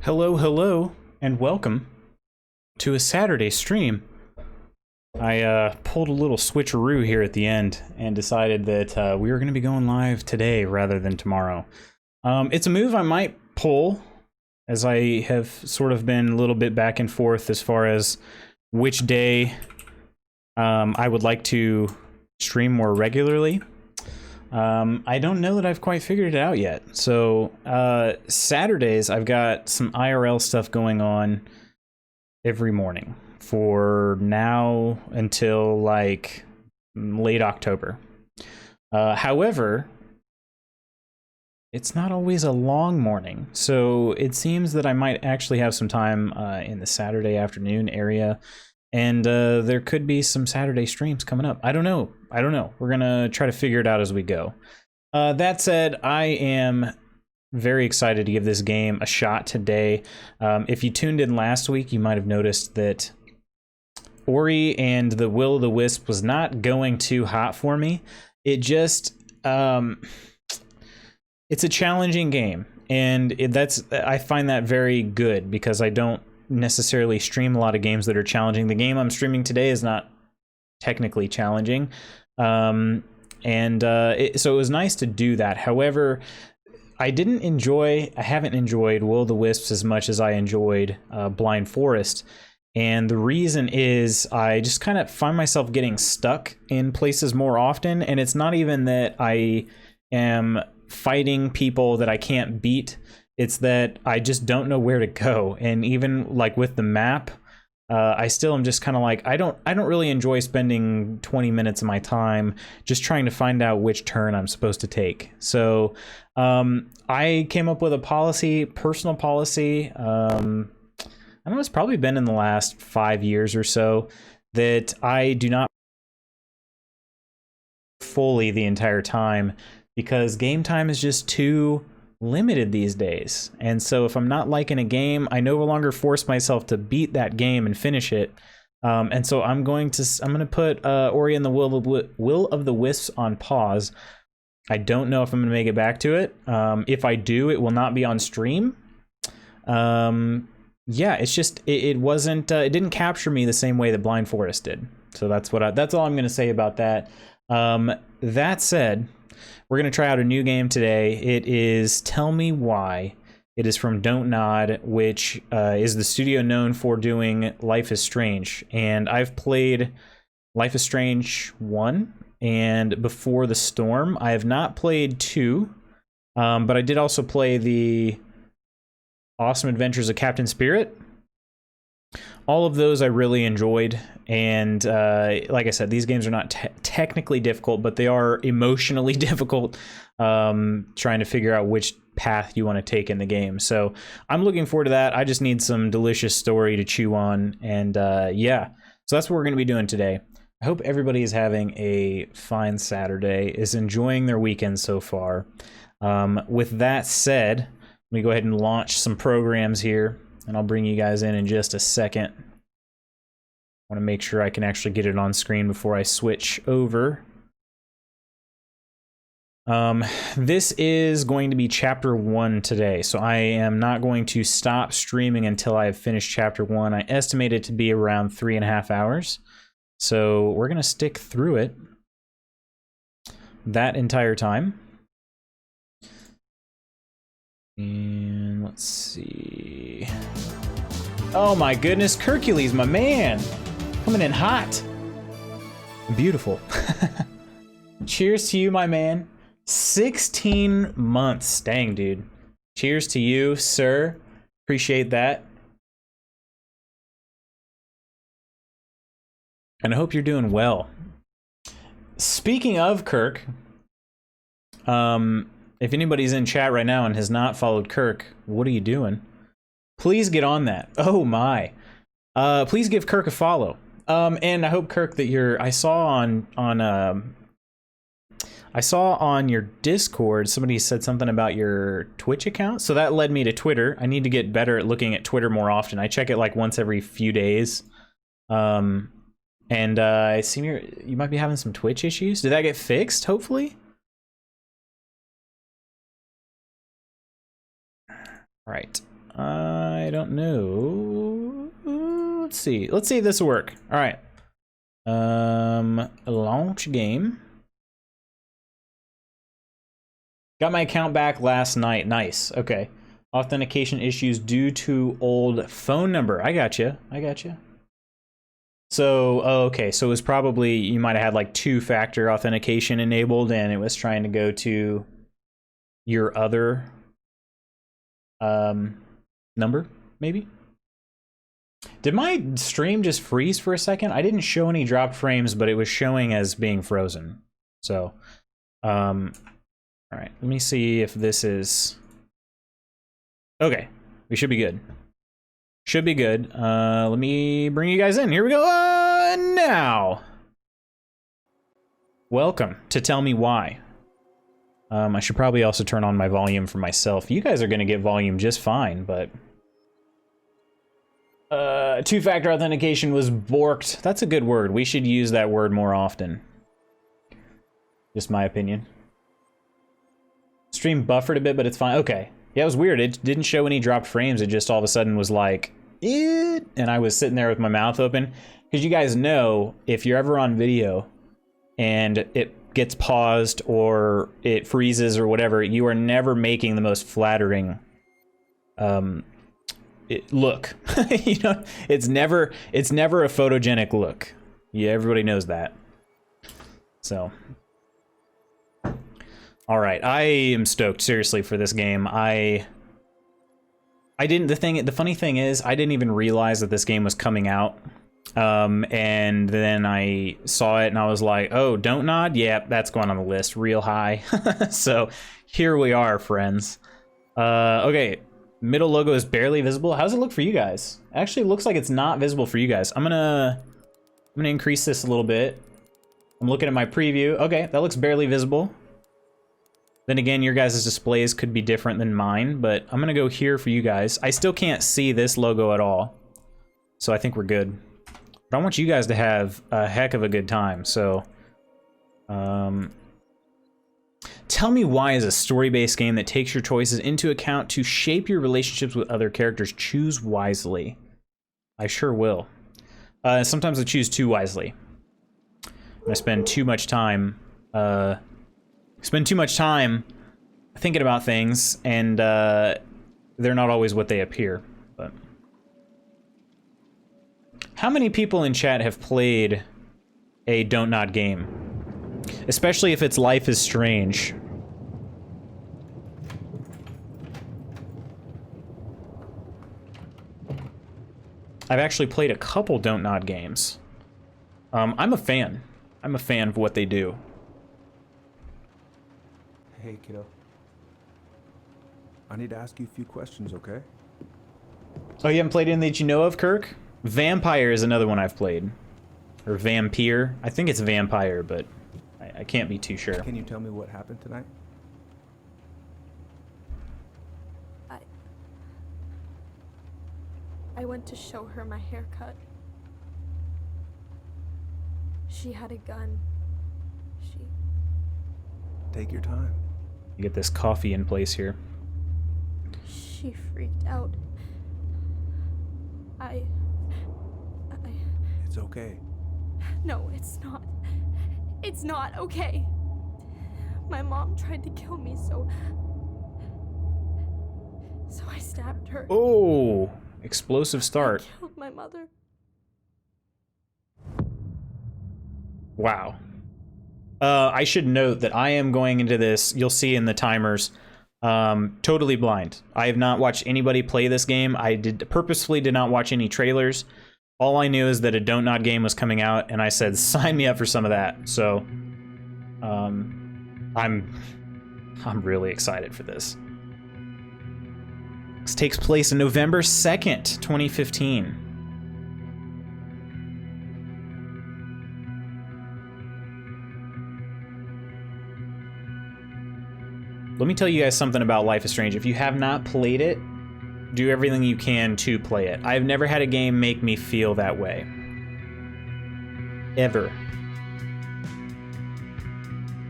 Hello, hello, and welcome to a Saturday stream. I pulled a little switcheroo here at the end and decided that we were going to be going live today rather than tomorrow. It's a move I might pull, as I have sort of been a little bit back and forth as far as which day I would like to stream more regularly. I don't know that I've quite figured it out yet. So Saturdays, I've got some IRL stuff going on every morning for now until like late October. However, it's not always a long morning. So it seems that I might actually have some time in the Saturday afternoon area. And there could be some Saturday streams coming up. I don't know. We're going to try to figure it out as we go. That said, I am very excited to give this game a shot today. If you tuned in last week, you might have noticed that Ori and the Will of the Wisp was not going too hot for me. It just... it's a challenging game. And I find that very good because I don't necessarily stream a lot of games that are challenging. The game I'm streaming today is not technically challenging, so it was nice to do that. However, I haven't enjoyed Will of the Wisps as much as I enjoyed Blind Forest, and the reason is I just kind of find myself getting stuck in places more often, and it's not even that I am fighting people that I can't beat. It's that I just don't know where to go. And even like with the map, I still am just kind of like, I don't really enjoy spending 20 minutes of my time just trying to find out which turn I'm supposed to take. So I came up with a personal policy. I don't know, it's probably been in the last 5 years or so, that I do not fully the entire time, because game time is just too limited these days. And so if I'm not liking a game, I no longer force myself to beat that game and finish it. And so I'm going to put Ori and the Will of the Wisps on pause. I don't know if I'm going to make it back to it. If I do, it will not be on stream. Yeah, it's just it wasn't it didn't capture me the same way that Blind Forest did. So that's all I'm going to say about that. That said, we're going to try out a new game today. It is Tell Me Why. It is from Don't Nod, which is the studio known for doing Life is Strange. And I've played Life is Strange 1 and Before the Storm. I have not played 2, but I did also play the Awesome Adventures of Captain Spirit. All of those I really enjoyed, and like I said, these games are not technically difficult, but they are emotionally difficult, trying to figure out which path you want to take in the game. So I'm looking forward to that. I just need some delicious story to chew on, and yeah, so that's what we're going to be doing today. I hope everybody is having a fine Saturday, is enjoying their weekend so far. With that said, let me go ahead and launch some programs here, and I'll bring you guys in just a second. I want to make sure I can actually get it on screen before I switch over. This is going to be Chapter 1 today, so I am not going to stop streaming until I have finished Chapter 1. I estimate it to be around 3.5 hours, so we're going to stick through it that entire time. And let's see. Oh my goodness, Hercules, my man! Coming in hot. Beautiful. Cheers to you, my man. 16 months. Dang, dude. Cheers to you, sir. Appreciate that. And I hope you're doing well. Speaking of Kirk, if anybody's in chat right now and has not followed Kirk, what are you doing? Please get on that. Oh my. Please give Kirk a follow. And I hope, Kirk, that I saw on your Discord somebody said something about your Twitch account, so that led me to Twitter. I need to get better at looking at Twitter more often. I check it like once every few days. And I see you might be having some Twitch issues. Did that get fixed, hopefully? Right. I don't know. Let's see. Let's see if this will work. All right. Launch game. Got my account back last night. Nice. Okay. Authentication issues due to old phone number. I got you. I got you. So, okay. So it was probably, you might have had like 2-factor authentication enabled and it was trying to go to your other number, maybe? Did my stream just freeze for a second? I didn't show any dropped frames, but it was showing as being frozen. So, all right, let me see if this is... Okay, we should be good. Should be good. Let me bring you guys in. Here we go. Now. Welcome to Tell Me Why. I should probably also turn on my volume for myself. You guys are gonna get volume just fine, but... 2-factor authentication was borked. That's a good word. We should use that word more often. Just my opinion. Stream buffered a bit, but it's fine. Okay. Yeah, it was weird. It didn't show any dropped frames. It just all of a sudden was like, it, and I was sitting there with my mouth open. Because you guys know, if you're ever on video and it gets paused or it freezes or whatever, you are never making the most flattering look. You know, it's never a photogenic look. Yeah, everybody knows that. So, all right, I am stoked seriously for this game. The funny thing is, I didn't even realize that this game was coming out. And then I saw it and I was like, oh, Don't Nod? Yeah, that's going on the list real high. So here we are, friends. Okay, middle logo is barely visible. How does it look for you guys? Actually, it looks like it's not visible for you guys. I'm gonna increase this a little bit. I'm looking at my preview. Okay, that looks barely visible. Then again, your guys' displays could be different than mine, but I'm gonna go here for you guys. I still can't see this logo at all, so I think we're good. But I want you guys to have a heck of a good time, so... Tell Me Why is a story-based game that takes your choices into account to shape your relationships with other characters. Choose wisely. I sure will. Sometimes I choose too wisely. I spend too much time thinking about things, and they're not always what they appear. But how many people in chat have played a Don't Nod game? Especially if it's Life is Strange. I've actually played a couple Don't Nod games. I'm a fan. I'm a fan of what they do. Hey, kiddo. I need to ask you a few questions, okay? Oh, you haven't played any that you know of, Kirk? Vampire is another one I've played. Or Vampire. I think it's Vampire, but I can't be too sure. Can you tell me what happened tonight? I went to show her my haircut. She had a gun. Take your time. You get this coffee in place here. She freaked out. It's okay. No, it's not. It's not okay. My mom tried to kill me, so I stabbed her. Oh, explosive start. I killed my mother. Wow. I should note that I am going into this, you'll see in the timers, totally blind. I have not watched anybody play this game. I purposefully did not watch any trailers. All I knew is that a Don't Nod game was coming out, and I said, sign me up for some of that. So, I'm really excited for this. This takes place on November 2nd, 2015. Let me tell you guys something about Life is Strange. If you have not played it, do everything you can to play it. I've never had a game make me feel that way. Ever.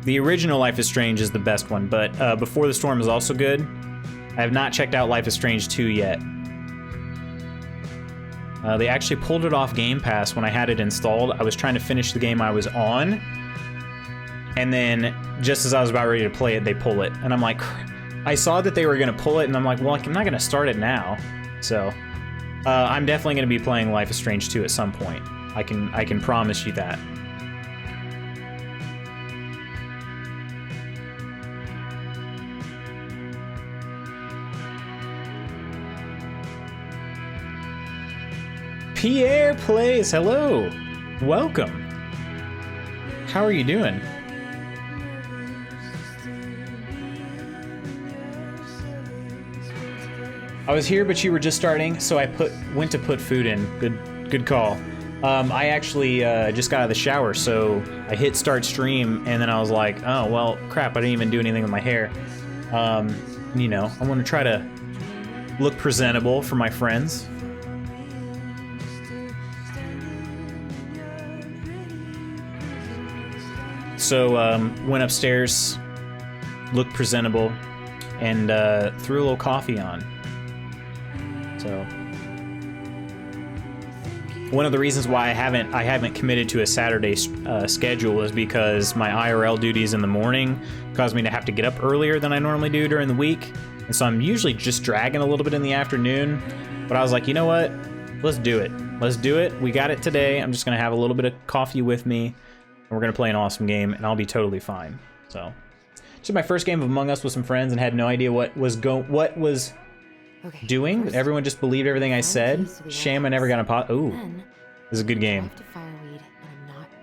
The original Life is Strange is the best one, but Before the Storm is also good. I have not checked out Life is Strange 2 yet. They actually pulled it off Game Pass when I had it installed. I was trying to finish the game I was on, and then just as I was about ready to play it, they pull it. And I'm like, I saw that they were going to pull it, and I'm like, well, I'm not going to start it now. So I'm definitely going to be playing Life is Strange 2 at some point. I can promise you that. Pierre Plays, hello, welcome. How are you doing? I was here, but you were just starting, so I went to put food in. Good call. I actually just got out of the shower, so I hit start stream, and then I was like, oh well, crap! I didn't even do anything with my hair. You know, I want to try to look presentable for my friends. So went upstairs, looked presentable, and threw a little coffee on. So one of the reasons why I haven't committed to a Saturday schedule is because my IRL duties in the morning cause me to have to get up earlier than I normally do during the week, and so I'm usually just dragging a little bit in the afternoon. But I was like, you know what? Let's do it. Let's do it. We got it today. I'm just gonna have a little bit of coffee with me. We're gonna play an awesome game, and I'll be totally fine. So, just my first game of Among Us with some friends, and had no idea what was doing. Everyone just believed everything I said. Shame I never got a pot. Ooh, this is a good game.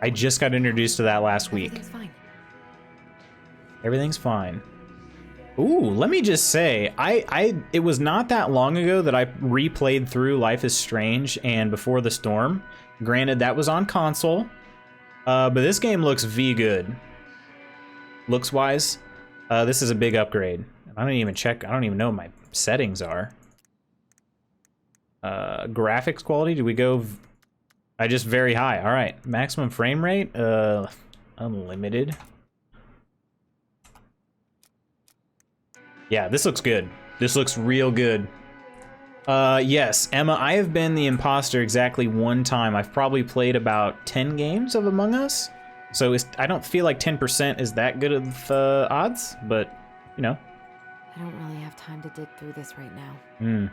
I just got introduced to that last week. Everything's fine. Ooh, let me just say, it was not that long ago that I replayed through Life is Strange and Before the Storm. Granted, that was on console. But this game looks good. Looks wise, this is a big upgrade. I don't even know what my settings are. Graphics quality, do we go? I just very high. All right, maximum frame rate, unlimited. Yeah, this looks good. This looks real good. Yes, Emma, I have been the imposter exactly one time. I've probably played about 10 games of Among Us, so I don't feel like 10% is that good of odds, but, you know. I don't really have time to dig through this right now.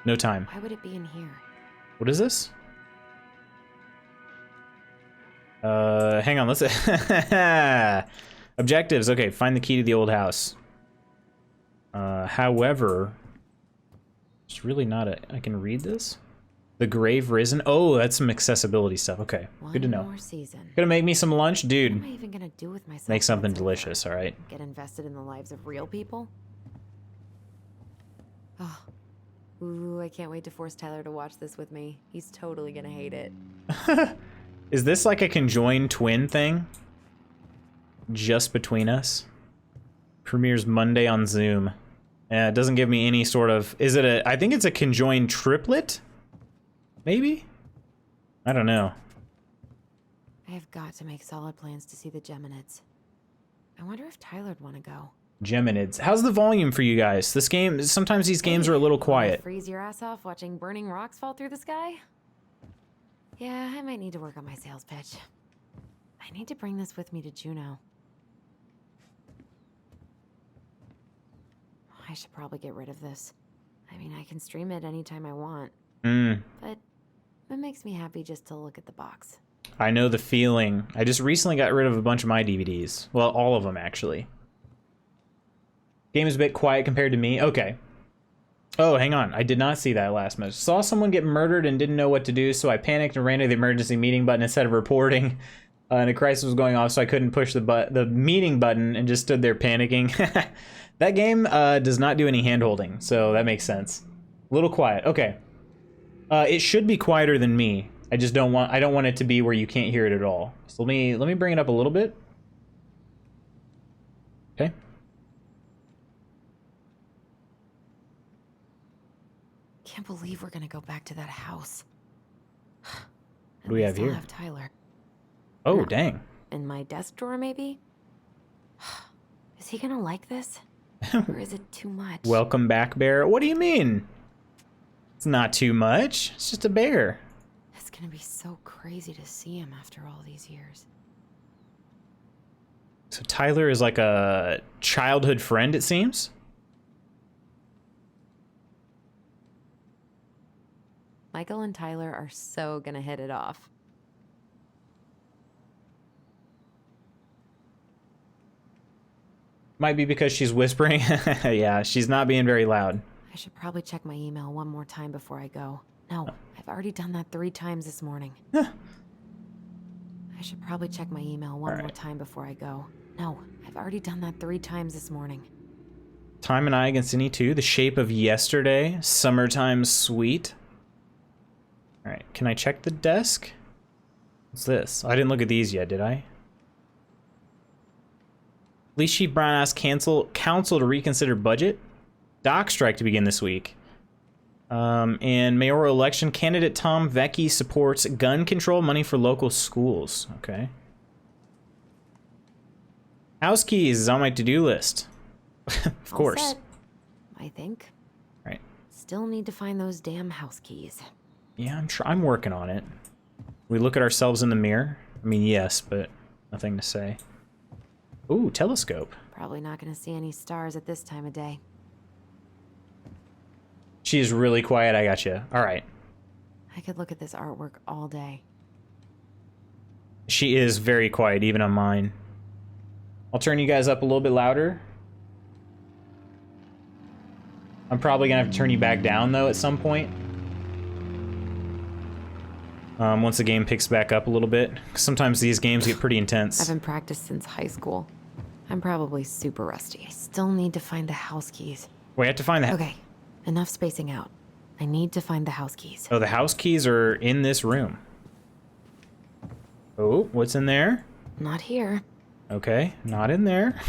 No time. Why would it be in here? What is this? Hang on, let's... Objectives, okay, find the key to the old house. However... It's really not I can read this? The Grave Risen? Oh, that's some accessibility stuff. Okay, good to know. Gonna make me some lunch? Dude, what am I even gonna do with myself? Make something delicious, all right? Get invested in the lives of real people? Oh, ooh, I can't wait to force Tyler to watch this with me. He's totally gonna hate it. Is this like a conjoined twin thing? Just between us? Premieres Monday on Zoom. Yeah, it doesn't give me any sort of... Is it I think it's a conjoined triplet? Maybe? I don't know. I have got to make solid plans to see the Geminids. I wonder if Tyler'd want to go. Geminids. How's the volume for you guys? This game... Sometimes these games are a little quiet. Freeze your ass off watching burning rocks fall through the sky? Yeah, I might need to work on my sales pitch. I need to bring this with me to Juneau. I should probably get rid of this. I mean, I can stream it anytime I want. But it makes me happy just to look at the box. I know the feeling. I just recently got rid of a bunch of my DVDs. Well, all of them, actually. Game is a bit quiet compared to me. Okay. Oh, hang on. I did not see that last message. Saw someone get murdered and didn't know what to do, so I panicked and ran to the emergency meeting button instead of reporting. And a crisis was going off, so I couldn't push the meeting button and just stood there panicking. That game does not do any hand-holding, so that makes sense. A little quiet. Okay. It should be quieter than me. I just don't want it to be where you can't hear it at all. So let me bring it up a little bit. Okay. Can't believe we're gonna go back to that house. What do we have here? Have Tyler. Oh, No. dang. In my desk drawer, maybe? Is he gonna like this? Or is it too much? Welcome back, bear. What do you mean? It's not too much. It's just a bear. It's gonna be so crazy to see him after all these years. So Tyler is like a childhood friend, it seems. Michael and Tyler are so gonna hit it off. Might be because she's whispering. Yeah, she's not being very loud. I should probably check my email one more time before I go. No, I've already done that 3 times this morning. I should probably check my email one more time before I go. No, I've already done that 3 times this morning. Time and I against any two. The Shape of Yesterday. Summertime Sweet. All right, can I check the desk? What's this? I didn't look at these yet, did I? Police Chief Brown asked council to reconsider budget. Dock strike to begin this week. And mayoral election candidate Tom Vecchi supports gun control money for local schools. Okay. House keys is on my to-do list. Of course. All set, I think. Right. Still need to find those damn house keys. Yeah, I'm working on it. We look at ourselves in the mirror. I mean, yes, but nothing to say. Ooh, telescope. Probably not gonna see any stars at this time of day. She is really quiet. I got you. All right. I could look at this artwork all day. She is very quiet, even on mine. I'll turn you guys up a little bit louder. I'm probably gonna have to turn you back down though at some point. Once the game picks back up a little bit. Sometimes these games get pretty intense. I haven't practiced since high school. I'm probably super rusty. I still need to find the house keys. We have to find the Okay, enough spacing out. I need to find the house keys. Oh, the house keys are in this room. Oh, what's in there? Not here. Okay, not in there.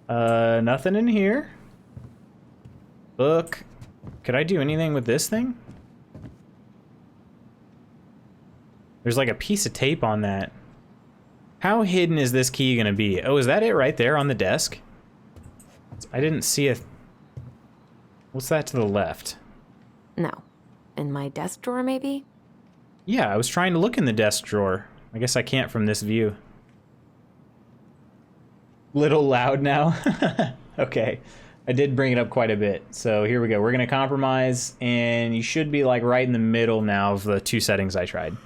Nothing in here. Look, could I do anything with this thing? There's like a piece of tape on that. How hidden is this key gonna be? Oh, is that it right there on the desk? I didn't see a... What's that to the left? No. In my desk drawer, maybe? Yeah, I was trying to look in the desk drawer. I guess I can't from this view. Little loud now. Okay. I did bring it up quite a bit. So here we go. We're gonna compromise, and you should be like right in the middle now of the 2 settings I tried.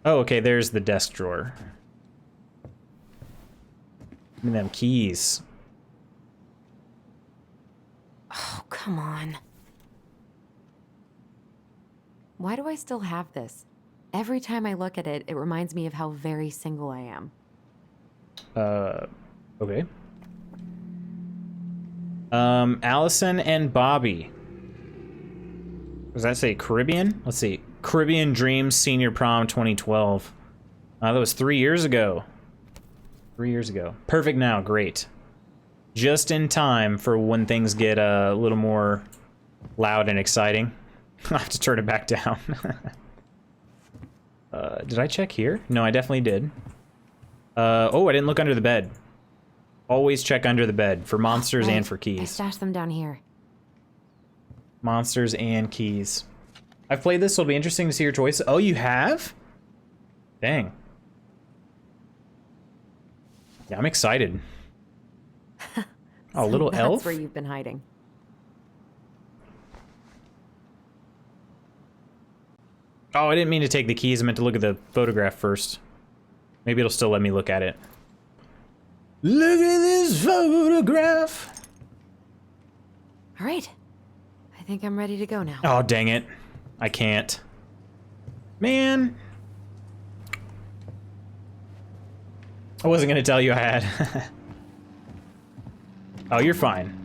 Oh, okay, there's the desk drawer. Give me them keys. Oh, come on. Why do I still have this? Every time I look at it, it reminds me of how very single I am. Okay. Allison and Bobby. Does that say Caribbean? Let's see. Caribbean Dreams Senior Prom 2012. That was 3 years ago. 3 years ago. Perfect now. Great. Just in time for when things get a little more loud and exciting. I'll have to turn it back down. Did I check here? No, I definitely did. Oh, I didn't look under the bed. Always check under the bed for monsters and for I keys. stashed them down here. Monsters and keys. I've played this, so it'll be interesting to see your choices. Oh, you have? Dang. Yeah, I'm excited. Oh, little elf? That's where you've been hiding. Oh, I didn't mean to take the keys. I meant to look at the photograph first. Maybe it'll still let me look at it. Look at this photograph. All right. I think I'm ready to go now. Oh, dang it. I can't. Man. I wasn't going to tell you I had. Oh, you're fine.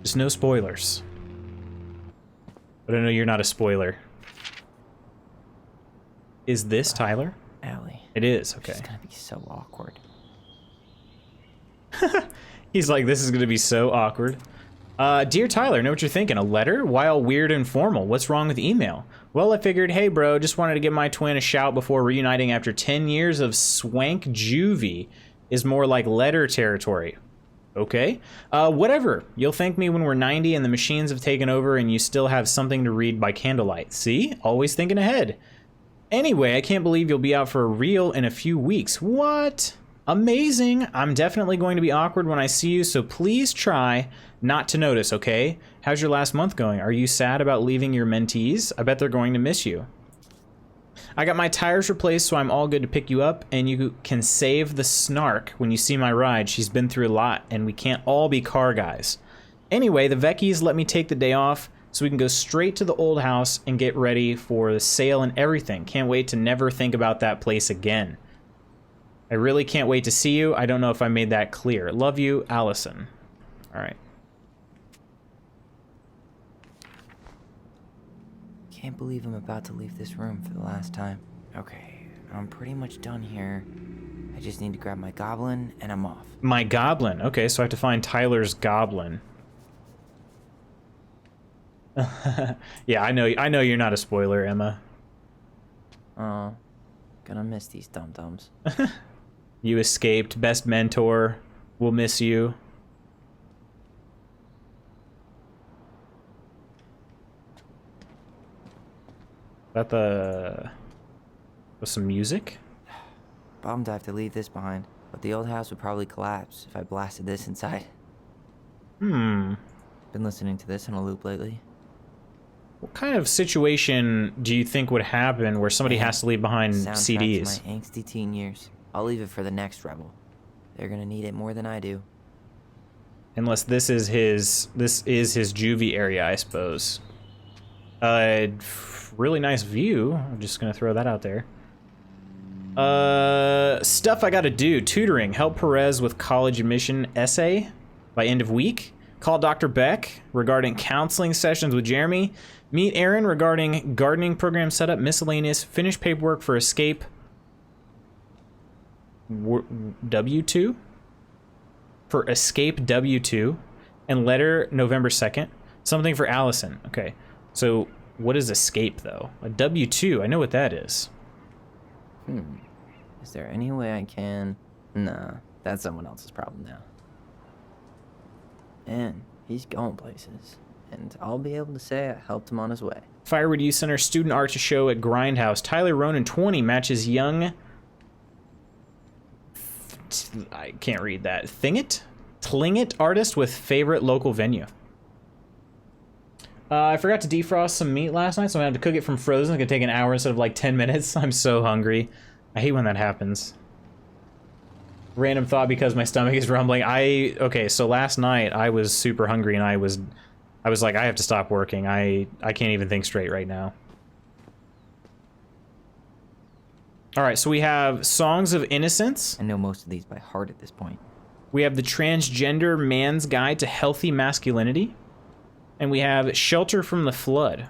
Just no spoilers. But I know you're not a spoiler. Is this Tyler? Allie. It is, okay. It's gonna be so awkward. He's like, this is gonna be so awkward. Dear Tyler, know what you're thinking? A letter? Why all weird and formal? What's wrong with email? Well, I figured, hey bro, just wanted to give my twin a shout before reuniting after 10 years of swank juvie is more like letter territory. Okay. Whatever. You'll thank me when we're 90 and the machines have taken over and you still have something to read by candlelight. See? Always thinking ahead. Anyway, I can't believe you'll be out for real in a few weeks. What? Amazing. I'm definitely going to be awkward when I see you, so please try not to notice, okay? How's your last month going? Are you sad about leaving your mentees? I bet they're going to miss you. I got my tires replaced, so I'm all good to pick you up, and you can save the snark when you see my ride. She's been through a lot, and we can't all be car guys. Anyway, the Vecchies let me take the day off, so we can go straight to the old house and get ready for the sale and everything. Can't wait to never think about that place again. I really can't wait to see you. I don't know if I made that clear. Love you, Allison. All right. Can't believe I'm about to leave this room for the last time. Okay, I'm pretty much done here. I just need to grab my goblin and I'm off. My goblin. Okay, so I have to find Tyler's goblin. Yeah, I know you're not a spoiler, Emma. Oh, gonna miss these dum-dums. You escaped. Best mentor. We'll miss you. That was some music? Bummed I have to leave this behind, but the old house would probably collapse if I blasted this inside. Hmm. Been listening to this on a loop lately. What kind of situation do you think would happen where somebody has to leave behind Soundtrack CDs? to my angsty teen years. I'll leave it for the next rebel. They're gonna need it more than I do. Unless this is his juvie area, I suppose. Really nice view. I'm just gonna throw that out there. Stuff I gotta do. Tutoring. Help Perez with college admission essay by end of week. Call Dr. Beck regarding counseling sessions with Jeremy. Meet Aaron regarding gardening program setup, miscellaneous. Finish paperwork for escape. W2? For escape W2. And letter November 2nd. Something for Allison. Okay. So what is escape though? A W2. I know what that is. Is there any way I can... Nah, that's someone else's problem now. Man, he's going places. And I'll be able to say I helped him on his way. Firewood Youth Center student art to show at Grindhouse. Tyler Ronan 20 matches young... I can't read that. Tlingit artist with favorite local venue. I forgot to defrost some meat last night, so I'm gonna have to cook it from frozen. It's gonna take an hour instead of like 10 minutes. I'm so hungry. I hate when that happens. Random thought because my stomach is rumbling. Okay, so last night I was super hungry and I was like, I have to stop working. I can't even think straight right now. All right, so we have Songs of Innocence. I know most of these by heart at this point. We have The Transgender Man's Guide to Healthy Masculinity. And we have Shelter from the Flood.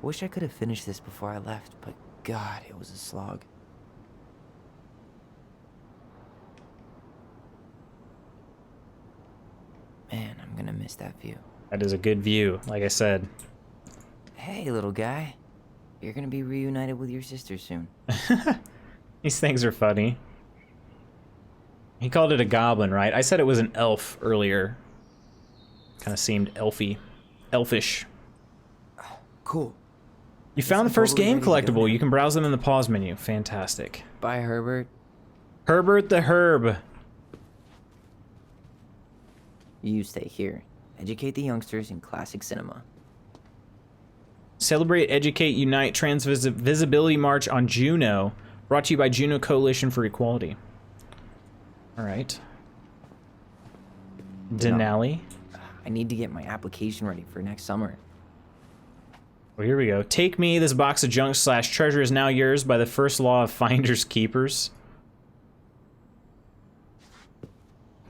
Wish I could have finished this before I left, but God, it was a slog. Man, I'm gonna miss that view. That is a good view, like I said. Hey, little guy. You're gonna be reunited with your sister soon. These things are funny. He called it a goblin, right? I said it was an elf earlier. Kind of seemed elfish. Cool. You found the first totally game ready to go now. collectible. You can browse them in the pause menu. Fantastic. Bye, Herbert. Herbert the Herb. You stay here. Educate the youngsters in classic cinema. Celebrate, Educate, Unite, Trans Visibility March on Juno. Brought to you by Juno Coalition for Equality. All right. Denali. I need to get my application ready for next summer. Well, here we go. Take Me, this box of junk / treasure is now yours by the first law of finders keepers.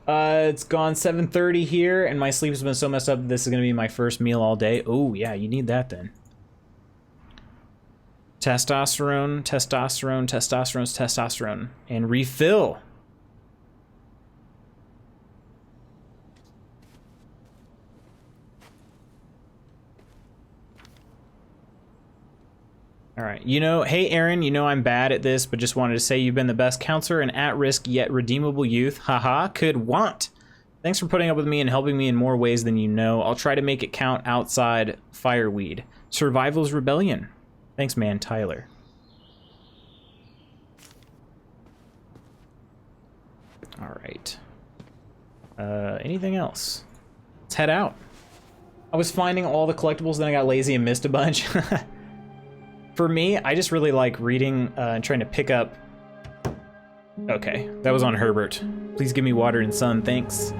It's gone 7:30 here, and my sleep has been so messed up that this is going to be my first meal all day. Oh, yeah, you need that then. Testosterone, testosterone, testosterone, testosterone. And refill. All right. Hey, Aaron, I'm bad at this, but just wanted to say you've been the best counselor and at-risk yet redeemable youth. Haha, could want Thanks for putting up with me and helping me in more ways than you know. I'll try to make it count outside fireweed. Survival's rebellion. Thanks, man, Tyler. All right. Anything else? Let's head out. I was finding all the collectibles, then I got lazy and missed a bunch. For me, I just really like reading and trying to pick up... Okay, that was on Herbert. Please give me water and sun, thanks.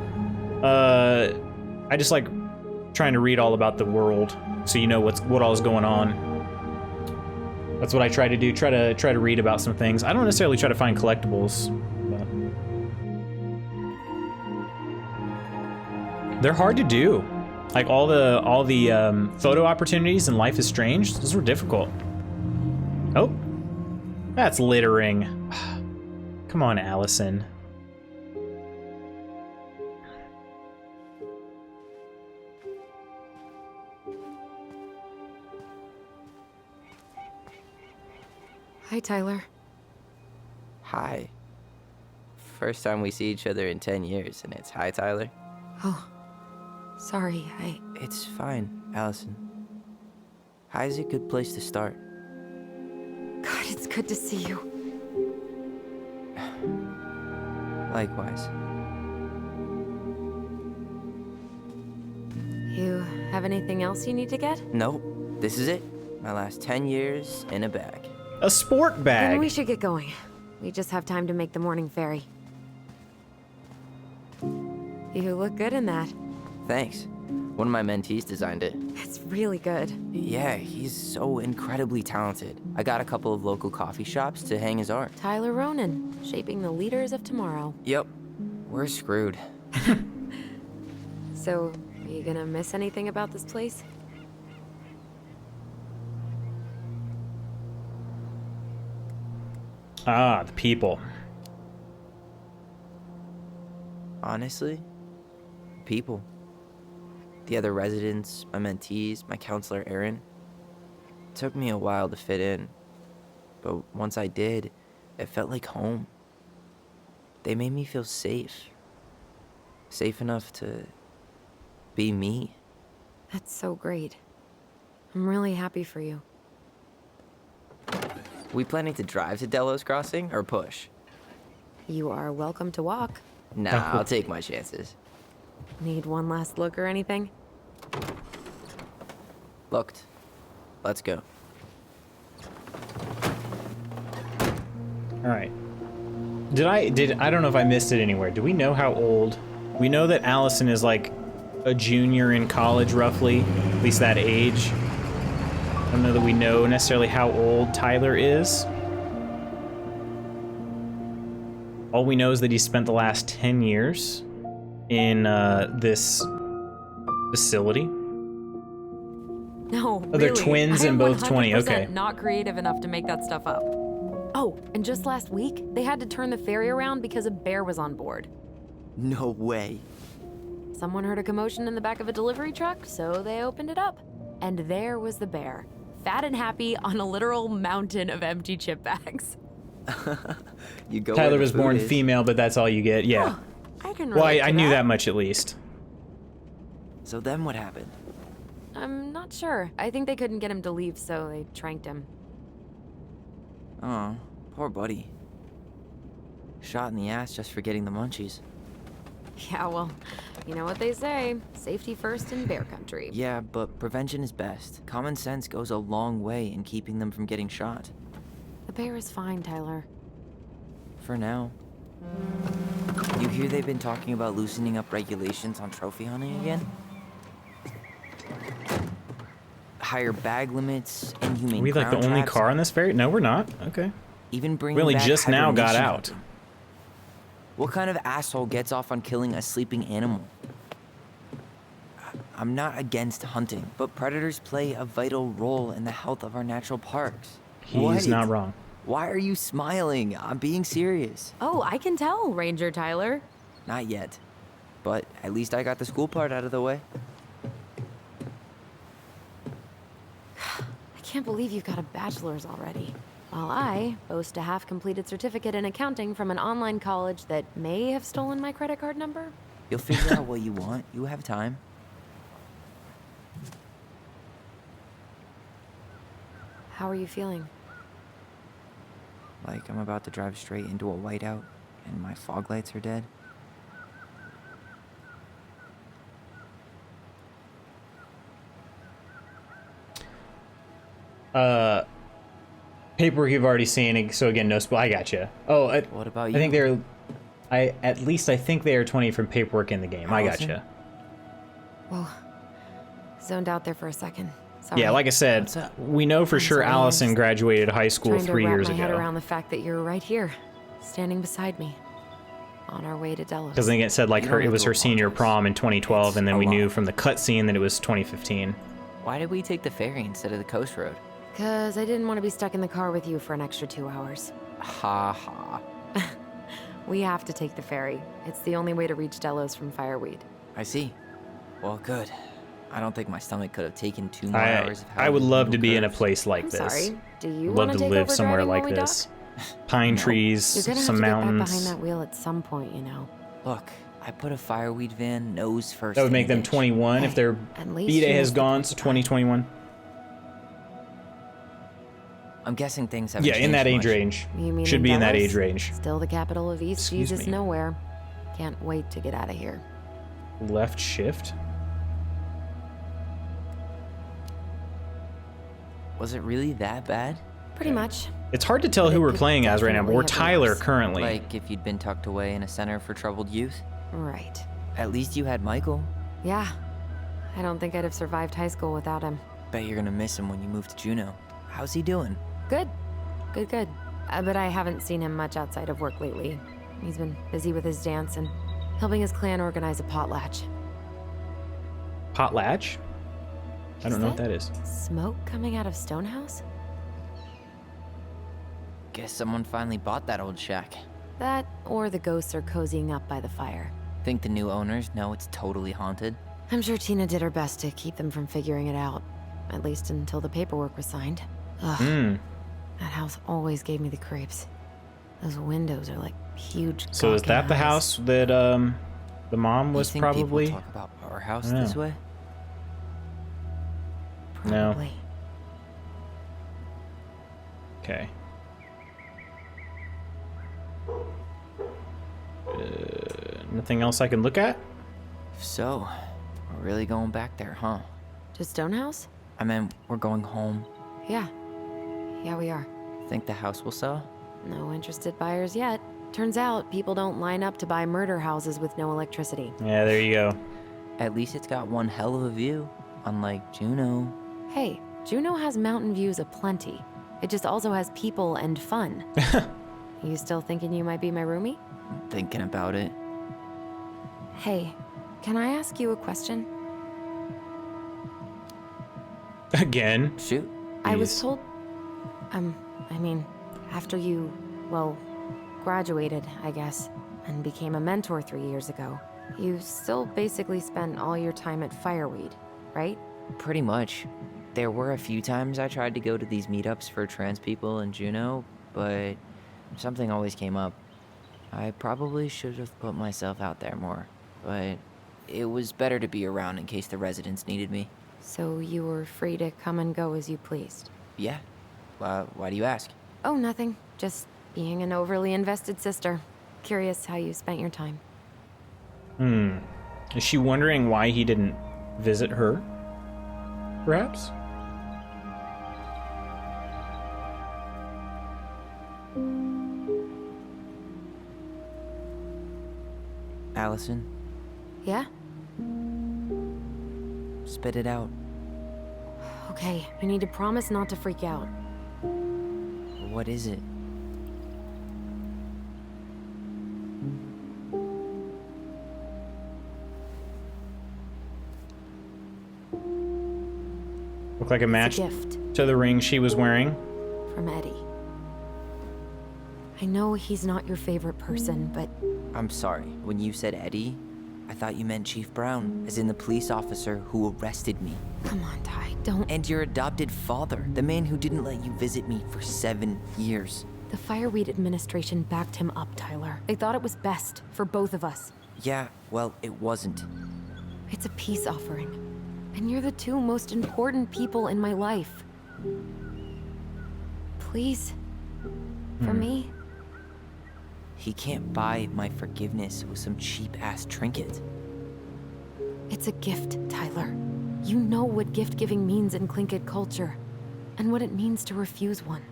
I just like trying to read all about the world, so you know what all is going on. That's what I try to do. Try to read about some things. I don't necessarily try to find collectibles, but they're hard to do. Like all the photo opportunities in Life is Strange, those were difficult. Oh, that's littering. Come on, Allison. Hi, Tyler. Hi. First time we see each other in 10 years, and it's hi, Tyler. Oh, sorry, It's fine, Allison. Hi's a good place to start. God, it's good to see you. Likewise. You have anything else you need to get? Nope, this is it. My last 10 years in a bag. A sport bag. Then we should get going. We just have time to make the morning ferry. You look good in that. Thanks. One of my mentees designed it. It's really good. Yeah, he's so incredibly talented. I got a couple of local coffee shops to hang his art. Tyler Ronan, shaping the leaders of tomorrow. Yep, we're screwed. So, are you gonna miss anything about this place? Ah, the people. Honestly, people. The other residents, my mentees, my counselor Aaron. It took me a while to fit in, but once I did, it felt like home. They made me feel safe. Safe enough to be me. That's so great. I'm really happy for you. We planning to drive to Delos Crossing or push? You are welcome to walk. Nah, I'll take my chances. Need one last look or anything? Looked. Let's go. All right. I don't know if I missed it anywhere. Do we know how old? We know that Allison is like a junior in college, roughly, at least that age. I don't know that we know necessarily how old Tyler is. All we know is that he spent the last 10 years in this facility. No, Oh, they're twins and both 20, okay. Not creative enough to make that stuff up. Oh, and just last week, they had to turn the ferry around because a bear was on board. No way. Someone heard a commotion in the back of a delivery truck, so they opened it up. And there was the bear, fat and happy on a literal mountain of empty chip bags. You go. Tyler where the was born food is. female, but that's all you get. Yeah. I can Well, relate I to knew that much at least. So then what happened? I'm not sure. I think they couldn't get him to leave, so they tranked him. Oh, poor buddy. Shot in the ass just for getting the munchies. Yeah, well, you know what they say. Safety first in bear country. Yeah, but prevention is best. Common sense goes a long way in keeping them from getting shot. The bear is fine, Tyler. For now. You hear they've been talking about loosening up regulations on trophy hunting again? Higher bag limits, inhumane Are we like the ground only traps, car on this ferry? No, we're not. Okay. even bringing We only back just now got hibernation out. hunting. What kind of asshole gets off on killing a sleeping animal? I'm not against hunting, but predators play a vital role in the health of our natural parks. He's What? not wrong. Why are you smiling? I'm being serious. Oh, I can tell, Ranger Tyler. Not yet. But at least I got the school part out of the way. I can't believe you've got a bachelor's already. While I boast a half-completed certificate in accounting from an online college that may have stolen my credit card number. You'll figure out what you want. You have time. How are you feeling? Like I'm about to drive straight into a whiteout and my fog lights are dead. Paperwork you've already seen, so again, no spoil. I gotcha. Oh, What about you? I think they're... at least I think they are 20 from paperwork in the game. I Allison? gotcha. Whoa. Zoned out there for a second. Sorry. Yeah, like I said, What's up? we know for I'm sure sorry, I Allison just graduated high school Trying 3 to wrap years my head ago. around the fact that you're right here, standing beside me, on our way to Delos. Because I think it said like You her, don't it have was to her senior apologize. prom in 2012, It's and then a we knew lot. from the cutscene that it was 2015. Why did we take the ferry instead of the coast road? Because I didn't want to be stuck in the car with you for an extra 2 hours. Ha ha. We have to take the ferry. It's the only way to reach Delos from Fireweed. I see. Well, good. I don't think my stomach could have taken 2 more hours. Of I would having love to little be in a curves. place like I'm this. sorry. Do you Love want to take live over somewhere driving like while we this. dock? Pine No. trees, You're gonna have some to get back mountains. behind that wheel at some point, you know. Look, I put a fireweed van nose first. That would in make the them ditch. 21 if Hey, their at least B-Day you has missed the gone, point so of that. 2021. I'm guessing things haven't Yeah, in changed that age much. range. You mean Should be in that Delos? age range. Still the capital of East Excuse Jesus me. nowhere. Can't wait to get out of here. Left shift. Was it really that bad? Pretty much. It's hard to tell But who it we're could playing as right now. But we're definitely have been Tyler worse. currently. Like if you'd been tucked away in a center for troubled youth? Right. At least you had Michael. Yeah. I don't think I'd have survived high school without him. Bet you're gonna miss him when you move to Juneau. How's he doing? Good. Good. But I haven't seen him much outside of work lately. He's been busy with his dance and helping his clan organize a potlatch. Potlatch? I don't Is know what that is. Smoke coming out of Stonehouse? Guess someone finally bought that old shack. That, or the ghosts are cozying up by the fire. Think the new owners know it's totally haunted? I'm sure Tina did her best to keep them from figuring it out. At least until the paperwork was signed. Ugh, Hmm. that house always gave me the creeps. Those windows are like huge. So is gawking that the eyes. house that the mom was you think probably? people talk about our house I this know. way? No. Probably. Okay. Nothing else I can look at? So, we're really going back there, huh? To Stonehouse? I mean, we're going home. Yeah. Yeah, we are. Think the house will sell? No interested buyers yet. Turns out people don't line up to buy murder houses with no electricity. Yeah, there you go. At least it's got one hell of a view, unlike Juneau. Hey, Juneau has mountain views aplenty. It just also has people and fun. You still thinking you might be my roomie? I'm thinking about it. Hey, can I ask you a question? Again. Shoot. I was Please. told, I mean, after you, well, graduated, I guess, and became a mentor 3 years ago, you still basically spent all your time at Fireweed, right? Pretty much. There were a few times I tried to go to these meetups for trans people in Juneau, but something always came up. I probably should have put myself out there more, but it was better to be around in case the residents needed me. So you were free to come and go as you pleased. Yeah. Why do you ask? Oh, nothing. Just being an overly invested sister. Curious how you spent your time. Is she wondering why he didn't visit her? Perhaps? Allison, Yeah? spit it out. Okay, you need to promise not to freak out. What is it? Look like a match It's a gift to the ring she was wearing. from Eddie. I know he's not your favorite person, but I'm sorry. When you said Eddie, I thought you meant Chief Brown, as in the police officer who arrested me. come on, Ty, don't. And your adopted father, the man who didn't let you visit me for 7 years. The Fireweed administration backed him up, Tyler. They thought it was best for both of us. Yeah, well, it wasn't. It's a peace offering. And you're the two most important people in my life. Please. For me. He can't buy my forgiveness with some cheap-ass trinket. It's a gift, Tyler. You know what gift-giving means in Tlingit culture. And what it means to refuse one.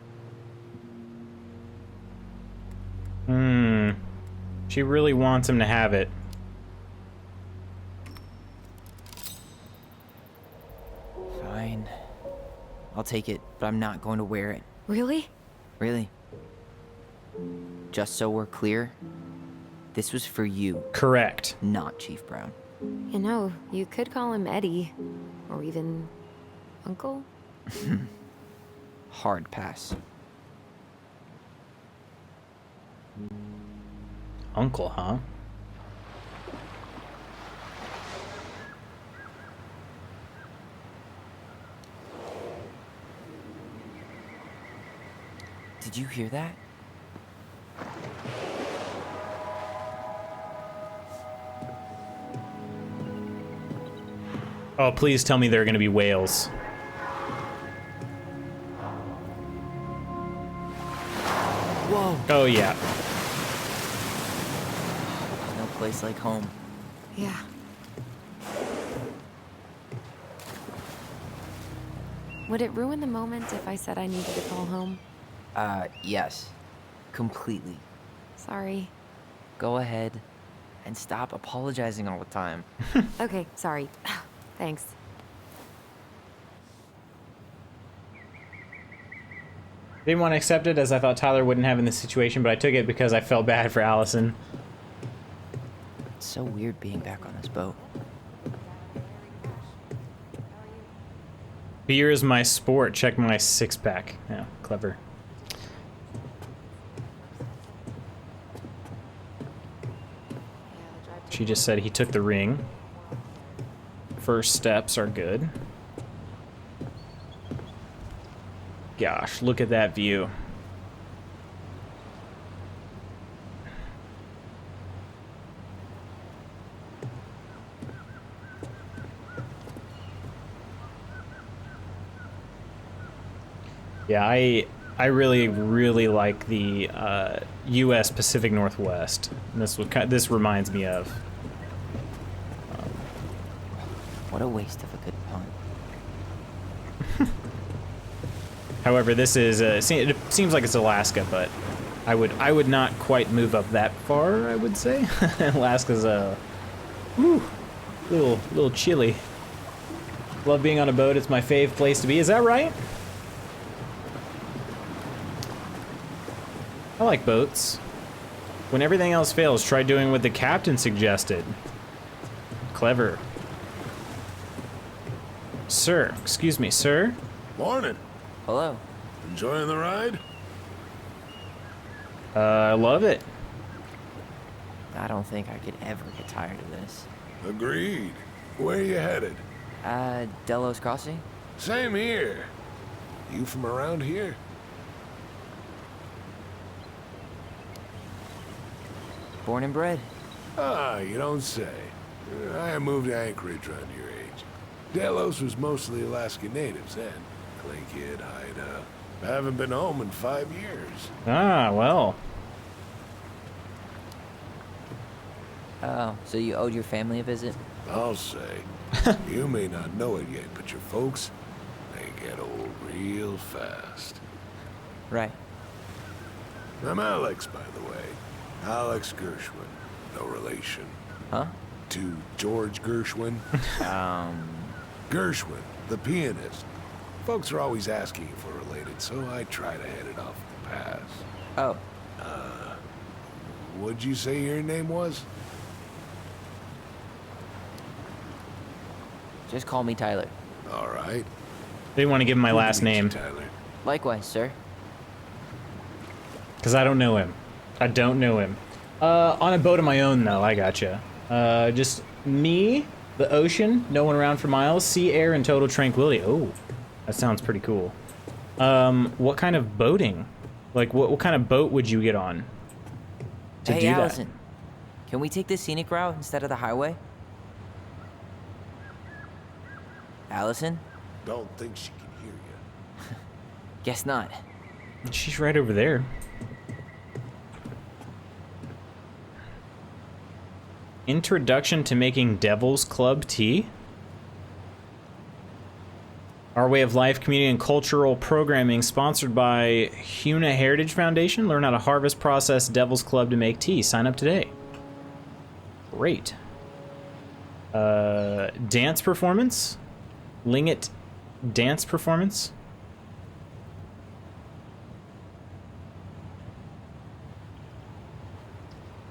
She really wants him to have it. Fine. I'll take it, but I'm not going to wear it. Really? Really. Just so we're clear, this was for you, Correct. not Chief Brown. You know, you could call him Eddie. Or even... Uncle? Hard pass. Uncle, huh? Did you hear that? Oh, please tell me there are going to be whales. Whoa! Oh, yeah. No place like home. Yeah. Would it ruin the moment if I said I needed to call home? Yes. Completely. Sorry. Go ahead and stop apologizing all the time. Okay, sorry. Thanks. Didn't want to accept it as I thought Tyler wouldn't have in this situation, but I took it because I felt bad for Allison. It's so weird being back on this boat. Beer is my sport. Check my six-pack. Yeah, clever. She just said he took the ring. First steps are good. Gosh, look at that view. Yeah, I really like the U.S. Pacific Northwest. And this reminds me of. What a waste of a good pun. However, this is it seems like it's Alaska, but I would not quite move up that far. I would say Alaska's little chilly. Love being on a boat. It's my fave place to be. Is that right? I like boats. When everything else fails, try doing what the captain suggested. Clever. Sir, excuse me, sir? Morning. Hello. Enjoying the ride? I love it. I don't think I could ever get tired of this. Agreed. Where you headed? Delos Crossing? Same here. You from around here? Born and bred. Ah, you don't say. I moved to Anchorage around your age. Delos was mostly Alaska natives then. Tlingit, Haida. I haven't been home in 5 years. Ah, well. Oh, so you owed your family a visit? I'll say. You may not know it yet, but your folks, they get old real fast. Right. I'm Alex, by the way. Alex Gershwin. No relation. Huh? To George Gershwin. Gershwin, the pianist. Folks are always asking if we're related, so I try to head it off the pass. Oh, What'd you say your name was? just call me Tyler. All right. They want to give him my Good to last meet you, name Tyler. Likewise, sir. because I don't know him. I don't know him. On a boat of my own, though. I gotcha. Just me, the ocean, no one around for miles, sea, air, and total tranquility. Oh, that sounds pretty cool. What kind of boating? Like, what kind of boat would you get on to Hey, do Allison. Can we take the scenic route instead of the highway? Allison? Don't think she can hear you. Guess not. She's right over there. Introduction to making Devil's Club tea. Our Way of Life Community and Cultural Programming, sponsored by Huna Heritage Foundation. Learn how to harvest, process Devil's Club to make tea. Sign up today. Great. Dance performance. Linget dance performance.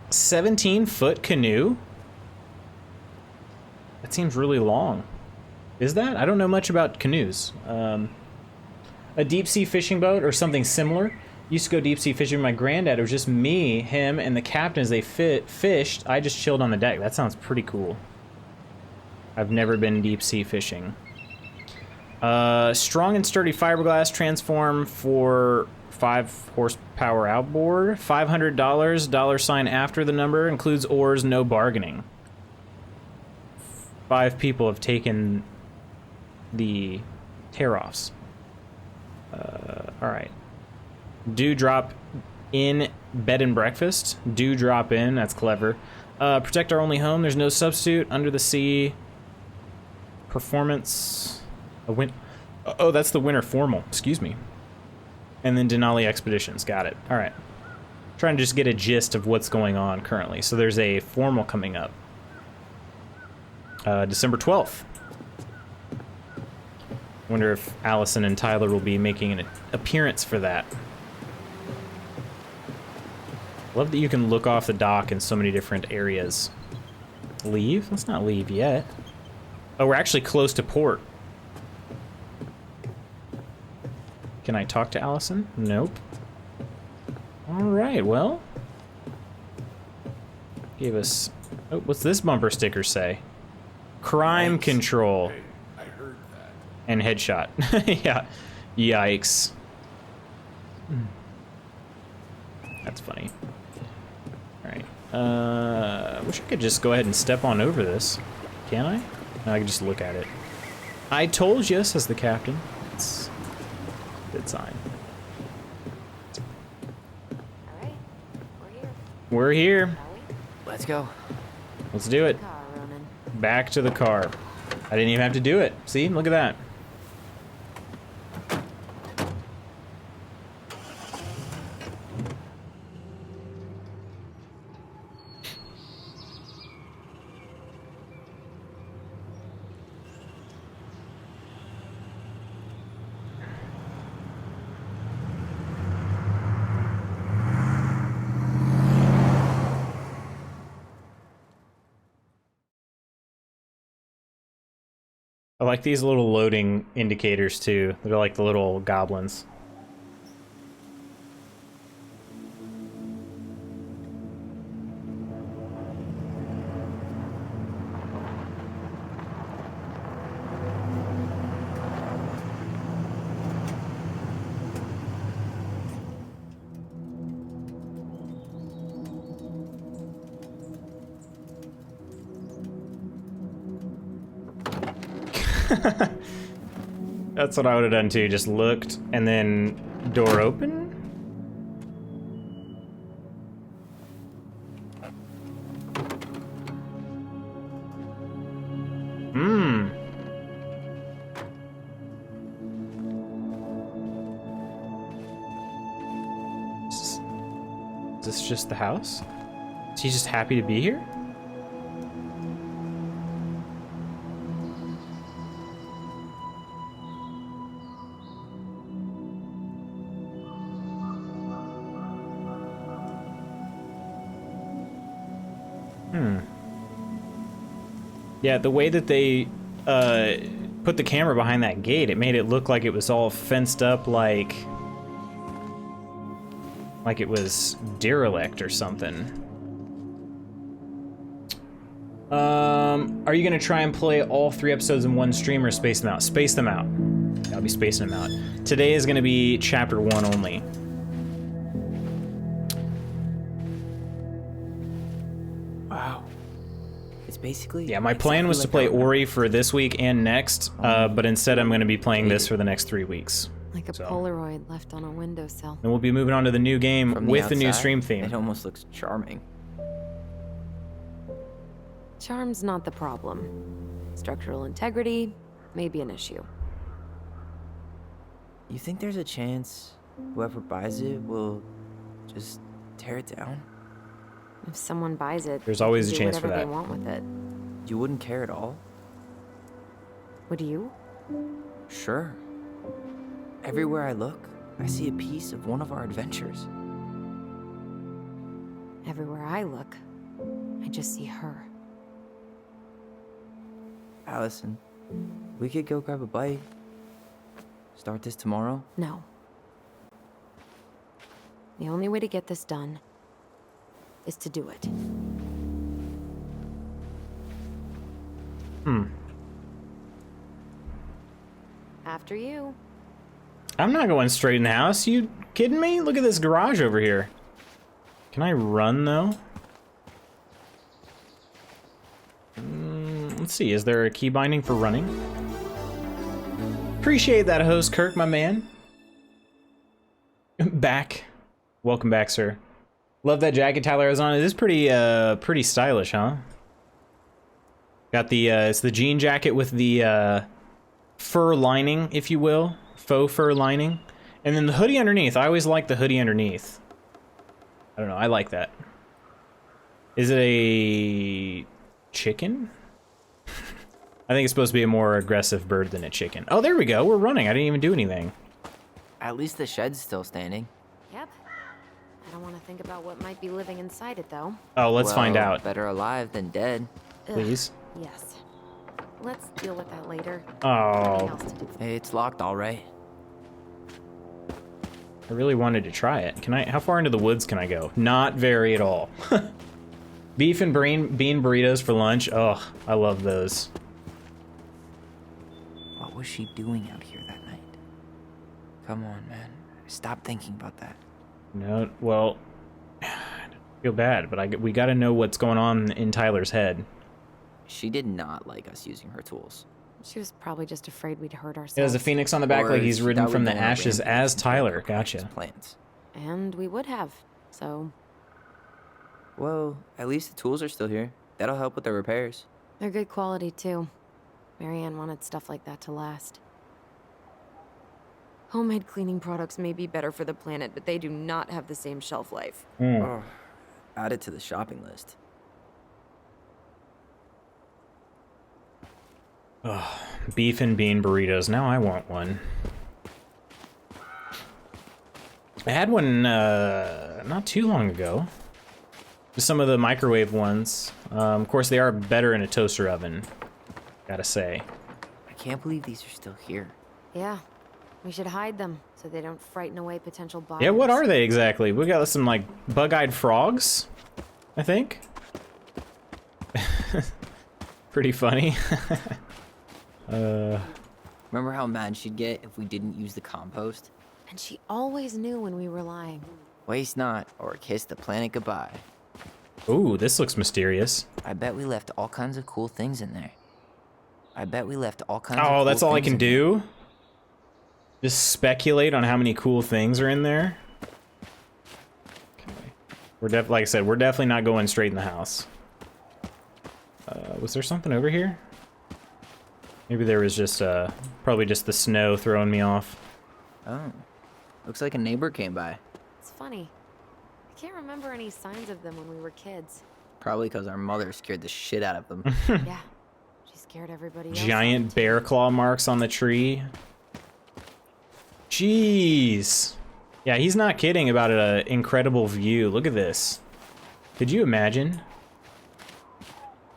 "17-foot canoe." That seems really long. Is that? I don't know much about canoes. A deep sea fishing boat or something similar. Used to go deep sea fishing with my granddad. It was just me, him, and the captain as they fished. I just chilled on the deck. That sounds pretty cool. I've never been deep sea fishing. Strong and sturdy fiberglass transform for 5 horsepower outboard. $500, $ after the number, includes oars, no bargaining. 5 people have taken the tear-offs. All right. Do drop in bed and breakfast. Do drop in. That's clever. Protect our only home. There's no substitute. Under the sea. Performance. Oh, that's the winter formal. Excuse me. And then Denali Expeditions. Got it. All right. Trying to just get a gist of what's going on currently. So there's a formal coming up. December 12th. Wonder if Allison and Tyler will be making an appearance for that. Love that you can look off the dock in so many different areas. Leave? Let's not leave yet. Oh, we're actually close to port. Can I talk to Allison? Nope. Alright, well. Gave us... Oh, what's this bumper sticker say? Crime control. Hey, I heard that. And headshot. Yeah. Yikes. That's funny. Alright. Wish I could just go ahead and step on over this. Can I? No, I can just look at it. I told you, says the captain. It's a good sign. Alright, we're here. We're here. Shall we? Let's go. Let's do it. Car, Ronan. Back to the car. I didn't even have to do it. See? Look at that. I like these little loading indicators too. They're like the little goblins. That's what I would have done too. Just looked and then door open. Is this just the house? Is he just happy to be here? Yeah, the way that they put the camera behind that gate, it made it look like it was all fenced up like it was derelict or something. Are you gonna try and play all 3 episodes in one stream or space them out? Space them out. I'll be spacing them out. Today is gonna be chapter 1 only. It's basically... Yeah, my plan was to play Ori for this week and next, but instead I'm going to be playing this for the next 3 weeks. Like a Polaroid left on a windowsill. And we'll be moving on to the new game From with the new outside, stream theme. It almost looks charming. Charm's not the problem. Structural integrity may be an issue. You think there's a chance whoever buys it will just tear it down? If someone buys it, There's always a do chance for whatever that. they want with it. You wouldn't care at all? Would you? Sure. Everywhere I look, I see a piece of one of our adventures. Everywhere I look, I just see her. Allison, we could go grab a bite. Start this tomorrow? No. The only way to get this done is to do it. After you. I'm not going straight in the house. You kidding me? Look at this garage over here. Can I run, though? Let's see. Is there a key binding for running? Appreciate that, host Kirk, my man. Back. Welcome back, sir. Love that jacket Tyler has on. It is pretty stylish, huh? Got the, it's the jean jacket with the, fur lining, if you will. Faux fur lining. And then the hoodie underneath. I always like the hoodie underneath. I don't know. I like that. Is it a chicken? I think it's supposed to be a more aggressive bird than a chicken. Oh, there we go. We're running. I didn't even do anything. At least the shed's still standing. Yep. I don't want to think about what might be living inside it, though. Oh, let's find Well, out. Better alive than dead. Please. Ugh, yes. Let's deal with that later. Oh, Something else to do. Hey, it's locked, all right. I really wanted to try it. Can I? How far into the woods can I go? Not very at all. Beef and bean burritos for lunch. Oh, I love those. What was she doing out here that night? Come on, man. Stop thinking about that. No, well, I feel bad, but we got to know what's going on in Tyler's head. She did not like us using her tools. She was probably just afraid we'd hurt ourselves. There's a phoenix on the back, Or like he's she ridden thought from we'd the go on a ashes rampage as and Tyler. break her precious Gotcha. Plans. And we would have, so... Well, at least the tools are still here. That'll help with the repairs. They're good quality, too. Marianne wanted stuff like that to last. Homemade cleaning products may be better for the planet, but they do not have the same shelf life. Oh, add it to the shopping list. Beef and bean burritos. Now I want one. I had one not too long ago. Just some of the microwave ones. Of course, they are better in a toaster oven. Gotta say. I can't believe these are still here. Yeah, we should hide them so they don't frighten away potential buyers. Yeah, what are they exactly? We got some like bug-eyed frogs, I think. Pretty funny. Remember how mad she'd get if we didn't use the compost? And she always knew when we were lying. Waste not, or kiss the planet goodbye. Ooh, this looks mysterious. I bet we left all kinds of cool things in there. I bet we left all kinds of Oh, cool that's all I things can in there. do? Just speculate on how many cool things are in there? Okay. Like I said, we're definitely not going straight in the house. Was there something over here? Maybe there was just, probably just the snow throwing me off. Oh, looks like a neighbor came by. It's funny. I can't remember any signs of them when we were kids. Probably because our mother scared the shit out of them. Yeah, she scared everybody else. Giant bear claw marks on the tree. Jeez. Yeah, he's not kidding about an incredible view. Look at this. Could you imagine?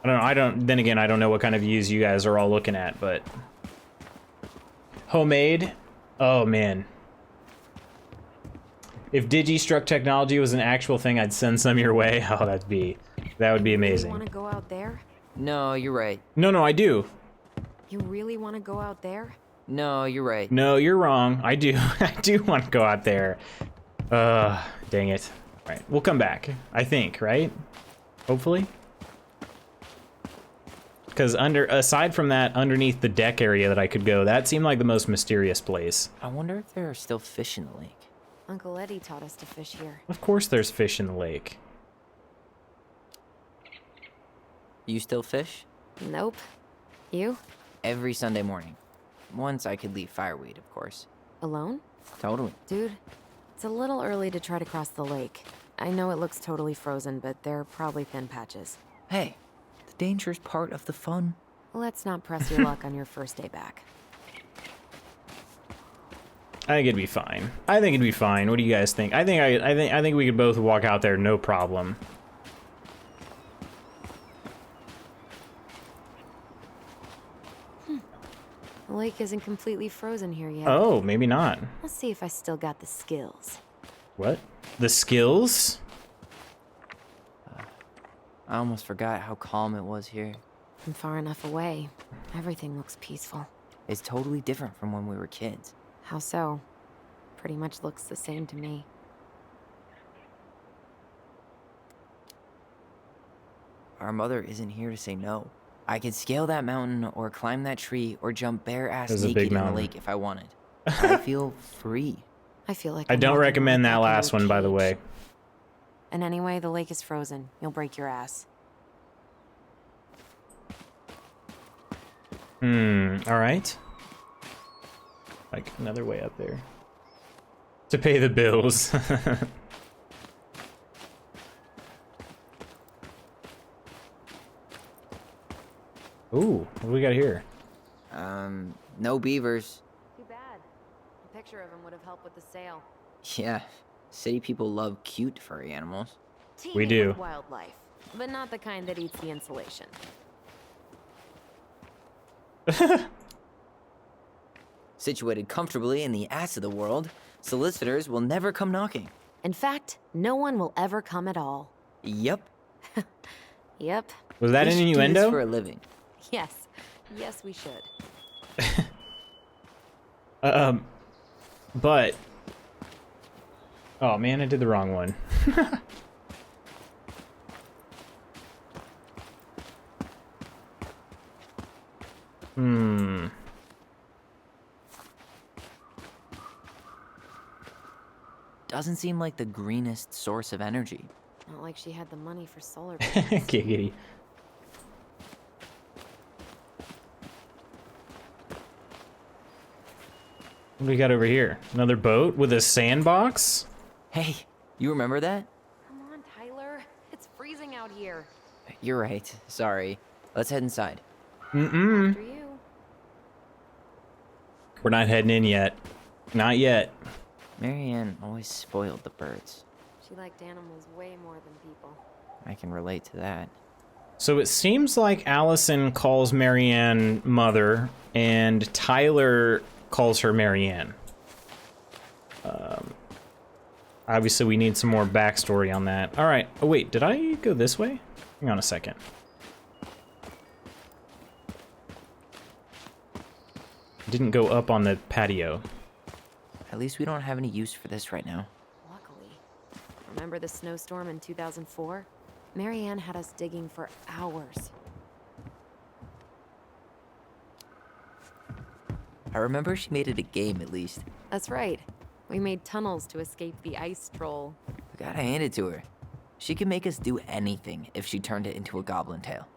I don't know. Then again, I don't know what kind of views you guys are all looking at, but homemade. Oh man. If Digistruct technology was an actual thing, I'd send some your way. Oh, that would be You amazing. want to go out there? No, you're right. No, I do. You really want to go out there? No, you're right. No, you're wrong. I do. I do want to go out there. Dang it. All right, we'll come back. I think, right? Hopefully. Because aside from that, underneath the deck area that I could go, that seemed like the most mysterious place. I wonder if there are still fish in the lake. Uncle Eddie taught us to fish here. Of course there's fish in the lake. You still fish? Nope. You? Every Sunday morning. Once I could leave fireweed, of course. Alone? Totally. Dude, it's a little early to try to cross the lake. I know it looks totally frozen, but there are probably thin patches. Hey, the danger's part of the fun. Let's not press your luck on your first day back. I think it'd be fine. I think it'd be fine. What do you guys think? I think we could both walk out there, no problem. The lake isn't completely frozen here yet. Oh, maybe not. Let's see if I still got the skills. What? The skills? I almost forgot how calm it was here. I'm far enough away. Everything looks peaceful. It's totally different from when we were kids. How so? Pretty much looks the same to me. Our mother isn't here to say no. I could scale that mountain or climb that tree or jump bare-ass There's a naked big in the mountain. lake if I wanted. I feel free. I feel like I I'm don't walking recommend right that back last into a one, by the cage. way. And anyway, the lake is frozen. You'll break your ass. Alright. Like, another way up there. To pay the bills. Ooh, what do we got here? No beavers. Too bad. A picture of him would have helped with the sale. Yeah, city people love cute furry animals. We Teeming do. with wildlife, but not the kind that eats the insulation. Situated comfortably in the ass of the world, solicitors will never come knocking. In fact, no one will ever come at all. Yep. Yep. Was that We an should do this innuendo? for a living. Yes. Yes, we should. But... Oh man, I did the wrong one. Doesn't seem like the greenest source of energy. Not like she had the money for solar panels. Giggity. What do we got over here? Another boat with a sandbox? Hey, you remember that? Come on, Tyler. It's freezing out here. You're right. Sorry. Let's head inside. After you. We're not heading in yet. Not yet. Marianne always spoiled the birds. She liked animals way more than people. I can relate to that. So it seems like Allison calls Marianne mother, and Tyler calls her Marianne. Obviously, we need some more backstory on that. All right. Oh, wait. Did I go this way? Hang on a second. Didn't go up on the patio. At least we don't have any use for this right now. Luckily. Remember the snowstorm in 2004? Marianne had us digging for hours. I remember she made it a game at least. That's right. We made tunnels to escape the ice troll. I gotta hand it to her. She could make us do anything if she turned it into a goblin tail.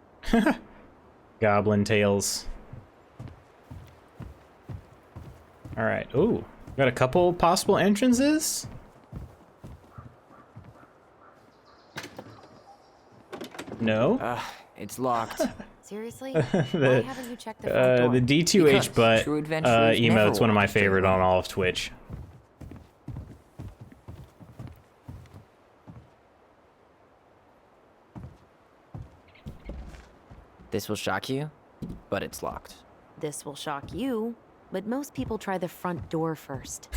Goblin tails. All right. Ooh, got a couple possible entrances. No. It's locked. Seriously? Why haven't you checked the front door? The D2H Because butt true adventurers never emote's one of my walk straight favorite on away. all of Twitch. This will shock you, but it's locked. This will shock you, but most people try the front door first.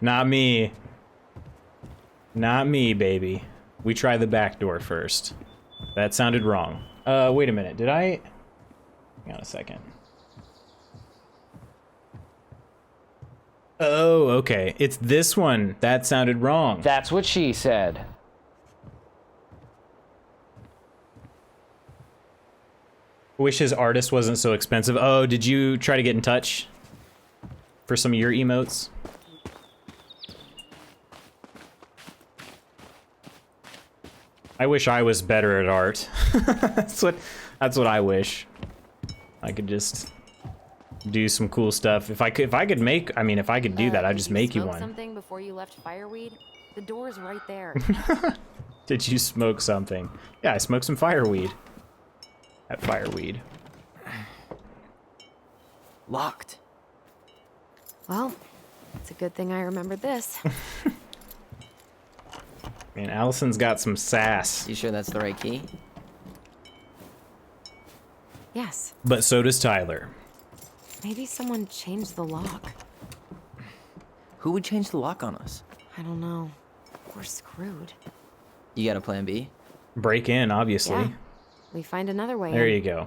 Not me. Not me, baby. We try the back door first. That sounded wrong. Wait a minute. Did I... Hang on a second. Oh, okay. It's this one. That sounded wrong. That's what she said. Wish his artist wasn't so expensive. Oh, did you try to get in touch for some of your emotes? I wish I was better at art. That's what I wish. I could just do some cool stuff. If I could make, I mean, if I could do that, I'd just make you one. Something before you left fireweed? The door's right there. Did you smoke something? Yeah, I smoked some fireweed. At fireweed. Locked. Well, it's a good thing I remembered this. Man, Allison's got some sass. You sure that's the right key? Yes. But so does Tyler. Maybe someone changed the lock. Who would change the lock on us? I don't know. We're screwed. You got a plan B? Break in, obviously. Yeah. We find another way There in. you go.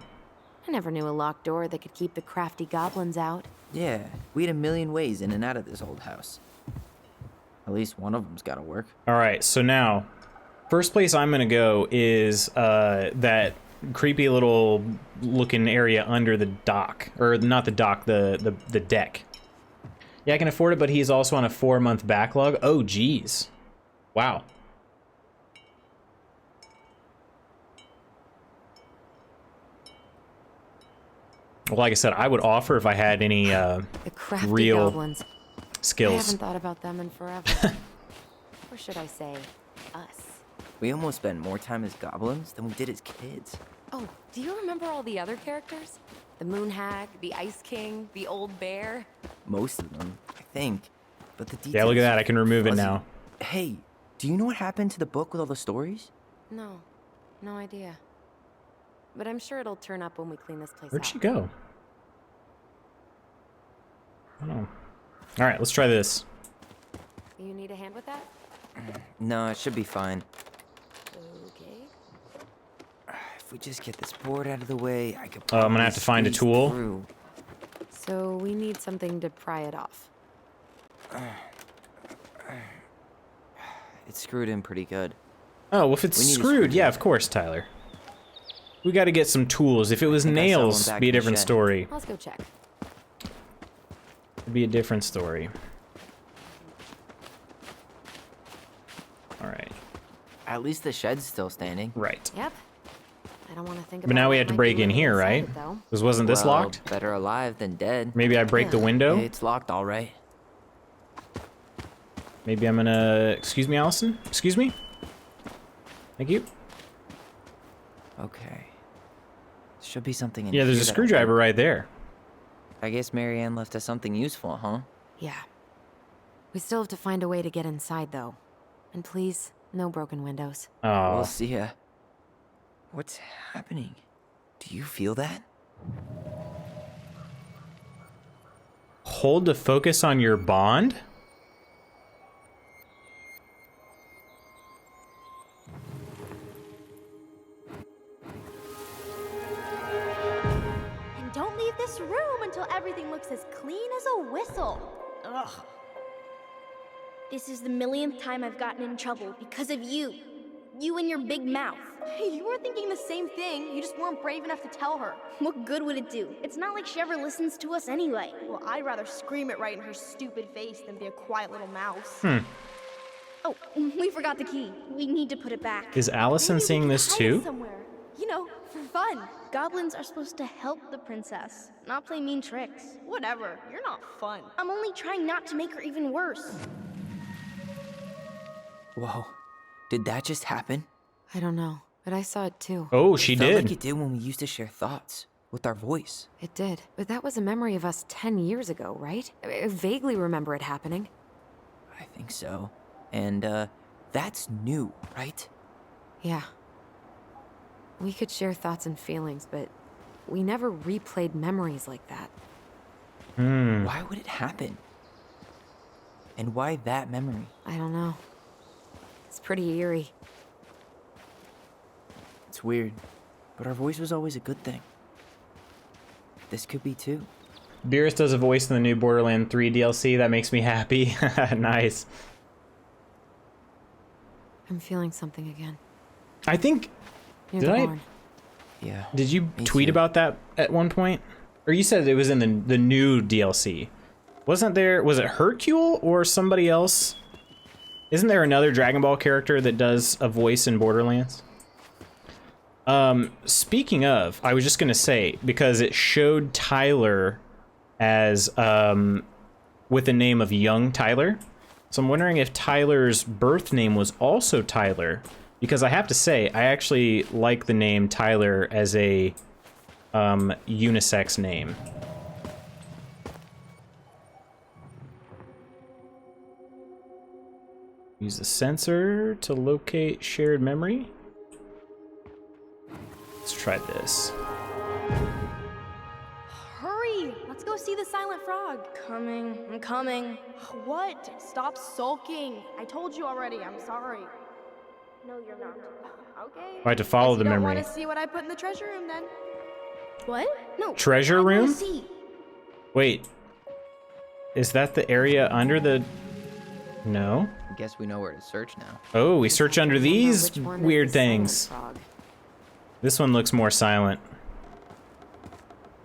I never knew a locked door that could keep the crafty goblins out. Yeah, we had a million ways in and out of this old house. At least one of them's gotta work. All right, so now, first place I'm gonna go is that creepy little looking area under the dock, or not the dock, the deck. Yeah, I can afford it, but he's also on a 4-month backlog. Oh, geez. Wow. Well, like I said, I would offer if I had any The crafty real goblins. I skills. haven't thought about them in forever. Or should I say, us. We almost spent more time as goblins than we did as kids. Oh, do you remember all the other characters? The Moon Hag, the Ice King, the Old Bear? Most of them, I think. But the details... Yeah, look at that. I can remove it fuzzy. now. Hey, do you know what happened to the book with all the stories? No, no idea. But I'm sure it'll turn up when we clean this place Where'd out. she go? I don't know. All right, let's try this. You need a hand with that? No, it should be fine. Okay. If we just get this board out of the way, I could I'm gonna probably have to find a squeeze tool. through. So we need something to pry it off. It's screwed in pretty good. Oh, well, if it's We need a screwed, yeah, screwdriver. of course, Tyler. We got to get some tools. If it was think I saw one nails, back be a in the different shed. story. Let's go check. It'd be a different story. All right. At least the shed's still standing. Right. Yep. I don't want to think about But now we what have to might break be in living here, inside right? it, though. Because wasn't this Well, locked? Better alive than dead. Maybe I break the window? It's locked, all right. Maybe I'm gonna... Excuse me, Allison? Excuse me? Thank you. Okay. Should be something in Yeah, there's here a that'll screwdriver work. right there. I guess Marianne left us something useful, huh? Yeah. We still have to find a way to get inside, though. And please, no broken windows. Oh. We'll see ya. What's happening? Do you feel that? Hold to focus on your bond? And don't leave this room until everything looks as clean as a whistle. Ugh. This is the millionth time I've gotten in trouble because of you. You and your big mouth. You were thinking the same thing. You just weren't brave enough to tell her. What good would it do? It's not like she ever listens to us anyway. Well, I'd rather scream it right in her stupid face than be a quiet little mouse. Oh, we forgot the key. We need to put it back. Is Allison Maybe we seeing can this hide too? it somewhere. You know, for fun. Goblins are supposed to help the princess, not play mean tricks. Whatever. You're not fun. I'm only trying not to make her even worse. Whoa. Did that just happen? I don't know, but I saw it too. Oh, she It felt did. like it did when we used to share thoughts with our voice. It did. But that was a memory of us 10 years ago, right? I vaguely remember it happening. I think so. And, that's new, right? Yeah. We could share thoughts and feelings, but we never replayed memories like that. Why would it happen? And why that memory? I don't know. It's pretty eerie. It's weird, but our voice was always a good thing. This could be too. Beerus does a voice in the new Borderlands 3 DLC. That makes me happy. Nice. I'm feeling something again. I think... Near Did the I- barn. Yeah. Did you me tweet too. about that at one point? Or you said it was in the new DLC. Wasn't there, was it Hercule or somebody else? Isn't there another Dragon Ball character that does a voice in Borderlands? Speaking of, I was just gonna say, because it showed Tyler as, with the name of young Tyler. So I'm wondering if Tyler's birth name was also Tyler, because I have to say, I actually like the name Tyler as a, unisex name. Use the sensor to locate shared memory. Let's try this. Hurry! Let's go see the silent frog. Coming. I'm coming. What? Stop sulking. I told you already. I'm sorry. No, you're not. Okay. I had to follow Guess the you don't memory. want to see what I put in the treasure room then? What? No. Treasure I wanna room? see. Wait. Is that the area under the... No. Guess we know where to search now. Oh, we search under these Which one is weird the silent things. frog? This one looks more silent.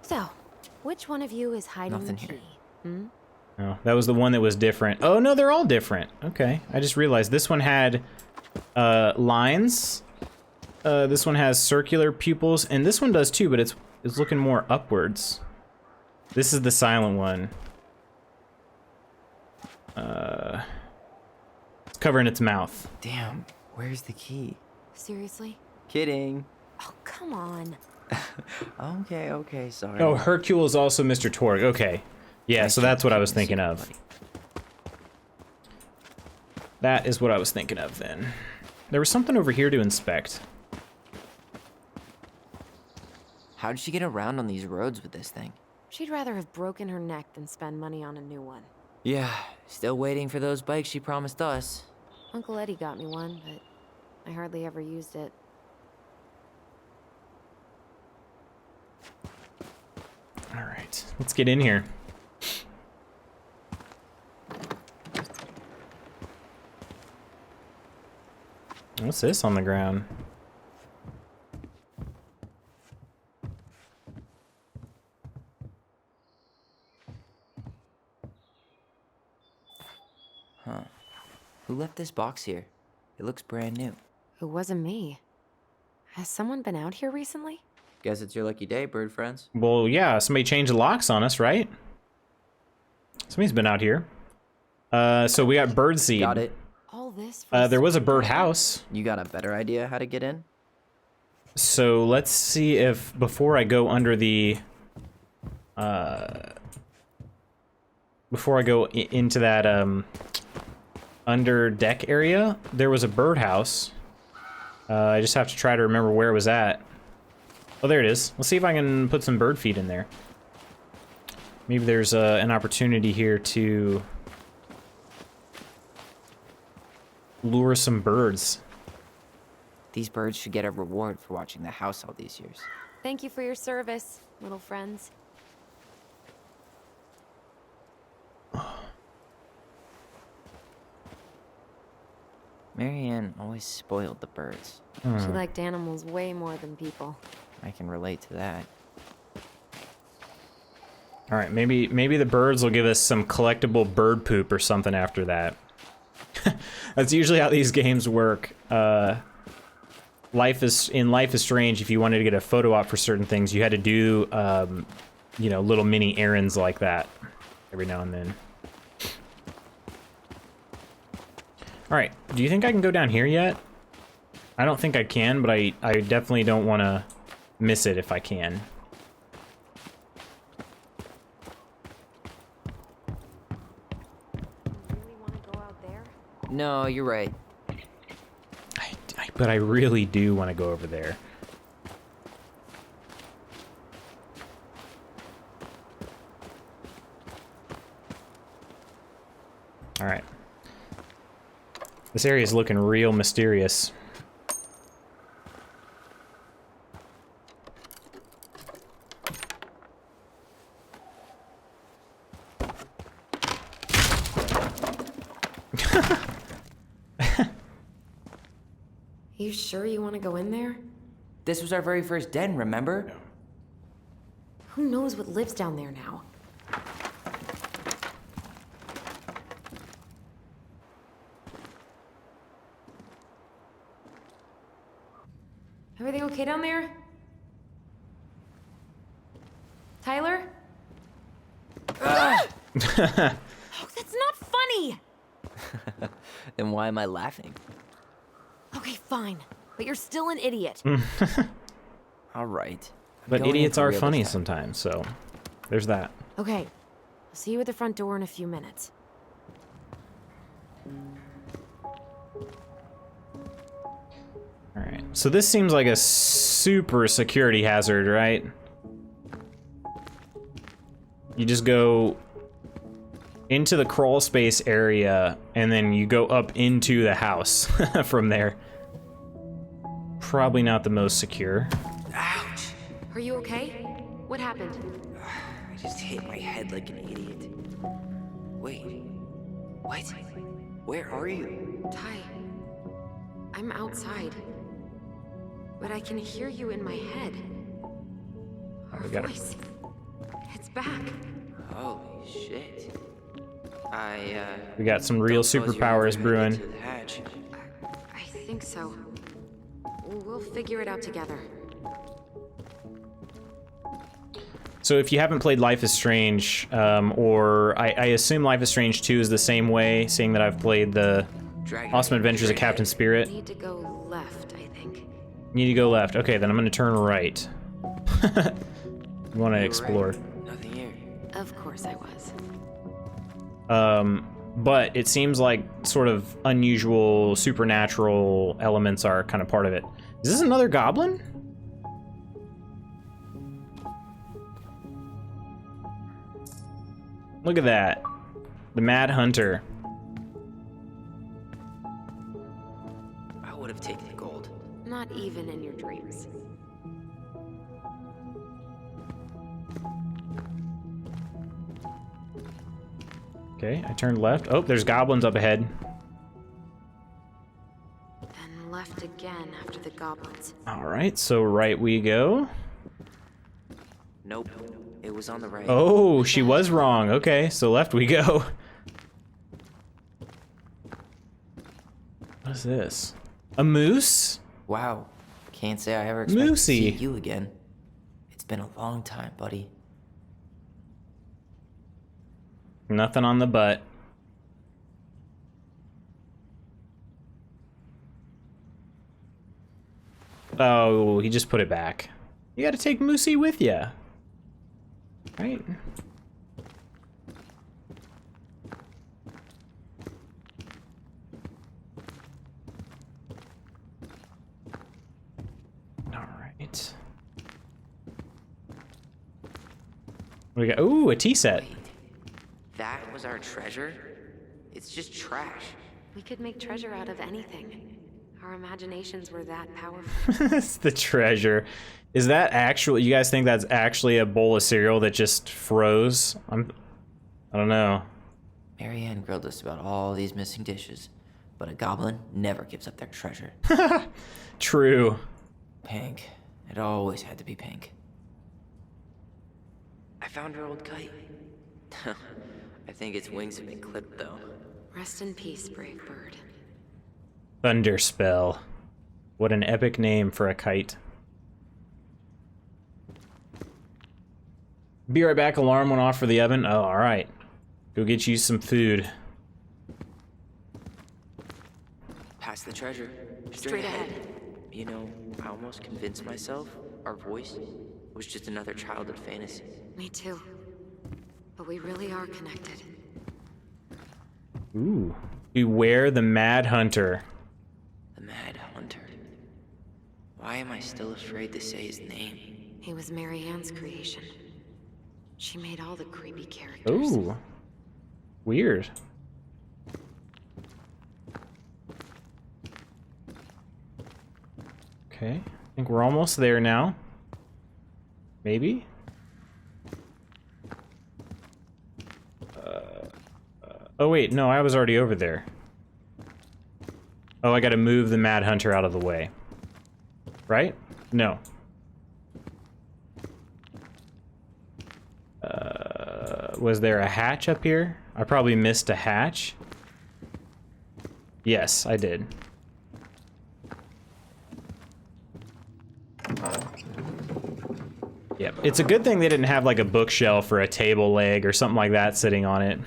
So, which one of you is hiding Nothing the key? here. No, that was the one that was different. Oh, no, they're all different. Okay, I just realized this one had lines. This one has circular pupils, and this one does too, but it's looking more upwards. This is the silent one. It's covering its mouth. Damn, where's the key? Seriously? Kidding. Oh, come on. Okay, sorry. Oh, Hercule is also Mr. Torg. Okay. Yeah, Nice so job that's what I was keeping thinking the of. secret, That is what I was thinking of then. There was something over here to inspect. How did she get around on these roads with this thing? She'd rather have broken her neck than spend money on a new one. Yeah, still waiting for those bikes she promised us. Uncle Eddie got me one, but I hardly ever used it. All right, let's get in here. What's this on the ground? Huh. Who left this box here? It looks brand new. It wasn't me. Has someone been out here recently? Guess it's your lucky day, bird friends. Well, yeah, somebody changed the locks on us, right? Somebody's been out here. So we got birdseed. Got it. All this for There was a some- bird house. You got a better idea how to get in? So let's see if before I go under the before I go into that under deck area, there was a birdhouse. I just have to try to remember where it was at. Oh, there it is. Let's see if I can put some bird feed in there. Maybe there's an opportunity here to lure some birds. These birds should get a reward for watching the house all these years. Thank you for your service, little friends. Marianne always spoiled the birds. She liked animals way more than people. I can relate to that. All right, maybe the birds will give us some collectible bird poop or something after that. That's usually how these games work. Life is Strange. If you wanted to get a photo op for certain things, you had to do, you know, little mini errands like that every now and then. All right, do you think I can go down here yet? I don't think I can, but I definitely don't want to miss it if I can. Really want to go out there? No, you're right. But I really do want to go over there. All right. This area is looking real mysterious. You sure you want to go in there? This was our very first den, remember? Who knows what lives down there now? Everything okay down there? Tyler? Oh, that's not funny! Then why am I laughing? Okay, fine. But you're still an idiot. All right. But Going in idiots for are real funny this time. sometimes, so there's that. Okay. I'll see you at the front door in a few minutes. Alright, so this seems like a super security hazard, right? You just go into the crawl space area, and then you go up into the house from there. Probably not the most secure. Ouch! Are you okay? What happened? I just hit my head like an idiot. Wait. What? Where are you? Ty, I'm outside. But I can hear you in my head. Our we got it. voice. It's back. Holy shit. We got some real don't suppose you're superpowers ever gonna brewing. get to the hatch. I think so. We'll figure it out together. So if you haven't played Life is Strange, or I assume Life is Strange 2 is the same way, seeing that I've played the Dragon Awesome Adventures of straight Captain ahead. Spirit. Need to go left, I think. You need to go left. Okay, then I'm gonna turn right. You want to You were explore. right. Nothing here. Of course I was. But it seems like sort of unusual supernatural elements are kind of part of it. Is this another goblin? Look at that. The Mad Hunter. I would have taken the gold. Not even in your dreams. Okay, I turned left. Oh, there's goblins up ahead. Then left again after the goblins. All right, so right we go. Nope. It was on the right. Oh, she was wrong. Okay, so left we go. What is this? A moose? Wow. Can't say I ever expected to see Moosey. you again. It's been a long time, buddy. Nothing on the butt. Oh, he just put it back. You gotta take Moosey with you. Right? Alright. What do we got? Ooh, a tea set. Wait. That was our treasure? It's just trash. We could make treasure out of anything. Our imaginations were that powerful. That's the treasure. Is that actually, you guys think that's actually a bowl of cereal that just froze? I don't know. Marianne grilled us about all these missing dishes, but a goblin never gives up their treasure. True. Pink. It always had to be pink. I found her old kite. I think its wings have been clipped, though. Rest in peace, brave bird. Thunderspell. What an epic name for a kite. Be right back. Alarm went off for the oven. Oh, alright. Go get you some food. Past the treasure. Straight ahead. You know, I almost convinced myself our voice was just another childhood fantasy. Me too. But we really are connected. Ooh. Beware the Mad Hunter. The Mad Hunter. Why am I still afraid to say his name? He was Marianne's creation. She made all the creepy characters. Ooh. Weird. Okay. I think we're almost there now. Maybe? Oh wait, no, I was already over there. Oh, I gotta move the Mad Hunter out of the way. Right? No. Was there a hatch up here? I probably missed a hatch. Yes, I did. Yep. It's a good thing they didn't have like a bookshelf or a table leg or something like that sitting on it.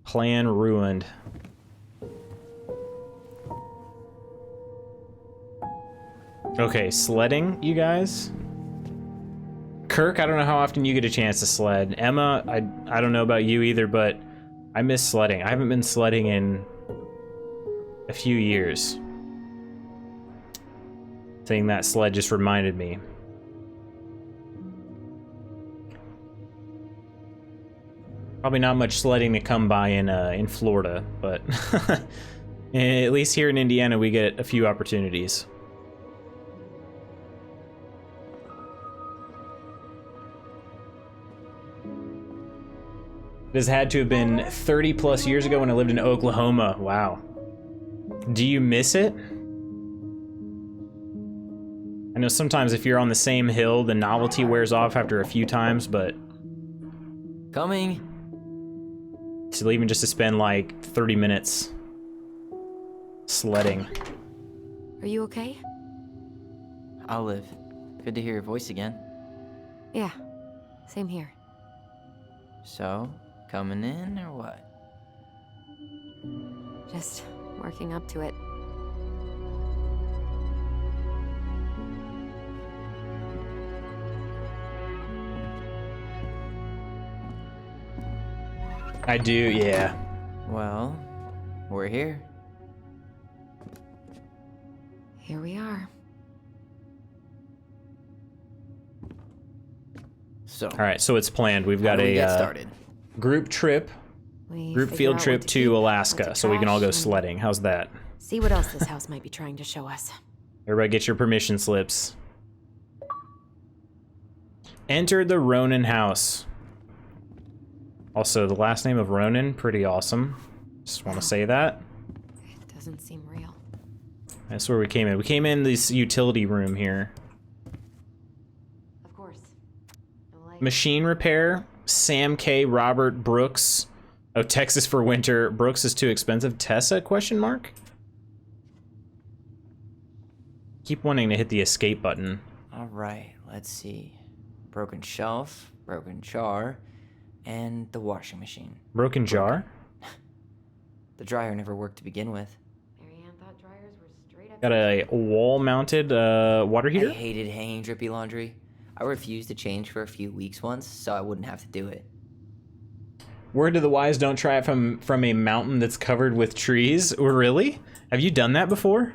Plan ruined. Okay, sledding, you guys. Kirk, I don't know how often you get a chance to sled. Emma, I don't know about you either, but I miss sledding. I haven't been sledding in a few years. Saying that sled just reminded me. Probably not much sledding to come by in Florida, but at least here in Indiana we get a few opportunities. This had to have been 30 plus years ago when I lived in Oklahoma. Wow. Do you miss it? I know sometimes if you're on the same hill, the novelty wears off after a few times, but... Coming. So even just to spend like 30 minutes sledding. Are you okay? Olive, good to hear your voice again. Yeah, same here. So, coming in or what? Just working up to it. I do, yeah. Well, we're here. Here we are. So, All right, so it's planned. We've how got do we get a started? group trip, We group figure field out trip what to keep, what Alaska, so we can all go trash, and sledding. How's that? See what else this house might be trying to show us. Everybody get your permission slips. Enter the Ronan house. Also, the last name of Ronan, pretty awesome. Just want to say that. It doesn't seem real. That's where we came in. We came in this utility room here. Of course. No light. Machine repair, Sam K, Robert Brooks. Oh, Texas for winter. Brooks is too expensive. Tessa, question mark? Keep wanting to hit the escape button. All right, let's see. Broken shelf, broken jar, and the washing machine. Broken jar? The dryer never worked to begin with. Marianne thought dryers were straight up. Got a wall-mounted water heater? I hated hanging drippy laundry. I refused to change for a few weeks once, so I wouldn't have to do it. Word to the wise, don't try it from a mountain that's covered with trees. Oh, really? Have you done that before?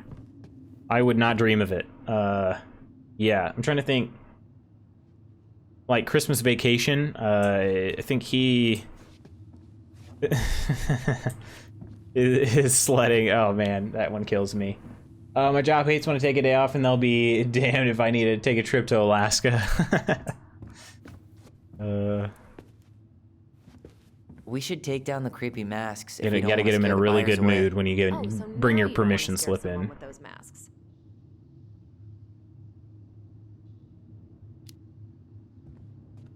I would not dream of it. Yeah, I'm trying to think. Like Christmas Vacation, I think he is sledding. Oh man, that one kills me. My job hates when I take a day off, and they'll be damned if I need to take a trip to Alaska. We should take down the creepy masks. If You we don't gotta wanna get him in scare a the really buyers good away. mood when you get Oh, so bring now your you don't wanna permission scare slip someone in. with those masks.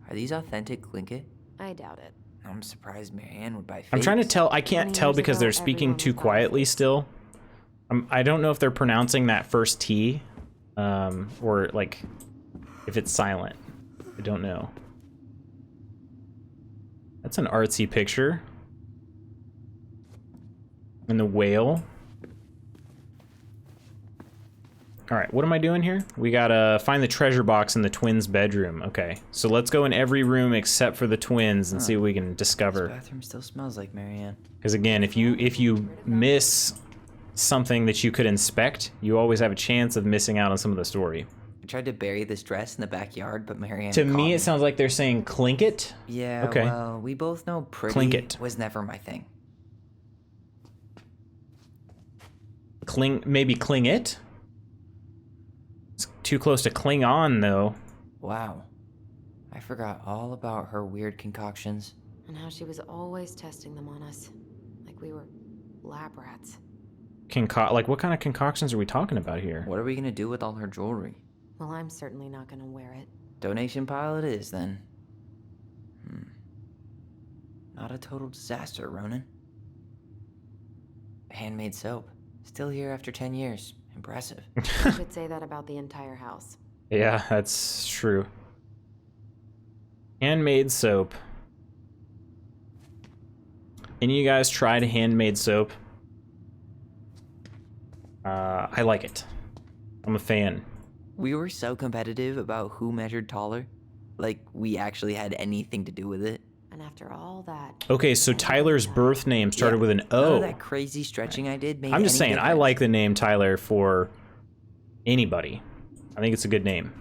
Are these authentic Glinkit? I doubt it. I'm surprised Marianne would buy fakes. I'm trying to tell. I can't 20 tell years because ago, they're speaking everyone too was buying quietly fakes. still. I don't know if they're pronouncing that first T, or like if it's silent. I don't know. That's an artsy picture. And the whale. All right, what am I doing here? We gotta find the treasure box in the twins' bedroom. Okay, so let's go in every room except for the twins and see what we can This discover. bathroom still smells like Marianne. Because again, if you miss something that you could inspect, you always have a chance of missing out on some of the story. I tried to bury this dress in the backyard, but Marianne To caught me, it sounds like they're saying clink it. Yeah, Okay. well, we both know pretty Clink it. was never my thing. Maybe cling it. It's too close to cling on, though. Wow. I forgot all about her weird concoctions. And how she was always testing them on us. Like we were lab rats. like what kind of concoctions are we talking about here? What are we gonna do with all her jewelry? Well, I'm certainly not gonna wear it. Donation pile it is, then. Not a total disaster, Ronan. Handmade soap. Still here after 10 years. Impressive. You could say that about the entire house. Yeah, that's true. Handmade soap. Any of you guys tried handmade soap? I like it. I'm a fan. We were so competitive about who measured taller. Like, we actually had anything to do with it. And after all that... Okay, so Tyler's birth name started with an None O. of that crazy stretching I did made I'm just any saying, I difference. like the name Tyler for anybody. I think it's a good name.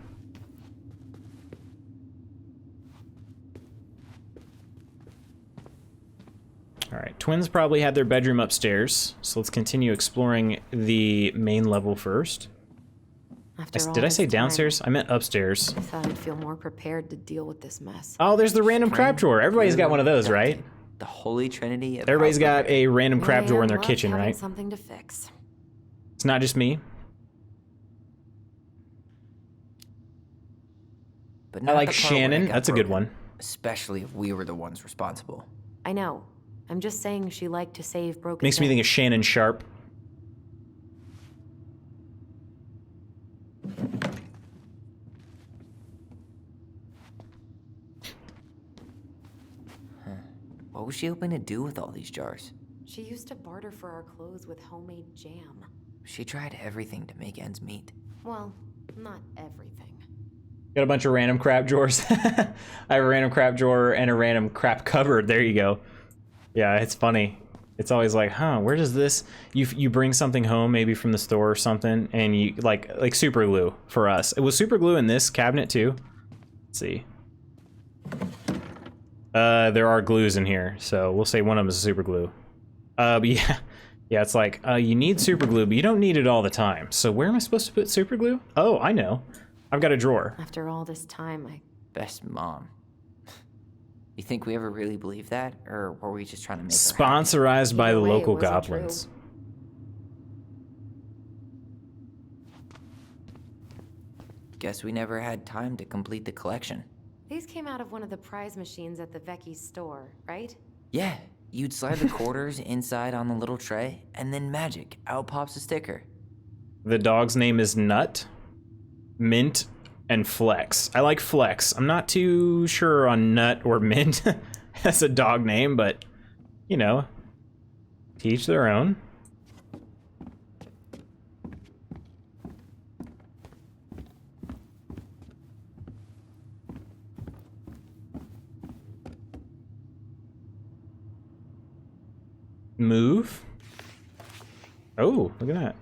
Alright, twins probably had their bedroom upstairs, so let's continue exploring the main level first. After all Did I this say time, downstairs? I meant upstairs. I thought I'd feel more prepared to deal with this mess. Oh, there's the random crap drawer. Everybody's got one of those, right? The holy trinity of Everybody's housework. got a random crap drawer in their Love kitchen, having right? Something to fix. It's not just me. But I not like the part where it Shannon. got That's a good broken, one. Especially if we were the ones responsible. I know. I'm just saying she liked to save broken Makes me think of Shannon Sharp. What was she hoping to do with all these jars? She used to barter for our clothes with homemade jam. She tried everything to make ends meet. Well, not everything. Got a bunch of random crap drawers. I have a random crap drawer and a random crap cupboard. There you go. Yeah, it's funny. It's always like, huh, where does this... You bring something home, maybe from the store or something, and you... Like super glue for us. It was super glue in this cabinet, too. Let's see. There are glues in here, so we'll say one of them is super glue. But yeah. Yeah, it's like, you need super glue, but you don't need it all the time. So where am I supposed to put super glue? Oh, I know. I've got a drawer. After all this time, Best mom. You think we ever really believed that? Or were we just trying to make her Sponsorized by the Either way, it local wasn't goblins. happy? Guess we never had time to complete the collection. these came out of one of the prize machines at the Vecchi's store, right? Yeah, you'd slide the quarters inside on the little tray, and then magic, out pops a sticker. The dog's name is Nut, Mint, and Flex. I like Flex. I'm not too sure on Nut or Mint as a dog name, but, you know, to each their own. Move. Oh, look at that.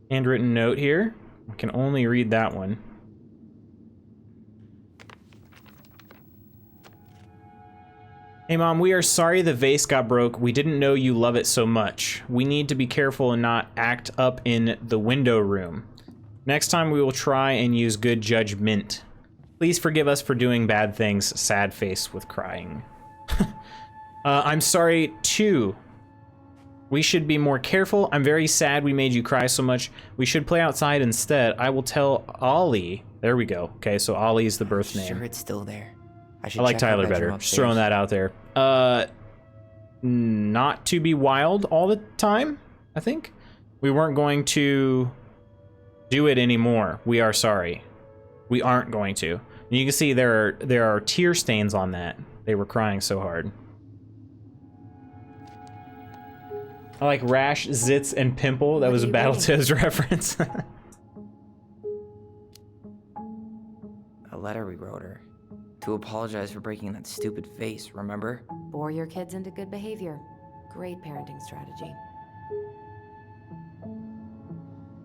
Handwritten note here. I can only read that one. Hey Mom, we are sorry the vase got broke. We didn't know you love it so much. We need to be careful and not act up in the window room. Next time we will try and use good judgment. Please forgive us for doing bad things. Sad face with crying. I'm sorry too. We should be more careful. I'm very sad we made you cry so much. We should play outside instead. I will tell Ollie. There we go. Okay, so Ollie's the birth name. Sure, it's still there. I like check her Tyler bedroom better. upstairs. Just throwing that out there. Not to be wild all the time, I think. We weren't going to do it anymore. We are sorry. We aren't going to. And you can see there are tear stains on that. They were crying so hard. I like rash, zits, and pimple. That What was are a you reading? Battletoads reference. A letter we wrote her. To apologize for breaking that stupid vase, remember? Bore your kids into good behavior. Great parenting strategy.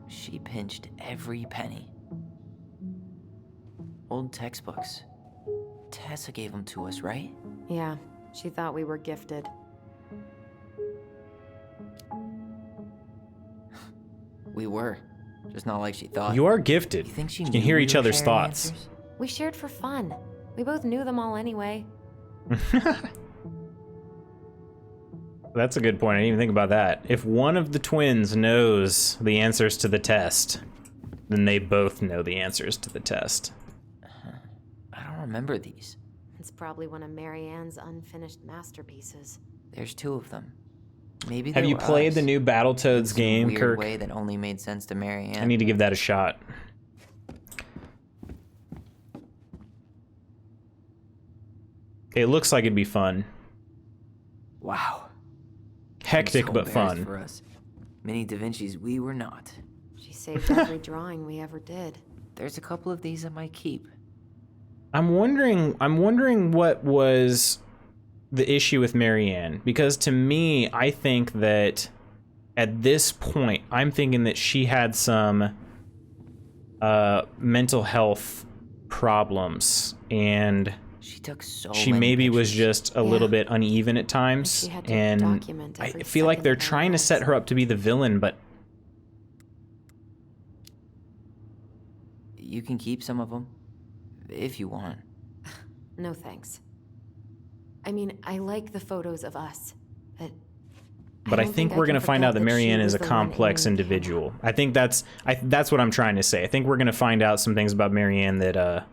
She pinched every penny. Old textbooks. Tessa gave them to us, right? Yeah, she thought we were gifted. We were. Just not like she thought. You are gifted. You think she You knew can hear we each were other's sharing thoughts. answers? We shared for fun. We both knew them all anyway. That's a good point. I didn't even think about that. If one of the twins knows the answers to the test, then they both know the answers to the test. I don't remember these. It's probably one of Marianne's unfinished masterpieces. There's 2 of them. Maybe Have they you were played us. the new Battletoads In some game, weird Kirk? way that only made sense to Marianne. I need to give that a shot. It looks like it'd be fun. Wow. Hectic, I'm so but embarrassed fun. for us. Mini Da Vinci's we were not. She saved every drawing we ever did. There's a couple of these I might keep. I'm wondering what was the issue with Marianne, because to me, I think that at this point, I'm thinking that she had some mental health problems, and She took so she many maybe was pictures. just a little bit uneven at times, She had to and document I every feel like second they're of her trying to lives. set her up to be the villain, but You can keep some of them, if you want. No thanks. I mean, I like the photos of us, but I don't think I we're can going to find forget out that she Marianne is was a the one complex in the individual. camera. I think that's what I'm trying to say. I think we're going to find out some things about Marianne that I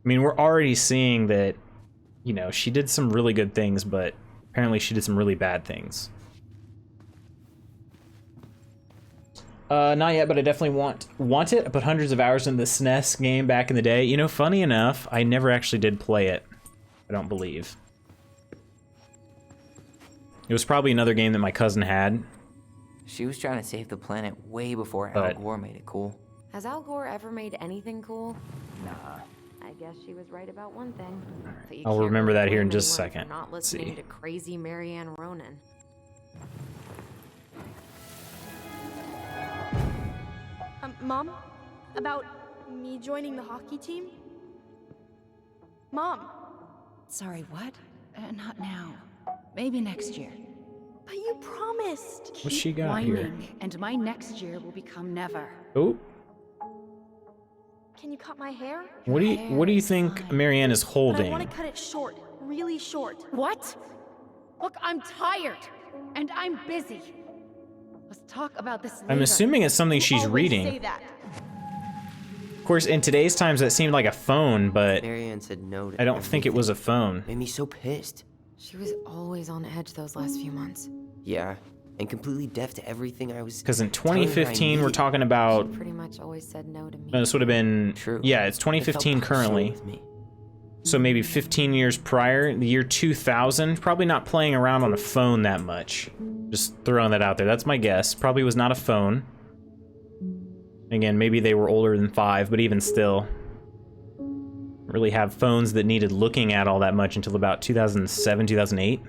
mean, we're already seeing that, you know, she did some really good things, but apparently she did some really bad things. Not yet, but I definitely want it. I put hundreds of hours in the SNES game back in the day. You know, funny enough, I never actually did play it. I don't believe. It was probably another game that my cousin had. She was trying to save the planet way before Al But- Gore made it cool. Has Al Gore ever made anything cool? Nah. I guess she was right about one thing. But you I'll can't remember really that here in blame just a anyone for second. Not Let's listening see. to crazy Marianne Ronan. Mom? About me joining the hockey team? Mom, Sorry, what? Not now. Maybe next year. but you promised. What's she got Whining, here? and my next year will become never. Oh, Can you cut my hair? what do you think Marianne is But I holding? want to cut it short, really short. What? Look, I'm tired, and I'm busy. Let's talk about this later. I'm assuming it's something You she's always reading. Say that. Of course, in today's times, that seemed like a phone, but Marianne said no to I don't think it was a phone. Made me so pissed. She was always on edge those last few months. Yeah, and completely deaf to everything I was. Because in telling her I 2015, we're needed. talking about. Pretty much always said no to me. No, this would have been. True. Yeah, it's It felt 2015 personal currently. with me. So maybe 15 years prior, the year 2000. Probably not playing around on a phone that much. Just throwing that out there. That's my guess. Probably was not a phone. Again, maybe they were older than 5, but even still. Really have phones that needed looking at all that much until about 2007, 2008.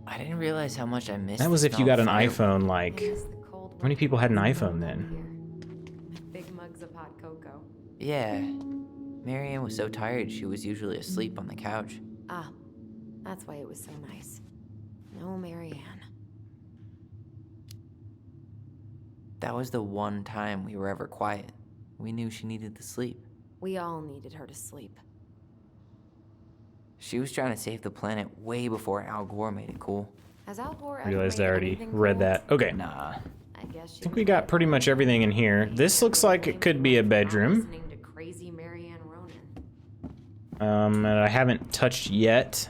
I didn't realize how much I missed. That was the if you smell got of an firewood. iPhone, I like. miss the cold How many people had an weather iPhone then? here. Big mugs of hot cocoa. Yeah. Marianne was so tired she was usually asleep on the couch. Ah, that's why it was so nice. No Marianne. That was the one time we were ever quiet. We knew she needed to sleep. We all needed her to sleep. She was trying to save the planet way before Al Gore made it cool. Has Al Gore I ever realized made I already anything read cool? that. Okay. Nah. I guess I think we got pretty much everything in here. This looks like it could be a bedroom. Listening to crazy Marianne Ronan. And I haven't touched yet.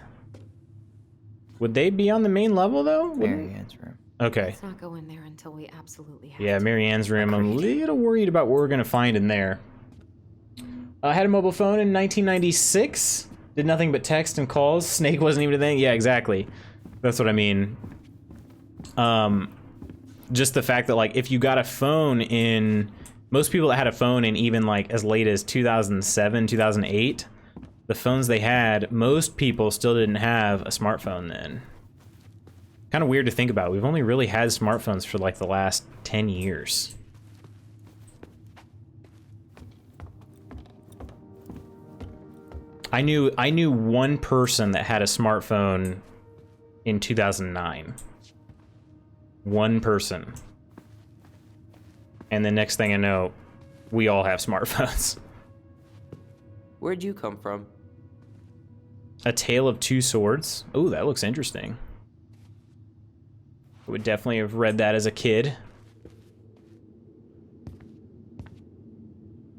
Would they be on the main level though? Wouldn't- Marianne's room. Okay. Let's not go in there until we absolutely have Yeah, to. Marianne's room. I'm a Agreed. little worried about what we're gonna find in there. I had a mobile phone in 1996. Did nothing but text and calls. Snake wasn't even a thing. Yeah, exactly. That's what I mean. Just the fact that like if you got a phone in, most people that had a phone in even like as late as 2007, 2008, the phones they had, most people still didn't have a smartphone then. Kind of weird to think about. We've only really had smartphones for like the last 10 years. I knew one person that had a smartphone in 2009. One person. And the next thing I know, we all have smartphones. Where'd you come from? A Tale of Two Swords. Oh, that looks interesting. would definitely have read that as a kid.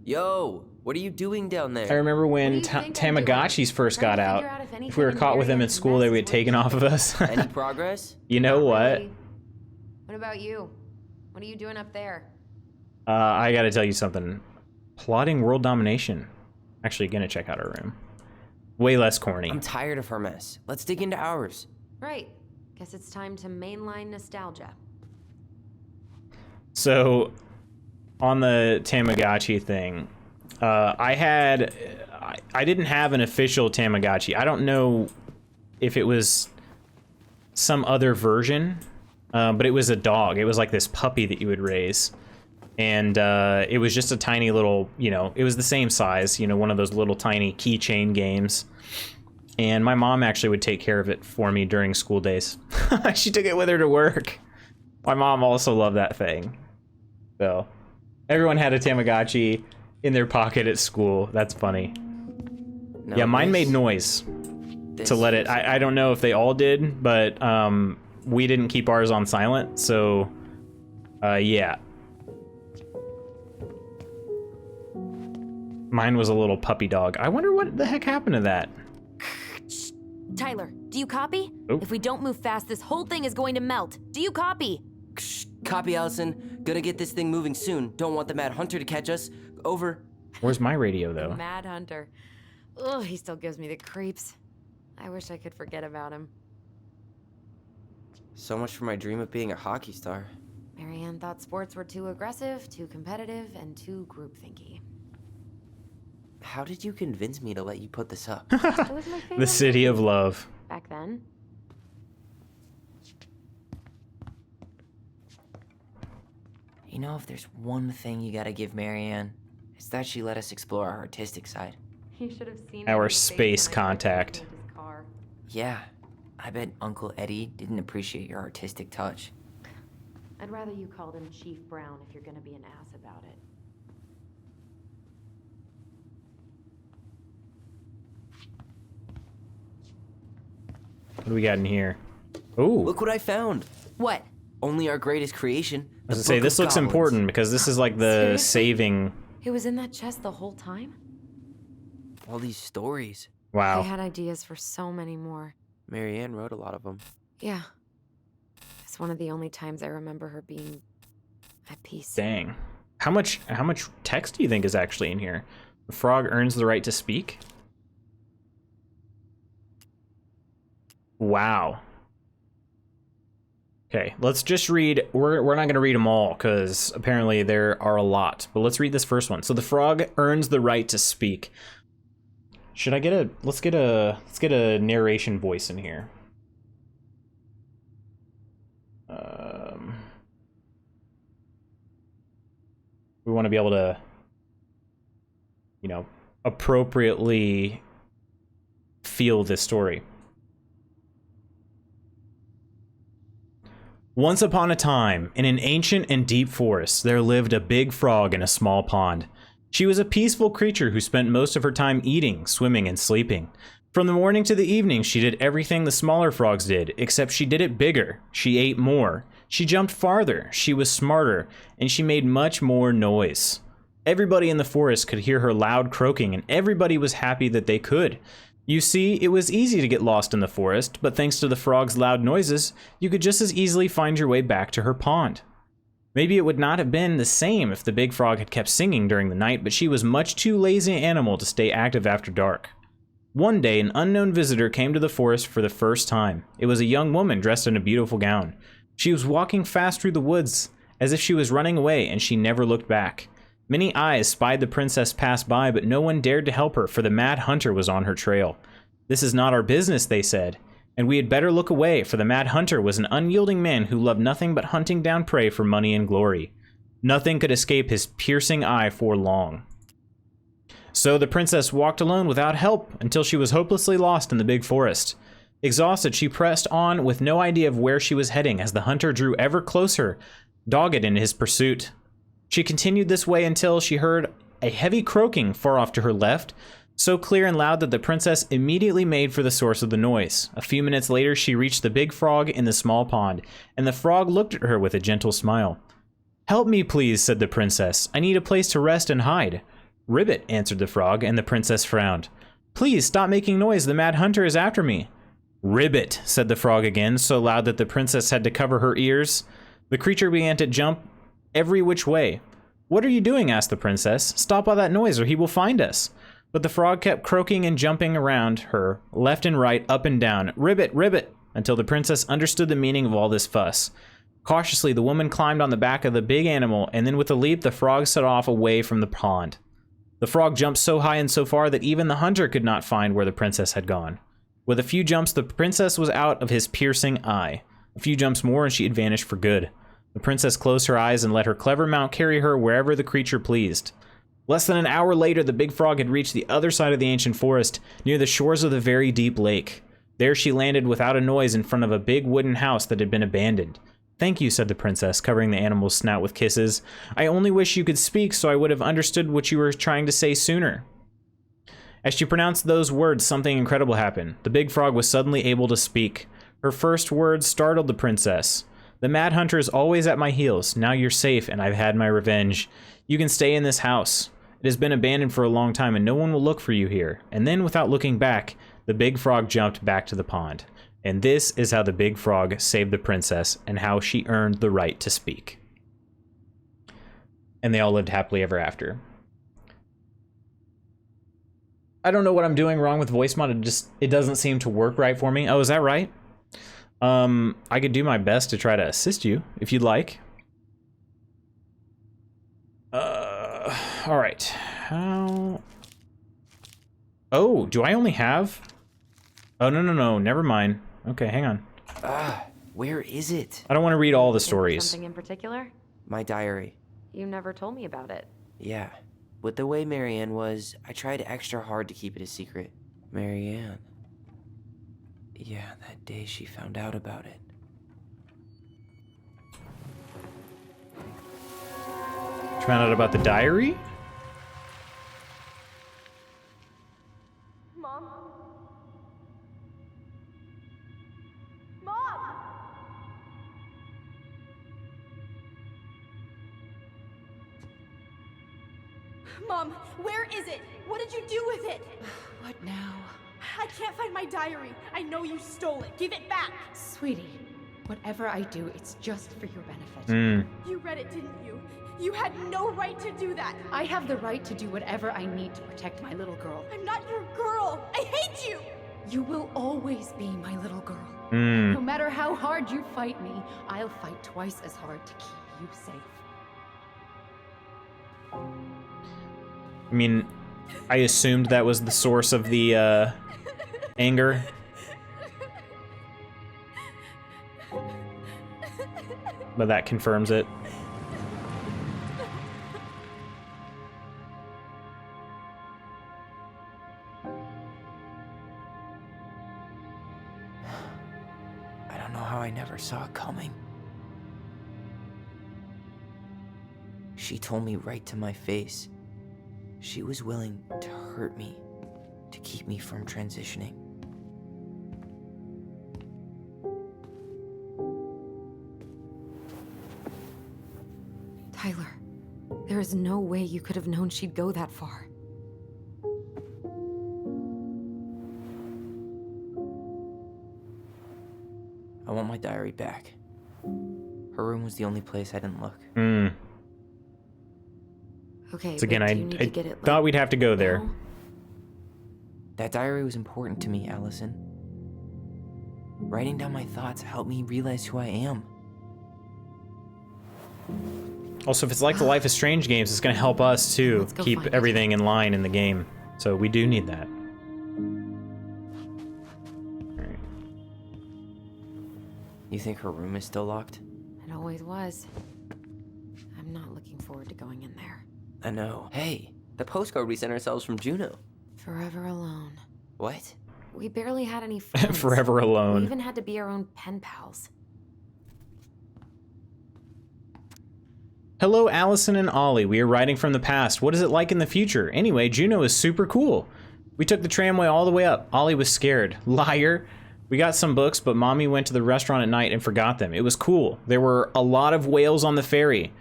Yo, what are you doing down I there? remember when What do you think I'm doing? Tamagotchis first Trying got to out. figure out if If we were anything in caught with them in Marianne's school, they mess would is get taken off of us. Any progress? You know Not what? really. What about you? What are you doing up there? I gotta tell you something. Plotting world domination. Actually, gonna check out our room. Way less corny. I'm tired of her mess. Let's dig into ours. Right. Guess it's time to mainline nostalgia. So, on the Tamagotchi thing, I didn't have an official Tamagotchi. I don't know if it was some other version, but it was a dog. It was like this puppy that you would raise. And it was just a tiny little, you know, it was the same size, you know, one of those little tiny keychain games. And my mom actually would take care of it for me during school days. She took it with her to work. My mom also loved that thing. So, everyone had a Tamagotchi in their pocket at school. That's funny. No, Yeah, mine this- made noise this to let it. is- I don't know if they all did, but we didn't keep ours on silent. So, yeah. Mine was a little puppy dog. I wonder what the heck happened to that. Tyler, do you copy? Oh. If we don't move fast, this whole thing is going to melt. Do you copy? Shh, copy, Allison. Gonna get this thing moving soon. Don't want the Mad Hunter to catch us. Over. Where's my radio, though? Mad Hunter. Ugh, he still gives me the creeps. I wish I could forget about him. So much for my dream of being a hockey star. Marianne thought sports were too aggressive, too competitive, and too groupthinky. How did you convince me to let you put this up? It was my favorite The city of love. back then. You know, if there's one thing you gotta give Marianne, it's that she let us explore our artistic side. You should have seen Our his face space when I started contact. looking at his car. Yeah, I bet Uncle Eddie didn't appreciate your artistic touch. I'd rather you called him Chief Brown if you're gonna be an ass about it. What do we got in here? Ooh. Look what I found! What? Only our greatest creation. I was gonna say, this looks important because this is like the Seriously? saving. It was in that chest the whole time? All these stories. I Wow. had ideas for so many more. Marianne wrote a lot of them. Yeah. It's one of the only times I remember her being at peace. Dang. How much text do you think is actually in here? The frog earns the right to speak? Wow. Okay, let's just read. We're not going to read them all because apparently there are a lot. But let's read this first one. So the frog earns the right to speak. Should I get a let's get a narration voice in here. We want to be able to, you know, appropriately feel this story. Once upon a time, in an ancient and deep forest, there lived a big frog in a small pond. She was a peaceful creature who spent most of her time eating, swimming, and sleeping. From the morning to the evening, she did everything the smaller frogs did, except she did it bigger. She ate more. She jumped farther. She was smarter, and she made much more noise. Everybody in the forest could hear her loud croaking, and everybody was happy that they could. You see, it was easy to get lost in the forest, but thanks to the frog's loud noises, you could just as easily find your way back to her pond. Maybe it would not have been the same if the big frog had kept singing during the night, but she was much too lazy an animal to stay active after dark. One day, an unknown visitor came to the forest for the first time. It was a young woman dressed in a beautiful gown. She was walking fast through the woods, as if she was running away, and she never looked back. Many eyes spied the princess pass by, but no one dared to help her, for the Mad Hunter was on her trail. "This is not our business," they said, "and we had better look away, for the Mad Hunter was an unyielding man who loved nothing but hunting down prey for money and glory. Nothing could escape his piercing eye for long." So the princess walked alone without help until she was hopelessly lost in the big forest. Exhausted, she pressed on with no idea of where she was heading as the hunter drew ever closer, dogged in his pursuit. She continued this way until she heard a heavy croaking far off to her left, so clear and loud that the princess immediately made for the source of the noise. A few minutes later, she reached the big frog in the small pond, and the frog looked at her with a gentle smile. "Help me, please," said the princess. "I need a place to rest and hide." "Ribbit," answered the frog, and the princess frowned. "Please, stop making noise. The Mad Hunter is after me." "Ribbit," said the frog again, so loud that the princess had to cover her ears. The creature began to jump every which way. "What are you doing?" asked the princess. "Stop all that noise or he will find us." But the frog kept croaking and jumping around her, left and right, up and down, "Ribbit, ribbit," until the princess understood the meaning of all this fuss. Cautiously, the woman climbed on the back of the big animal, and then with a leap, the frog set off away from the pond. The frog jumped so high and so far that even the hunter could not find where the princess had gone. With a few jumps, the princess was out of his piercing eye. A few jumps more and she had vanished for good. The princess closed her eyes and let her clever mount carry her wherever the creature pleased. Less than an hour later, the big frog had reached the other side of the ancient forest, near the shores of the very deep lake. There she landed without a noise in front of a big wooden house that had been abandoned. "Thank you," said the princess, covering the animal's snout with kisses. "I only wish you could speak so I would have understood what you were trying to say sooner." As she pronounced those words, something incredible happened. The big frog was suddenly able to speak. Her first words startled the princess. "The Mad Hunter is always at my heels. Now you're safe, and I've had my revenge. You can stay in this house. It has been abandoned for a long time, and no one will look for you here." And then, without looking back, the big frog jumped back to the pond. And this is how the big frog saved the princess, and how she earned the right to speak. And they all lived happily ever after. I don't know what I'm doing wrong with voice mod. It doesn't seem to work right for me. Oh, is that right? I could do my best to try to assist you, if you'd like. All right. How? Oh, do I only have? Oh, no, never mind. Okay, hang on. Where is it? I don't want to read all the stories. Something in particular? My diary. You never told me about it. Yeah. With the way Marianne was, I tried extra hard to keep it a secret. Marianne. Yeah, that day she found out about it. You found out about the diary? Mom? Mom! Mom, where is it? What did you do with it? What now? I can't find my diary. I know you stole it. Give it back. Sweetie, whatever I do, it's just for your benefit. You read it, didn't you? You had no right to do that. I have the right to do whatever I need to protect my little girl. I'm not your girl. I hate you. You will always be my little girl. No matter how hard you fight me, I'll fight twice as hard to keep you safe. I mean, I assumed that was the source of the anger. But that confirms it. I don't know how I never saw it coming. She told me right to my face. She was willing to hurt me to keep me from transitioning. Tyler, there is no way you could have known she'd go that far. I want my diary back. Her room was the only place I didn't look. Okay, So again, but I do you need to get it, thought like, we'd have to go there. now? That diary was important to me, Allison. Writing down my thoughts helped me realize who I am. Also, if it's like the Life is Strange games, it's going to help us to Let's go keep find it. everything in line in the game. So we do need that. Alright. You think her room is still locked? It always was. I'm not looking forward to going in there. I know. Hey, the postcard we sent ourselves from Juneau. Forever alone. What? We barely had any friends. Forever We alone. even had to be our own pen pals. Hello, Allison and Ollie. We are writing from the past. What is it like in the future? Anyway, Juneau is super cool. We took the tramway all the way up. Ollie was scared. Liar. We got some books, but Mommy went to the restaurant at night and forgot them. It was cool. There were a lot of whales on the ferry.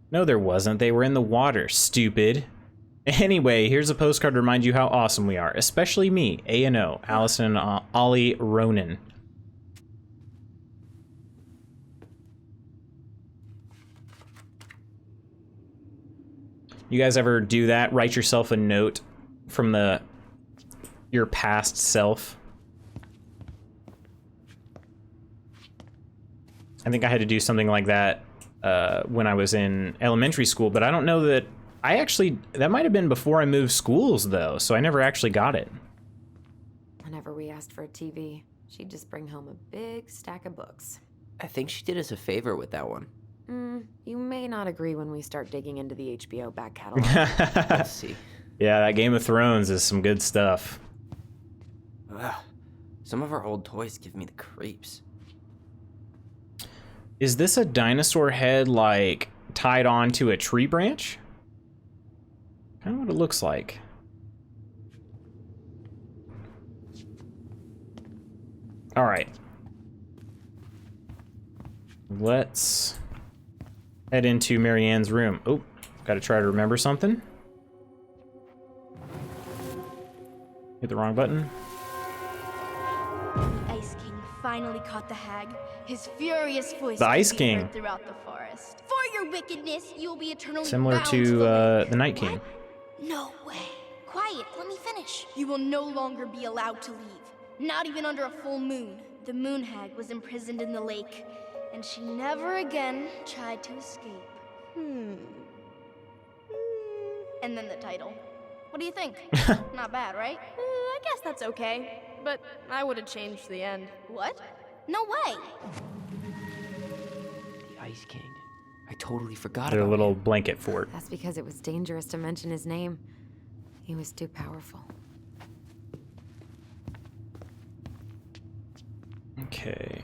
No, there wasn't. They were in the water, stupid. Anyway, here's a postcard to remind you how awesome we are. Especially me, A&O, Allison and Ollie Ronan. You guys ever do that? Write yourself a note from your past self? I think I had to do something like that when I was in elementary school, but I don't know that that might have been before I moved schools though, so I never actually got it. Whenever we asked for a TV, she'd just bring home a big stack of books. I think she did us a favor with that one. You may not agree when we start digging into the HBO back catalog. Let's see. Yeah, that Game of Thrones is some good stuff. Ugh. Some of our old toys give me the creeps. Is this a dinosaur head, like, tied onto a tree branch? Kind of what it looks like. All right. Let's head into Marianne's room. Oh, gotta try to remember something. Hit the wrong button. The Ice King finally caught the hag. His furious voice The Ice could be King. heard throughout the forest. For your wickedness, you will be eternally Similar bound to the the Night King. What? No way. Quiet, let me finish. You will no longer be allowed to leave. Not even under a full moon. The moon hag was imprisoned in the lake, and she never again tried to escape. And then the title. What do you think? Not bad, right? I guess that's okay. But I would have changed the end. What? No way. The Ice King. I totally forgot Their about little him. blanket fort. That's because it was dangerous to mention his name. He was too powerful. Okay.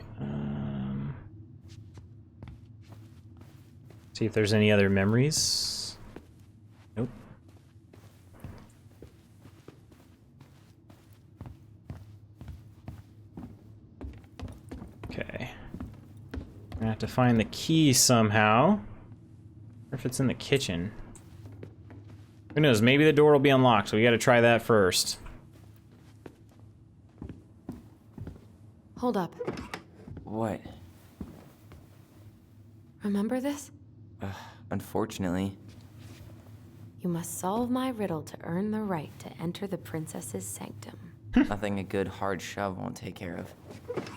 See if there's any other memories. Nope. Okay. I'm gonna have to find the key somehow. Or if it's in the kitchen. Who knows? Maybe the door will be unlocked, so we gotta try that first. Hold up. What? Remember this? Unfortunately. You must solve my riddle to earn the right to enter the princess's sanctum. Nothing a good hard shove won't take care of.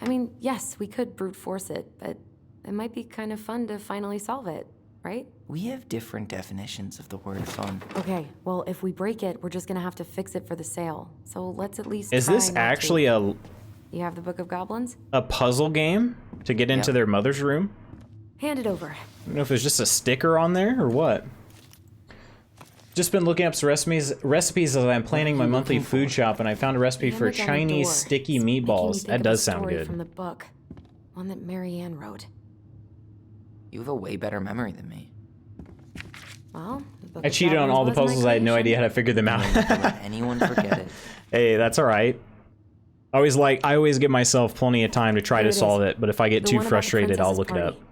I mean, yes, we could brute force it, but it might be kind of fun to finally solve it, right? We have different definitions of the word fun. Okay, well, if we break it, we're just gonna have to fix it for the sale. So let's at least Is try this not to. actually You have the Book of Goblins? a puzzle game to get into Yeah. their mother's room? Hand it over. I don't know if it's just a sticker on there or what. Just been looking up some recipes as I'm planning my monthly food shop, and I found a recipe for Damage on the Chinese door. sticky It's making me meatballs. think That of a does sound story good. From the book, one that Marianne wrote. You have a way better memory than me. Well, the Book I of cheated on Goblins all the was my puzzles. I had no creation. idea how to figure them out. Don't let anyone forget it. Hey, that's all right. I always give myself plenty of time to try There to it is. solve it, but if I get The too one about the frustrated, I'll princess's look it up. party.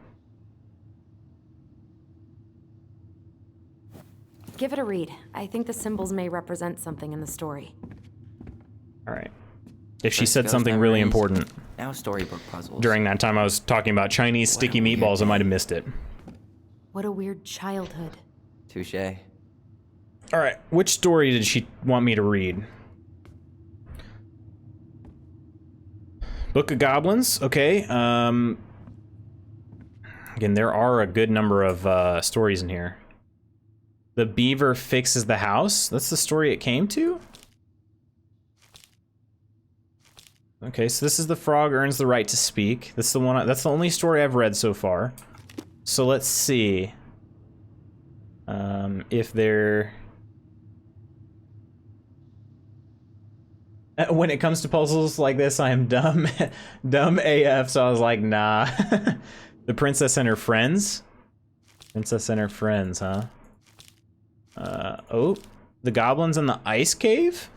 Give it a read. I think the symbols may represent something in the story. All right. If she First said goes something really memories. important Now storybook puzzles. during that time I was talking about Chinese What a sticky weird meatballs, I day. might have missed it. What a weird childhood. Touche. All right, which story did she want me to read? Book of Goblins, okay. Again, there are a good number of stories in here. The beaver fixes the house. That's the story it came to? Okay, so this is the frog earns the right to speak. That's the one. That's the only story I've read so far. So let's see. If they're... When it comes to puzzles like this, I am dumb. Dumb AF, so I was like, nah. The Princess and Her Friends? Princess and Her Friends, huh? Oh, the Goblins in the Ice Cave?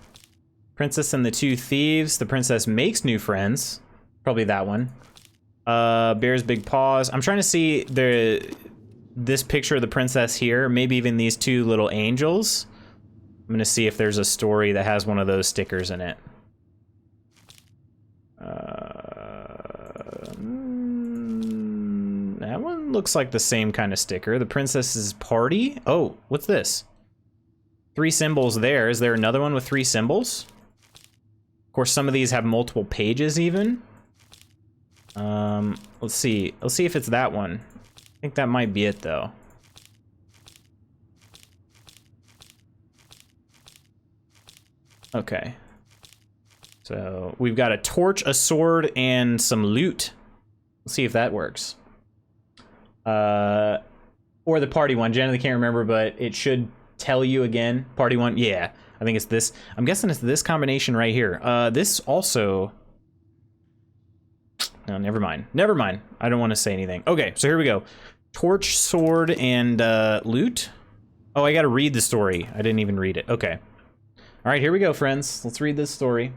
Princess and the Two Thieves. The princess makes new friends. Probably that one. Bear's big paws. I'm trying to see this picture of the princess here. Maybe even these two little angels. I'm gonna see if there's a story that has one of those stickers in it. That one looks like the same kind of sticker. The princess's party. Oh, what's this? 3 symbols there. Is there another one with 3 symbols? Of course, some of these have multiple pages even. Let's see. Let's see if it's that one. I think that might be it though. Okay. So we've got a torch, a sword, and some loot. Let's see if that works. Or the party one. Generally can't remember, but it should tell you again. Party one, yeah. I think it's this. I'm guessing it's this combination right here. This also... No, never mind. Never mind. I don't want to say anything. Okay, so here we go. Torch, sword, and loot. Oh, I gotta read the story. I didn't even read it. Okay. All right, here we go, friends. Let's read this story.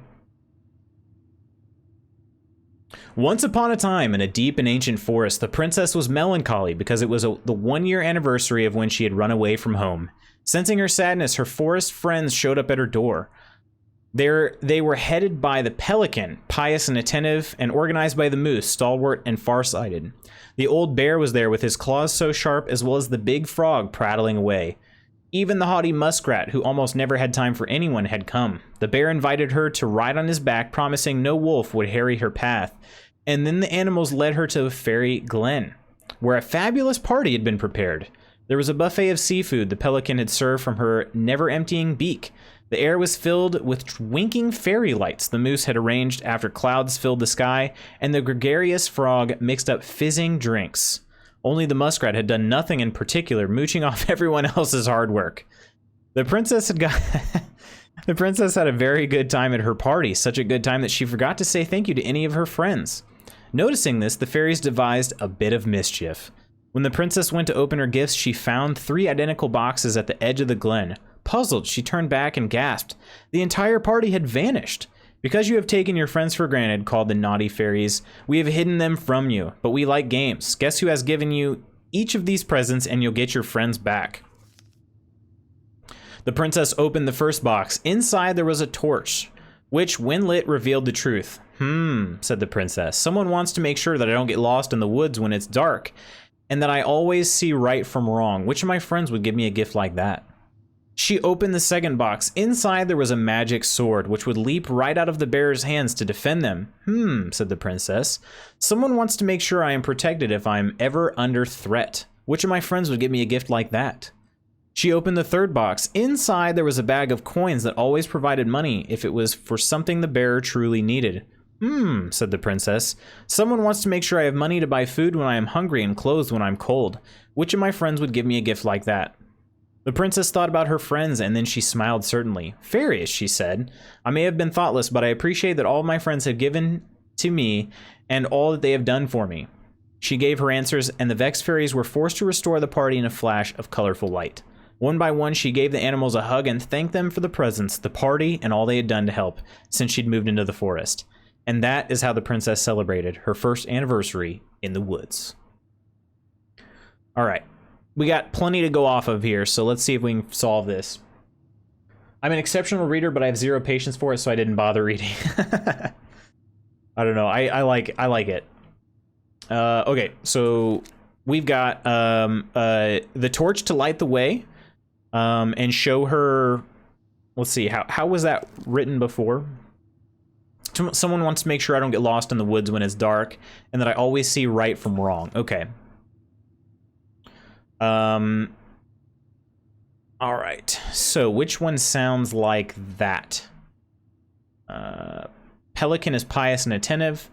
Once upon a time, in a deep and ancient forest, the princess was melancholy because it was the 1-year anniversary of when she had run away from home. Sensing her sadness, her forest friends showed up at her door. They were headed by the pelican, pious and attentive, and organized by the moose, stalwart and farsighted. The old bear was there with his claws so sharp, as well as the big frog prattling away. Even the haughty muskrat, who almost never had time for anyone, had come. The bear invited her to ride on his back, promising no wolf would harry her path. And then the animals led her to a fairy glen, where a fabulous party had been prepared. There was a buffet of seafood the pelican had served from her never-emptying beak. The air was filled with winking fairy lights the moose had arranged after clouds filled the sky, and the gregarious frog mixed up fizzing drinks. Only the muskrat had done nothing in particular, mooching off everyone else's hard work. The princess had a very good time at her party, such a good time that she forgot to say thank you to any of her friends. Noticing this, the fairies devised a bit of mischief. When the princess went to open her gifts, she found 3 identical boxes at the edge of the glen. Puzzled, she turned back and gasped. The entire party had vanished. Because you have taken your friends for granted, called the naughty fairies, we have hidden them from you, but we like games. Guess who has given you each of these presents and you'll get your friends back. The princess opened the first box. Inside there was a torch, which, when lit, revealed the truth. Said the princess. Someone wants to make sure that I don't get lost in the woods when it's dark, and that I always see right from wrong. Which of my friends would give me a gift like that? She opened the second box. Inside there was a magic sword, which would leap right out of the bearer's hands to defend them. Said the princess. Someone wants to make sure I am protected if I am ever under threat. Which of my friends would give me a gift like that? She opened the third box. Inside there was a bag of coins that always provided money if it was for something the bearer truly needed. Said the princess. Someone wants to make sure I have money to buy food when I am hungry and clothes when I'm cold. Which of my friends would give me a gift like that? The princess thought about her friends, and then she smiled certainly. Fairies, she said. I may have been thoughtless, but I appreciate that all my friends have given to me and all that they have done for me. She gave her answers, and the vexed fairies were forced to restore the party in a flash of colorful light. One by one, she gave the animals a hug and thanked them for the presents, the party, and all they had done to help since she'd moved into the forest. And that is how the princess celebrated her first anniversary in the woods. All right. We got plenty to go off of here, so let's see if we can solve this. I'm an exceptional reader, but I have 0 patience for it, so I didn't bother reading. I don't know. I like it. Okay, so we've got the torch to light the way and show her. Let's see, how was that written before? Someone wants to make sure I don't get lost in the woods when it's dark, and that I always see right from wrong. Okay. All right. So which one sounds like that? Pelican is pious and attentive.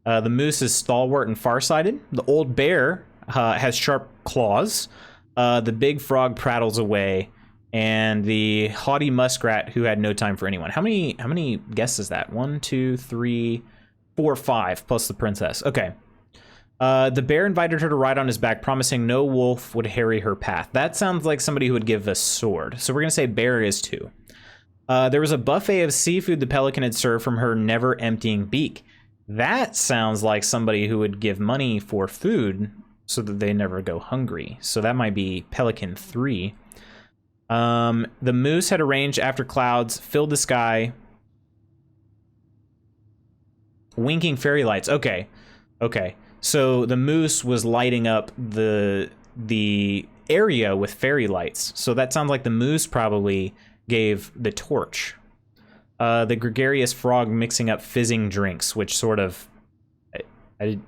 The moose is stalwart and farsighted. The old bear has sharp claws. The big frog prattles away. And the haughty muskrat who had no time for anyone. How many guesses is that? 1, 2, 3, 4, 5 plus the princess. Okay. The bear invited her to ride on his back, promising no wolf would harry her path. That sounds like somebody who would give a sword. So we're gonna say bear is 2. There was a buffet of seafood the pelican had served from her never-emptying beak. That sounds like somebody who would give money for food so that they never go hungry. So that might be Pelican 3. The moose had arranged after clouds filled the sky, winking fairy lights. Okay. So the moose was lighting up the area with fairy lights. So that sounds like the moose probably gave the torch. The gregarious frog mixing up fizzing drinks, which sort of I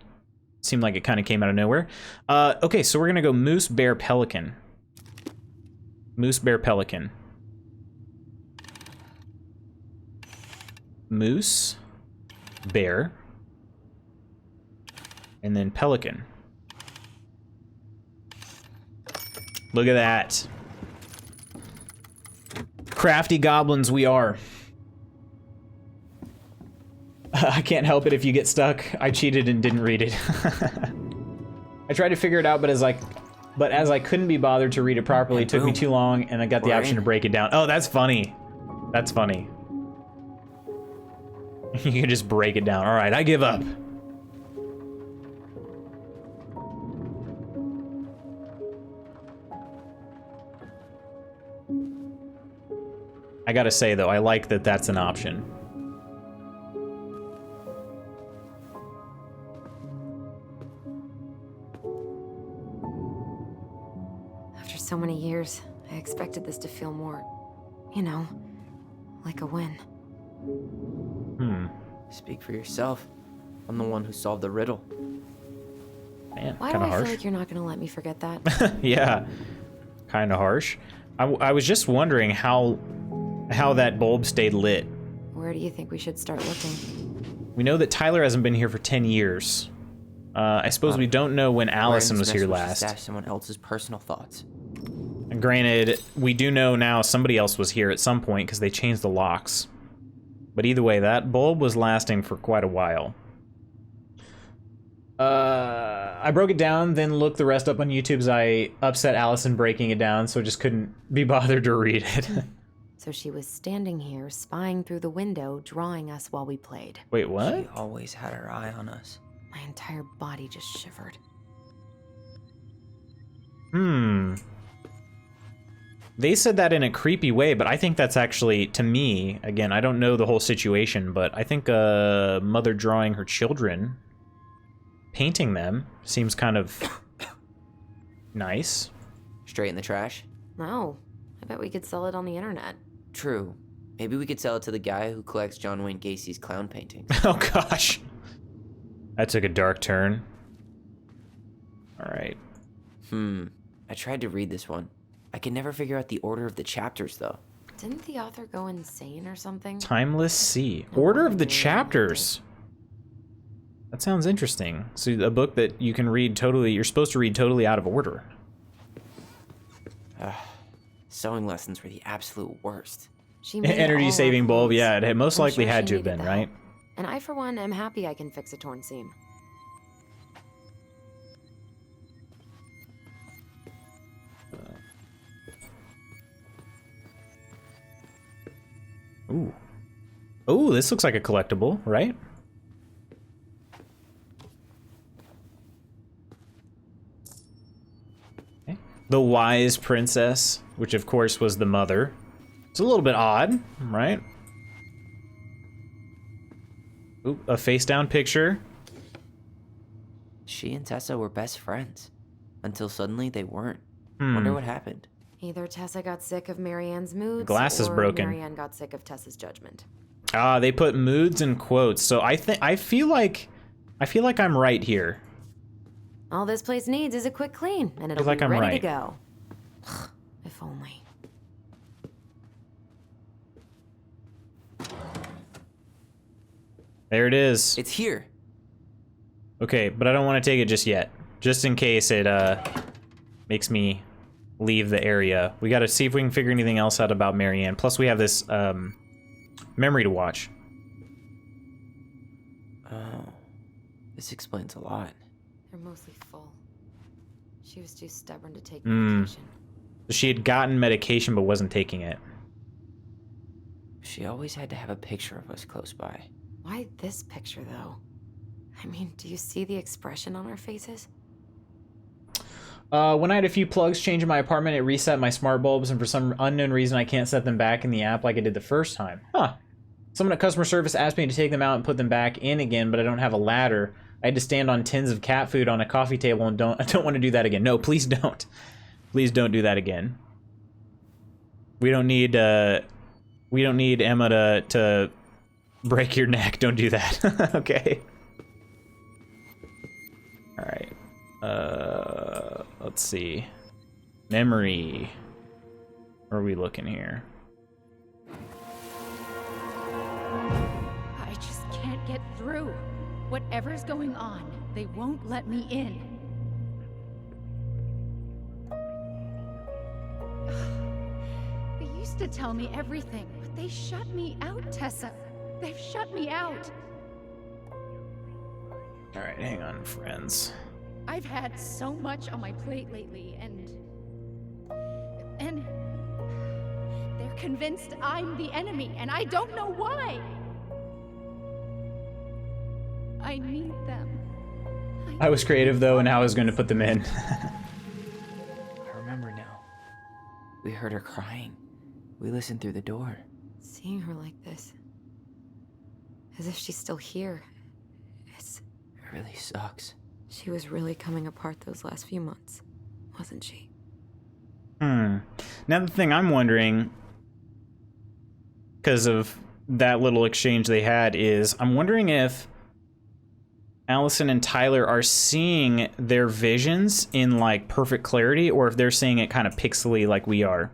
seemed like it kind of came out of nowhere. Okay, so we're gonna go moose, bear, pelican. Moose, bear, pelican. Moose, bear, and then pelican. Look at that. Crafty goblins we are. I can't help it if you get stuck. I cheated and didn't read it. I tried to figure it out, but as I couldn't be bothered to read it properly, it took me too long, and I got the option to break it down. Oh, that's funny. That's funny. You can just break it down. All right, I give up. I gotta say, though, I like that that's an option. After so many years, I expected this to feel more, you know, like a win. Speak for yourself. I'm the one who solved the riddle. Man, Why do I feel like you're not gonna let me forget that? Yeah, kind of harsh. I was just wondering how that bulb stayed lit. Where do you think we should start looking? We know that Tyler hasn't been here for 10 years. I suppose we don't know when Allison was here last. Stash someone else's personal thoughts. And granted, we do know now somebody else was here at some point because they changed the locks. But either way, that bulb was lasting for quite a while. I broke it down, then looked the rest up on YouTube as I upset Allison breaking it down, so I just couldn't be bothered to read it. So she was standing here, spying through the window, drawing us while we played. Wait, what? She always had her eye on us. My entire body just shivered. They said that in a creepy way, but I think that's actually, to me, again, I don't know the whole situation, but I think a mother drawing her children, painting them, seems kind of nice. Straight in the trash? No, I bet we could sell it on the internet. True. Maybe we could sell it to the guy who collects John Wayne Gacy's clown paintings. Oh gosh. That took a dark turn. All right. I tried to read this one. I can never figure out the order of the chapters, though. Didn't the author go insane or something? Timeless Sea. Order of the chapters. That sounds interesting. So a book that you can read totally, you're supposed to read totally out of order. Sewing lessons were the absolute worst. She made Energy all saving our bulb, clothes. yeah, it had most I'm likely sure had she to have needed been, the right? help. And I, for one, am happy I can fix a torn seam. Ooh. Ooh, this looks like a collectible, right? Okay. The Wise Princess, which of course was the mother. It's a little bit odd, right? Ooh, a face down picture. She and Tessa were best friends. Until suddenly they weren't. Wonder what happened. Either Tessa got sick of Marianne's moods, Glass is or broken. Marianne got sick of Tessa's judgment. Ah, they put moods in quotes, so I feel like I'm right here. All this place needs is a quick clean, and it'll like be I'm ready right. to go. If only. There it is. It's here. Okay, but I don't want to take it just yet. Just in case it makes me leave the area. We gotta see if we can figure anything else out about Marianne. Plus we have this memory to watch. Oh. This explains a lot. They're mostly full. She was too stubborn to take medication. She had gotten medication but wasn't taking it. She always had to have a picture of us close by. Why this picture, though? I mean, do you see the expression on our faces? When I had a few plugs change in my apartment, it reset my smart bulbs, and for some unknown reason, I can't set them back in the app like I did the first time. Huh. Someone at customer service asked me to take them out and put them back in again, but I don't have a ladder. I had to stand on tins of cat food on a coffee table, and I don't want to do that again. No, please don't. Please don't do that again. We don't need Emma to break your neck. Don't do that. Okay. All right. Let's see. Memory. Where are we looking here? I just can't get through. Whatever's going on, they won't let me in. They used to tell me everything, but they shut me out, Tessa. They've shut me out. All right, hang on, friends. I've had so much on my plate lately, and they're convinced I'm the enemy, and I don't know why. I need them. I was creative though, and I was going to put them in. I remember now. We heard her crying. We listened through the door. Seeing her like this, as if she's still here, It really sucks. she was really coming apart those last few months, wasn't she? Now the thing I'm wondering, because of that little exchange they had, is I'm wondering if Allison and Tyler are seeing their visions in like perfect clarity, or if they're seeing it kind of pixely like we are.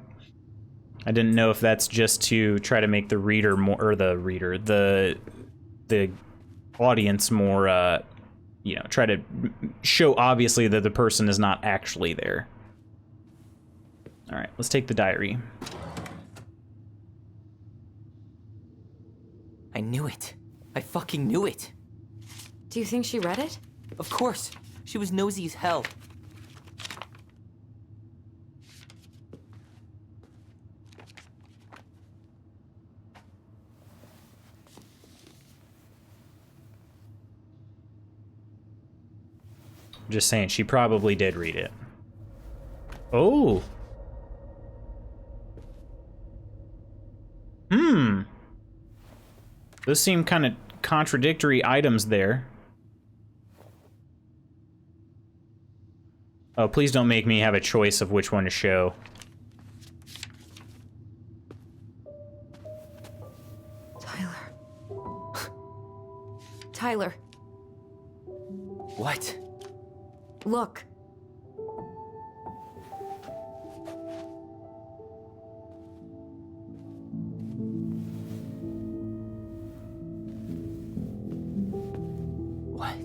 I didn't know if that's just to try to make the reader more, or the audience more, you know, try to show obviously that the person is not actually there. All right, let's take the diary. I knew it. I fucking knew it. Do you think she read it? Of course. She was nosy as hell. Just saying, she probably did read it. Oh. Those seem kind of contradictory items there. Oh, please don't make me have a choice of which one to show. Tyler. What? Look. What?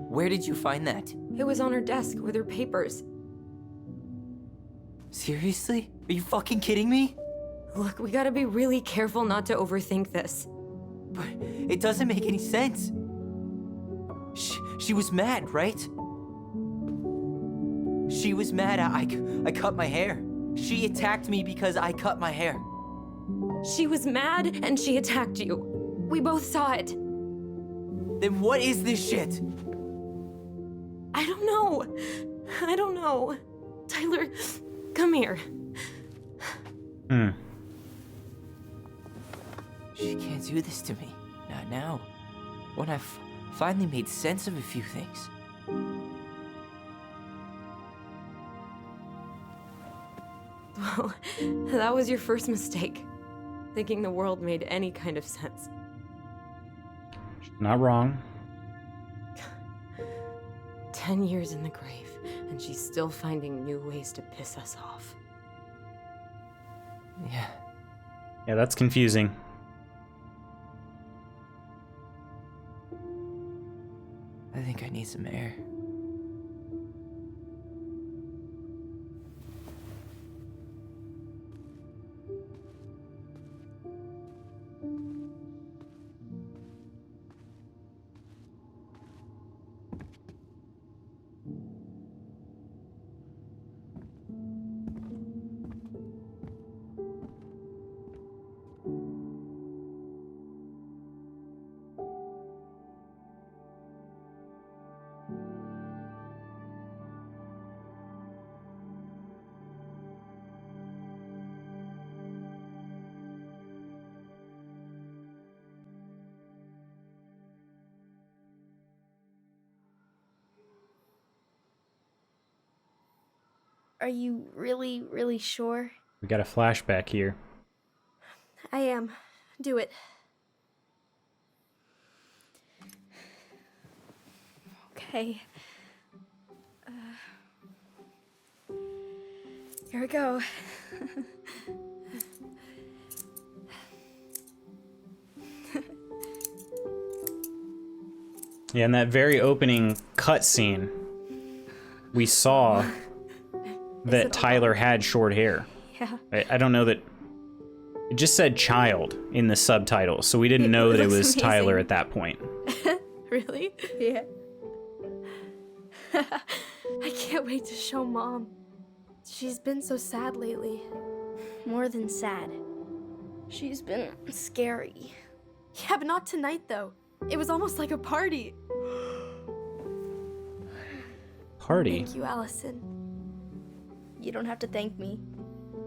Where did you find that? It was on her desk with her papers. Seriously? Are you fucking kidding me? Look, we gotta be really careful not to overthink this. But it doesn't make any sense. She was mad, right? She was mad I cut my hair. She attacked me because I cut my hair. She was mad and she attacked you. We both saw it. Then what is this shit? I don't know. I don't know. Tyler, come here. She can't do this to me. Not now. When I've finally made sense of a few things. Well, that was your first mistake. Thinking the world made any kind of sense. Not wrong. 10 years in the grave, and she's still finding new ways to piss us off. Yeah. Yeah, that's confusing. I think I need some air. Are you really, really sure? We got a flashback here. I am. Do it. Okay. Here we go. Yeah, in that very opening cutscene, we saw that Tyler had short hair. Yeah. I don't know that... It just said child in the subtitle, so we didn't know that it was amazing. Tyler at that point. Really? Yeah. I can't wait to show Mom. She's been so sad lately. More than sad. She's been scary. Yeah, but not tonight, though. It was almost like a party. Party? Thank you, Allison. You don't have to thank me.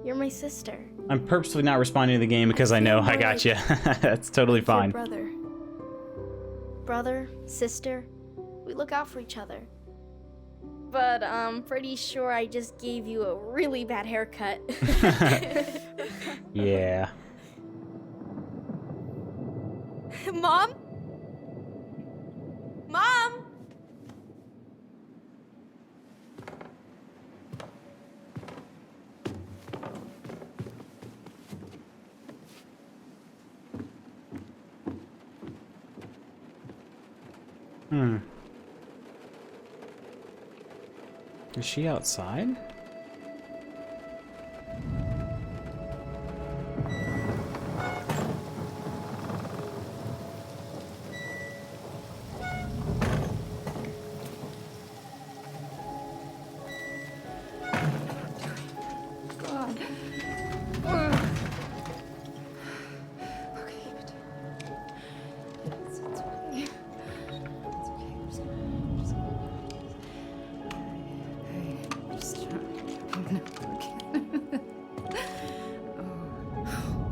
You're my sister. I'm purposely not responding to the game because I know I got you. That's totally fine. Your brother. Brother, sister, we look out for each other. But I'm pretty sure I just gave you a really bad haircut. Yeah. Mom? Mom? Is she outside? God. Okay, but it's okay. It's okay. I'm just trying.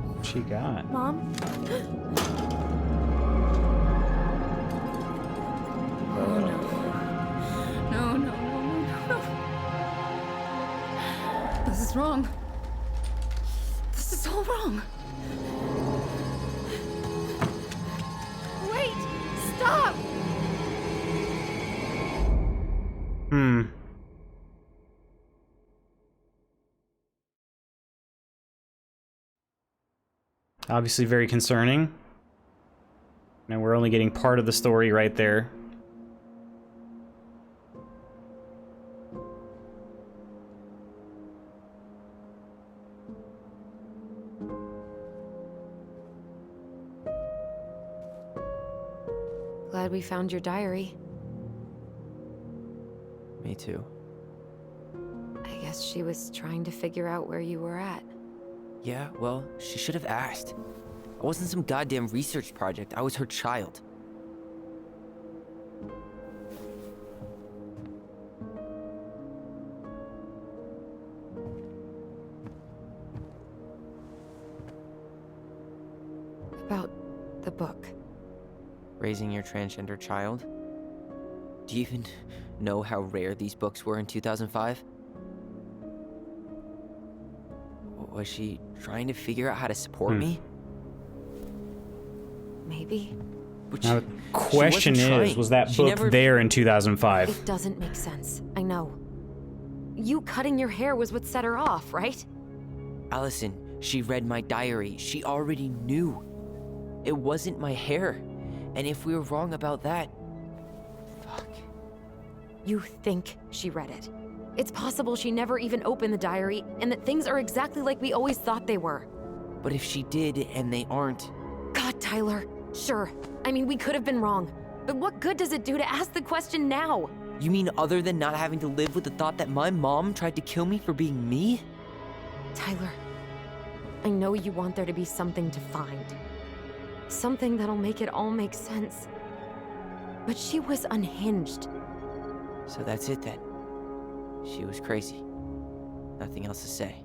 What she got? Mom? Oh no. No, no, no, no, no. This is wrong. This is all wrong. Wait! Stop! Obviously very concerning. Now we're only getting part of the story right there. Glad we found your diary. Me too. I guess she was trying to figure out where you were at. Yeah, well, she should have asked. I wasn't some goddamn research project. I was her child. About the book. Raising your transgender child? Do you even know how rare these books were in 2005? Was she trying to figure out how to support me? Maybe. But Now the question wasn't is, trying. was that She book never- there in 2005? It doesn't make sense. I know. You cutting your hair was what set her off, right? Allison, she read my diary. She already knew. It wasn't my hair. And if we were wrong about that... Fuck. You think she read it. It's possible she never even opened the diary, and that things are exactly like we always thought they were. But if she did, and they aren't... God, Tyler. Sure. I mean, we could have been wrong. But what good does it do to ask the question now? You mean other than not having to live with the thought that my mom tried to kill me for being me? Tyler, I know you want there to be something to find. Something that'll make it all make sense. But she was unhinged. So that's it then. She was crazy. Nothing else to say.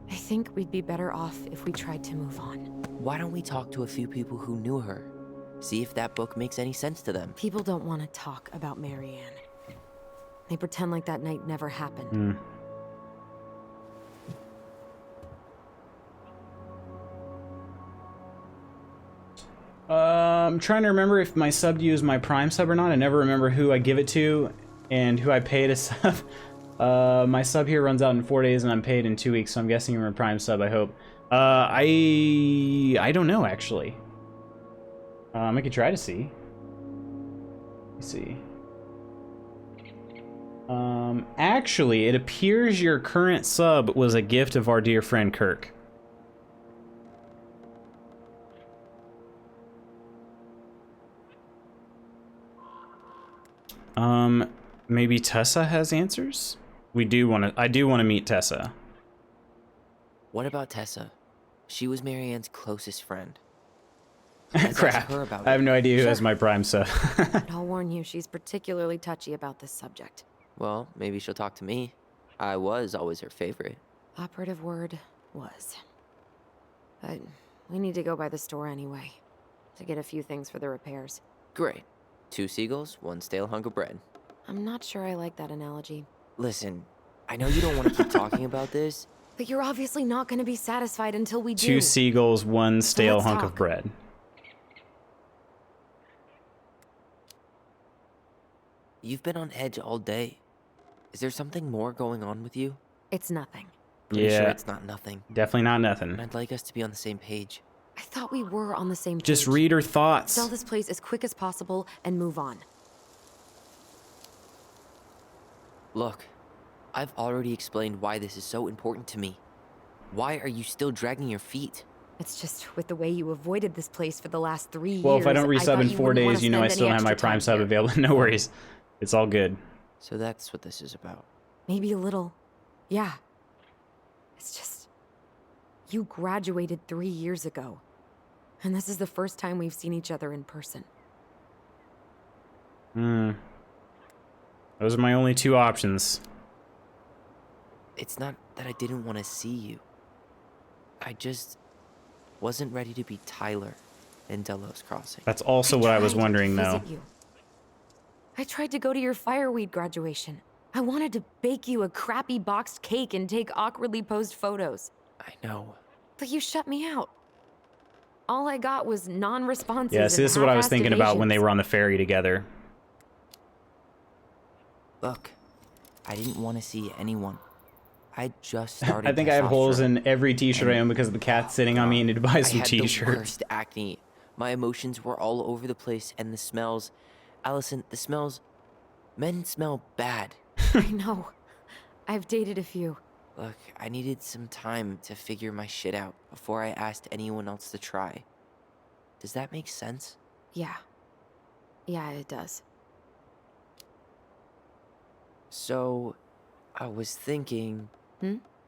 I think we'd be better off if we tried to move on. Why don't we talk to a few people who knew her? See if that book makes any sense to them. People don't want to talk about Marianne. They pretend like that night never happened. I'm trying to remember if my sub to you is my Prime sub or not. I never remember who I give it to and who I pay to sub. My sub here runs out in 4 days and I'm paid in 2 weeks, so I'm guessing you're a Prime sub, I hope. I don't know, actually. I could try to see. Let's see. Actually, it appears your current sub was a gift of our dear friend Kirk. Maybe Tessa has answers? I do want to meet Tessa. What about Tessa? She was Marianne's closest friend. Crap. I have no idea who has my Prime sub. I'll warn you, she's particularly touchy about this subject. Well, maybe she'll talk to me. I was always her favorite. Operative word was. But we need to go by the store anyway, to get a few things for the repairs. Great. 2 seagulls, 1 stale hunk of bread. I'm not sure I like that analogy. Listen, I know you don't want to keep talking about this. But you're obviously not going to be satisfied until we do. 2 seagulls, 1 stale hunk of bread. You've been on edge all day. Is there something more going on with you? It's nothing. Pretty Yeah. sure it's not nothing. Definitely not nothing. And I'd like us to be on the same page. I thought we were on the same page. Just read her thoughts. Sell this place as quick as possible and move on. Look, I've already explained why this is so important to me. Why are you still dragging your feet? It's just with the way you avoided this place for the last 3 years. Well, if I don't resub thought in you 4 wouldn't wanna days, you know I spend still any have my extra Prime time sub here. available. No worries. It's all good. So that's what this is about. Maybe a little. Yeah. It's just... You graduated 3 years ago. And this is the first time we've seen each other in person. Those are my only 2 options. It's not that I didn't want to see you. I just wasn't ready to be Tyler in Delos Crossing. That's also what I was tried to wondering, though. visit you. I tried to go to your fireweed graduation. I wanted to bake you a crappy boxed cake and take awkwardly posed photos. I know. But you shut me out. All I got was non-responses. Yeah, see, and this is what I was half-assed thinking about when they evasions. were on the ferry together. Look, I didn't want to see anyone. I just started. I think I have holes in every t-shirt I own because of the cat sitting on me and need to buy some I had the t-shirts. worst acne. My emotions were all over the place, and the smells. Allison, the smells. Men smell bad. I know. I've dated a few. Look, I needed some time to figure my shit out before I asked anyone else to try. Does that make sense? Yeah. Yeah, it does. So, I was thinking...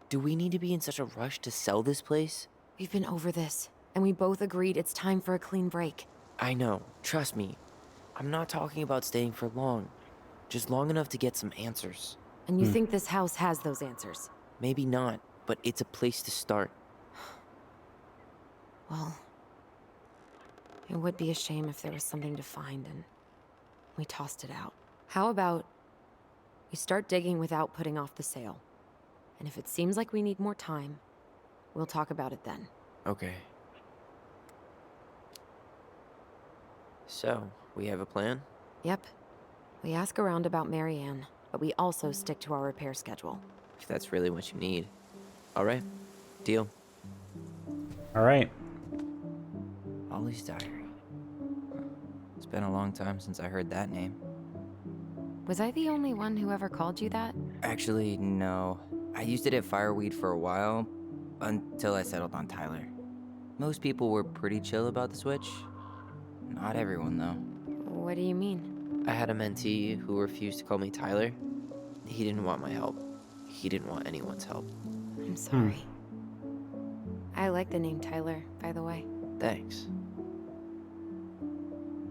Do we need to be in such a rush to sell this place? We've been over this, and we both agreed it's time for a clean break. I know. Trust me. I'm not talking about staying for long. Just long enough to get some answers. And you think this house has those answers? Maybe not, but it's a place to start. Well, it would be a shame if there was something to find and we tossed it out. How about we start digging without putting off the sale? And if it seems like we need more time, we'll talk about it then. Okay. So, we have a plan? Yep. We ask around about Marianne, but we also stick to our repair schedule. If that's really what you need. Alright. Deal. All right. Ollie's Diary. It's been a long time since I heard that name. Was I the only one who ever called you that? Actually, no. I used it at Fireweed for a while, until I settled on Tyler. Most people were pretty chill about the switch. Not everyone, though. What do you mean? I had a mentee who refused to call me Tyler. He didn't want my help. He didn't want anyone's help. I'm sorry. I like the name Tyler, by the way. Thanks.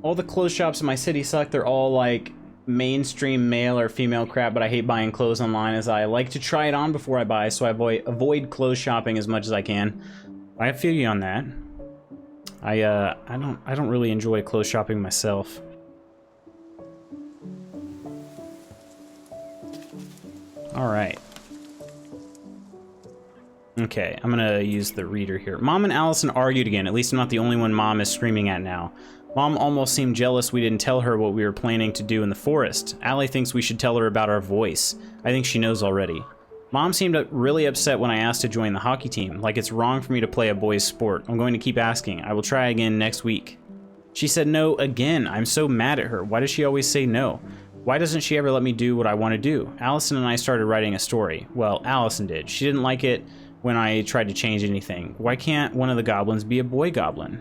All the clothes shops in my city suck. They're all like mainstream male or female crap, but I hate buying clothes online as I like to try it on before I buy, so I avoid clothes shopping as much as I can. I feel you on that. I don't really enjoy clothes shopping myself. All right. Okay, I'm gonna use the reader here. Mom and Allison argued again. At least I'm not the only one Mom is screaming at now. Mom almost seemed jealous we didn't tell her what we were planning to do in the forest. Allie thinks we should tell her about our voice. I think she knows already. Mom seemed really upset when I asked to join the hockey team, like it's wrong for me to play a boys' sport. I'm going to keep asking. I will try again next week. She said no again. I'm so mad at her. Why does she always say no? Why doesn't she ever let me do what I want to do? Allison and I started writing a story. Well, Allison did. She didn't like it when I tried to change anything. Why can't one of the goblins be a boy goblin?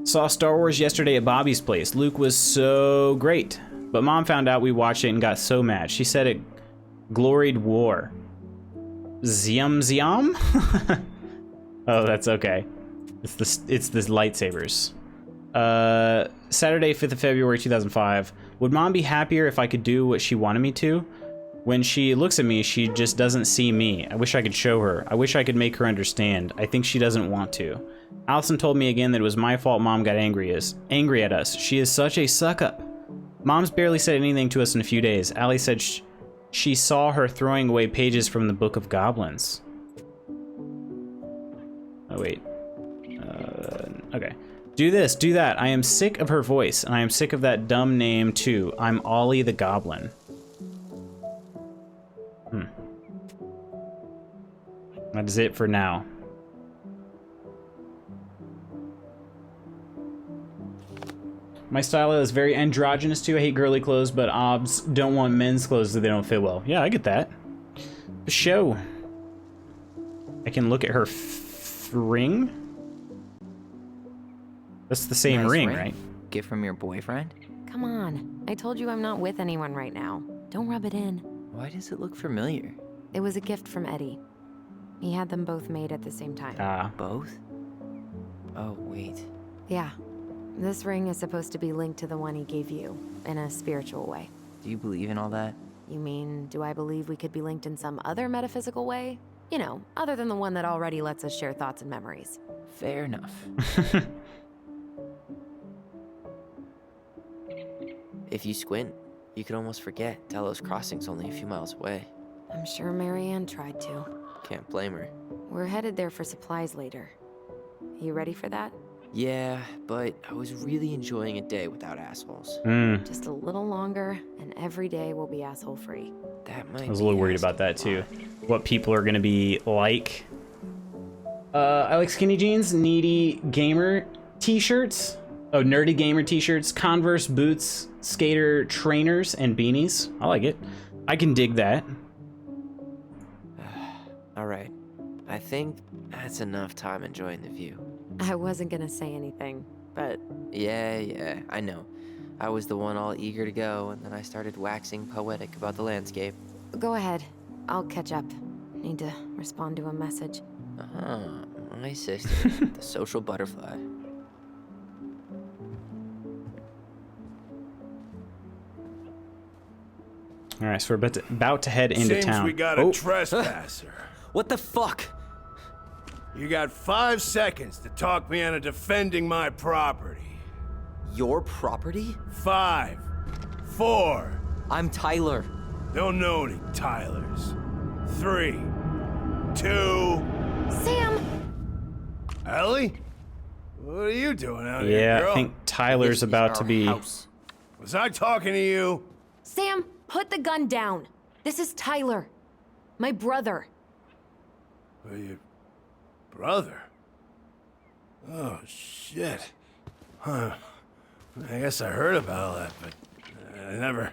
Saw Star Wars yesterday at Bobby's place. Luke was so great. But Mom found out we watched it and got so mad. She said it gloried war. Zium zium? Oh, that's okay. It's the lightsabers. Saturday, 5th of February, 2005. Would Mom be happier if I could do what she wanted me to? When she looks at me, she just doesn't see me. I wish I could show her. I wish I could make her understand. I think she doesn't want to. Allison told me again that it was my fault Mom got angry at us. She is such a suck-up. Mom's barely said anything to us in a few days. Allie said she saw her throwing away pages from the Book of Goblins. Oh, wait. Okay. Do this, do that. I am sick of her voice, and I am sick of that dumb name, too. I'm Ollie the Goblin. That is it for now. My style is very androgynous too. I hate girly clothes, but obs don't want men's clothes that they don't fit well. Yeah, I get that. The show. I can look at her ring. That's the same Nice ring, right? Gift from your boyfriend? Come on. I told you I'm not with anyone right now. Don't rub it in. Why does it look familiar? It was a gift from Eddie. He had them both made at the same time. Ah. Both? Oh, wait. Yeah. This ring is supposed to be linked to the one he gave you, in a spiritual way. Do you believe in all that? You mean, do I believe we could be linked in some other metaphysical way? You know, other than the one that already lets us share thoughts and memories. Fair enough. If you squint, you could almost forget Delos Crossing's only a few miles away. I'm sure Marianne tried to. Can't blame her. We're headed there for supplies later. You ready for that? Yeah, but I was really enjoying a day without assholes. Just a little longer, and every day will be asshole-free. That might I was a little worried about that too. What people are gonna be like. I like skinny jeans, needy gamer t-shirts. Oh, nerdy gamer t-shirts, Converse boots, skater trainers, and beanies. I like it. I can dig that. All right. I think that's enough time enjoying the view. I wasn't gonna say anything, but... Yeah, I know. I was the one all eager to go, and then I started waxing poetic about the landscape. Go ahead. I'll catch up. Need to respond to a message. My sister, the social butterfly. All right, so we're about to head into Seems town. we got a trespasser. What the fuck? You got 5 seconds to talk me into defending my property. Your property? 5, 4. I'm Tyler. Don't know any Tylers. 3, 2. Sam! Ellie? What are you doing out here, Yeah, girl? I think Tyler's about to be... House. Was I talking to you? Sam, put the gun down. This is Tyler. My brother. Well, your brother? Oh, shit. Huh. I guess I heard about all that, but I never...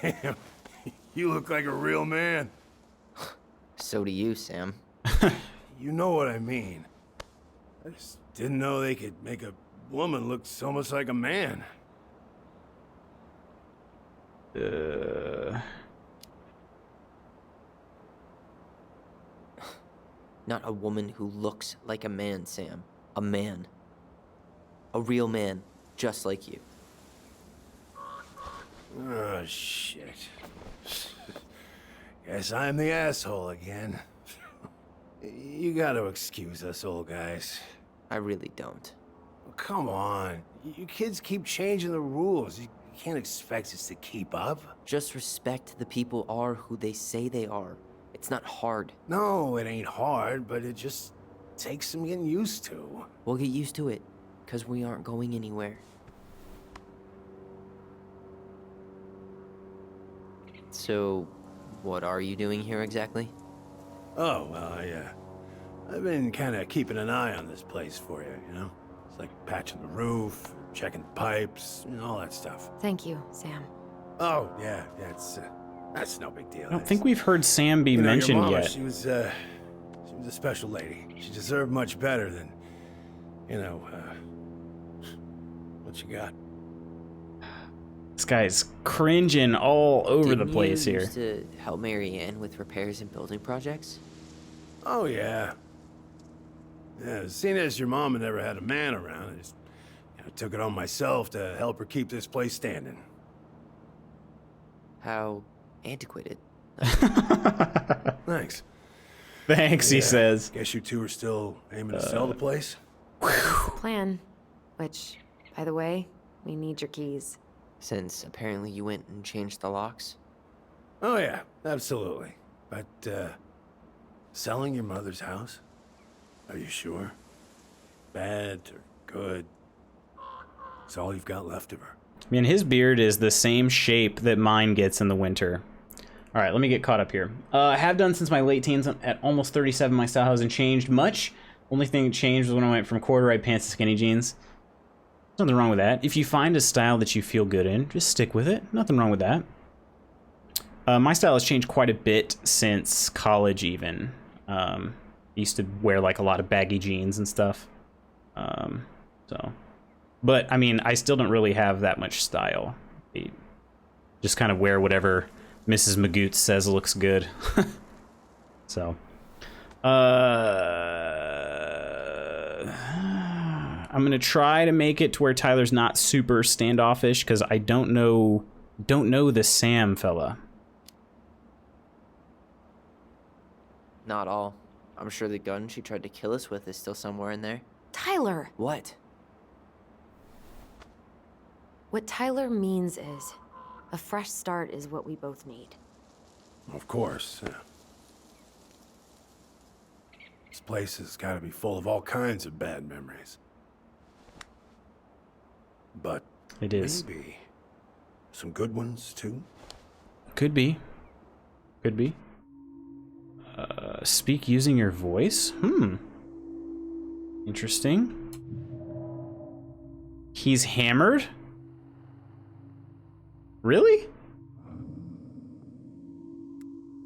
Damn, you look like a real man. So do you, Sam. You know what I mean. I just didn't know they could make a woman look so much like a man. Not a woman who looks like a man, Sam. A man. A real man, just like you. Oh, shit. Guess I'm the asshole again. You gotta excuse us, old guys. I really don't. come on. You kids keep changing the rules. You can't expect us to keep up. Just respect the people are who they say they are. It's not hard. No, it ain't hard, but it just takes some getting used to. We'll get used to it, because we aren't going anywhere. So, what are you doing here exactly? Oh, well, I've been kind of keeping an eye on this place for you, you know? It's like patching the roof, checking the pipes, and all that stuff. Thank you, Sam. Oh, yeah, that's no big deal. I don't think we've heard Sam be mentioned your mama, yet. She was a special lady. She deserved much better than, what you got. This guy's cringing all over the place Didn't you here. used to help Mary Ann with repairs and building projects? Oh, yeah. Yeah, seeing as your mama never had a man around, I just took it on myself to help her keep this place standing. How antiquated. Thanks. Thanks, he says. Guess you two are still aiming to sell the place? Plan. Which, by the way, we need your keys. Since apparently you went and changed the locks? Oh, yeah, absolutely. But, selling your mother's house? Are you sure? Bad or good? It's all you've got left of her. Man, his beard is the same shape that mine gets in the winter. All right, let me get caught up here. I have done since my late teens. At almost 37, my style hasn't changed much. Only thing that changed was when I went from corduroy pants to skinny jeans. Nothing wrong with that. If you find a style that you feel good in, just stick with it. Nothing wrong with that. My style has changed quite a bit since college even. I used to wear like a lot of baggy jeans and stuff. But I mean, I still don't really have that much style. I just kind of wear whatever Mrs. Magoots says looks good. So, I'm gonna try to make it to where Tyler's not super standoffish, because I don't know the Sam fella. Not all. I'm sure the gun she tried to kill us with is still somewhere in there. Tyler! What? What Tyler means is, a fresh start is what we both need. Of course. This place has got to be full of all kinds of bad memories. But It is. maybe some good ones, too? Could be. Could be. Speak using your voice? Interesting. He's hammered? Really?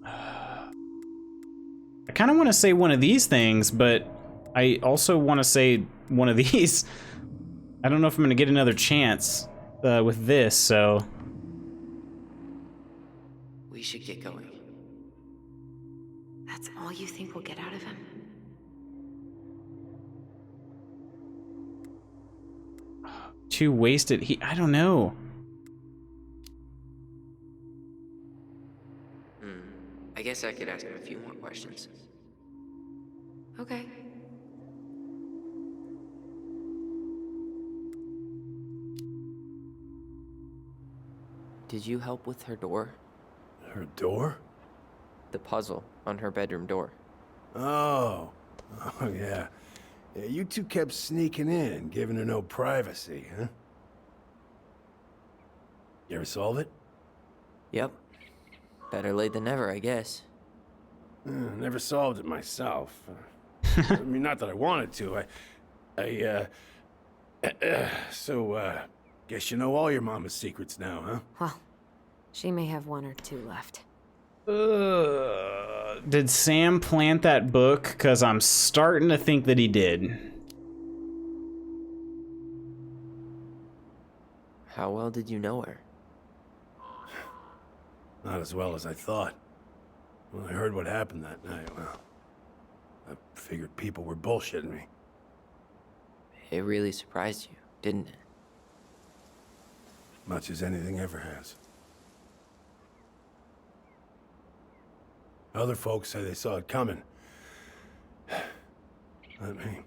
I kind of want to say one of these things, but I also want to say one of these. I don't know if I'm going to get another chance with this, so... We should get going. That's all you think we'll get out of him? Too wasted. I don't know. I guess I could ask him a few more questions. Okay. Did you help with her door? Her door? The puzzle on her bedroom door. Oh, yeah. You two kept sneaking in, giving her no privacy, huh? You ever solve it? Yep. Better late than never, I guess. Never solved it myself. I mean, not that I wanted to. So, guess you know all your mama's secrets now, huh? Well, she may have one or two left. Did Sam plant that book? Because I'm starting to think that he did. How well did you know her? Not as well as I thought. When I heard what happened that night, well, I figured people were bullshitting me. It really surprised you, didn't it? Much as anything ever has. Other folks say they saw it coming. Not me.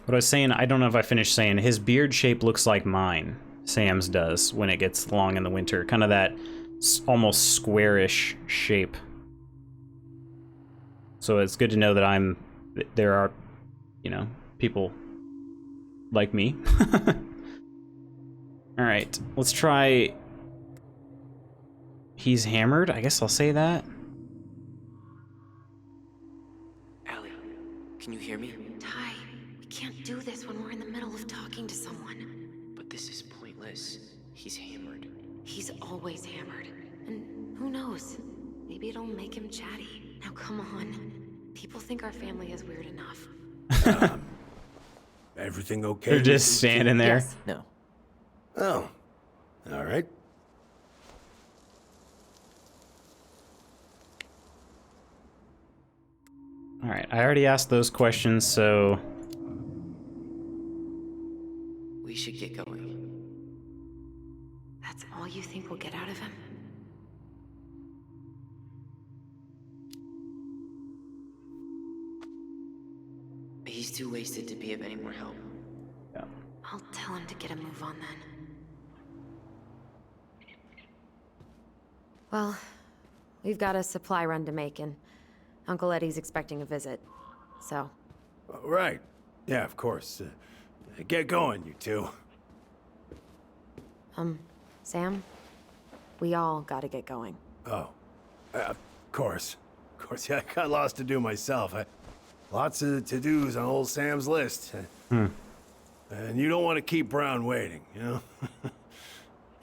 What I was saying, I don't know if I finished saying, his beard shape looks like mine. Sam's does when it gets long in the winter. Kind of that almost squarish shape. So it's good to know that there are, you know, people like me. All right, let's try. He's hammered. I guess I'll say that. Allie, can you hear me? Ty, we can't do this when we're in the middle of talking to someone. But this is pointless. He's hammered. He's always hammered. And who knows? Maybe it'll make him chatty. Now come on. People think our family is weird enough. Everything okay? They're with just you two? standing there. Yes. No. Oh. All right. All right, I already asked those questions, so We should get going. That's all you think we'll get out of him? He's too wasted to be of any more help. yeah. I'll tell him to get a move on then. Well, we've got a supply run to make, and Uncle Eddie's expecting a visit. So, Right. Yeah, of course. Get going, you two. Sam? We all gotta get going. Oh. Of course. Of course, yeah, I got lots to do myself. Lots of to-dos on old Sam's list. And you don't want to keep Brown waiting, you know?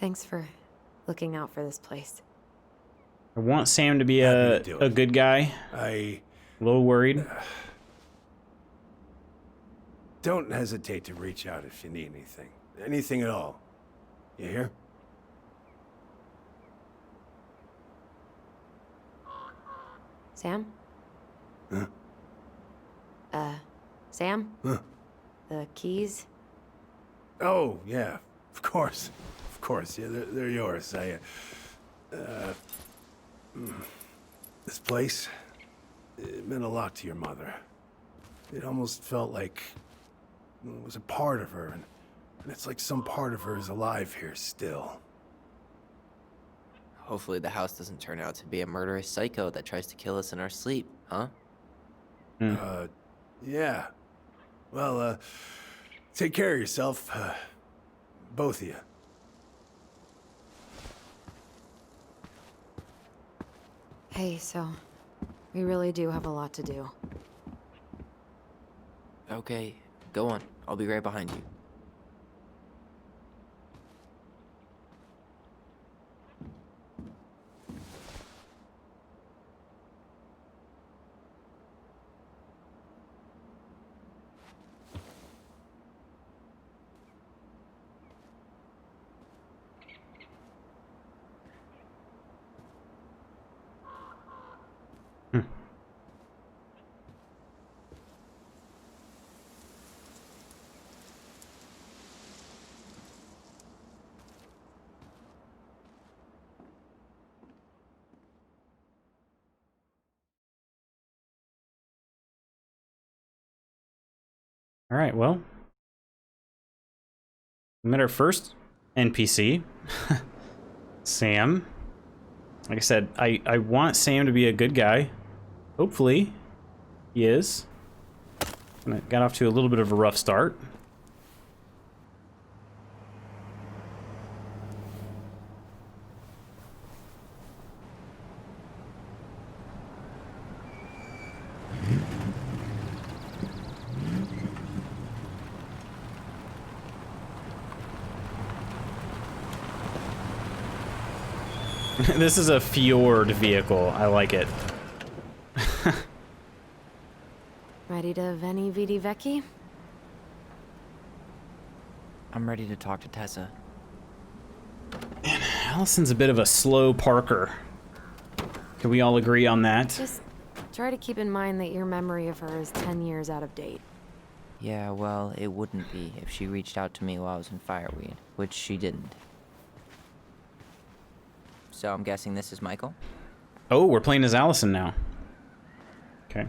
Thanks for looking out for this place. I want Sam to be Happy to do a it. good guy. I A little worried. don't hesitate to reach out if you need anything. Anything at all. You hear? Sam? Huh? Sam? Huh? The keys? Oh, yeah. Of course. Of course. Yeah, they're yours. This place, it meant a lot to your mother. It almost felt like it was a part of her, and it's like some part of her is alive here still. Hopefully the house doesn't turn out to be a murderous psycho that tries to kill us in our sleep, huh? Yeah. Well, take care of yourself, both of you. Hey, so we really do have a lot to do. Okay, go on. I'll be right behind you. All right, well, we met our first NPC, Sam. Like I said, I want Sam to be a good guy. Hopefully, he is. Got off to a little bit of a rough start. This is a fjord vehicle. I like it. Ready to Veni Vidi Vici? I'm ready to talk to Tessa. Allison's a bit of a slow parker. Can we all agree on that? Just try to keep in mind that your memory of her is 10 years out of date. Yeah, well, it wouldn't be if she reached out to me while I was in Fireweed, which she didn't. So I'm guessing this is Michael? Oh, we're playing as Allison now. Okay.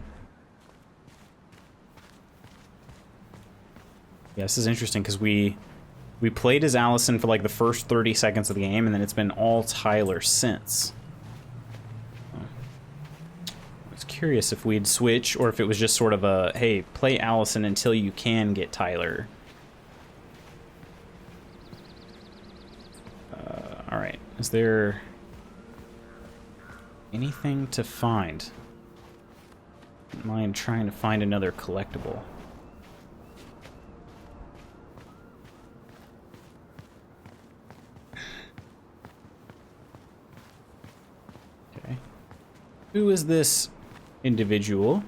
Yeah, this is interesting because we played as Allison for like the first 30 seconds of the game, and then it's been all Tyler since. I was curious if we'd switch or if it was just sort of a, hey, play Allison until you can get Tyler. All right, is there anything to find? Don't mind trying to find another collectible. Okay. Who is this individual?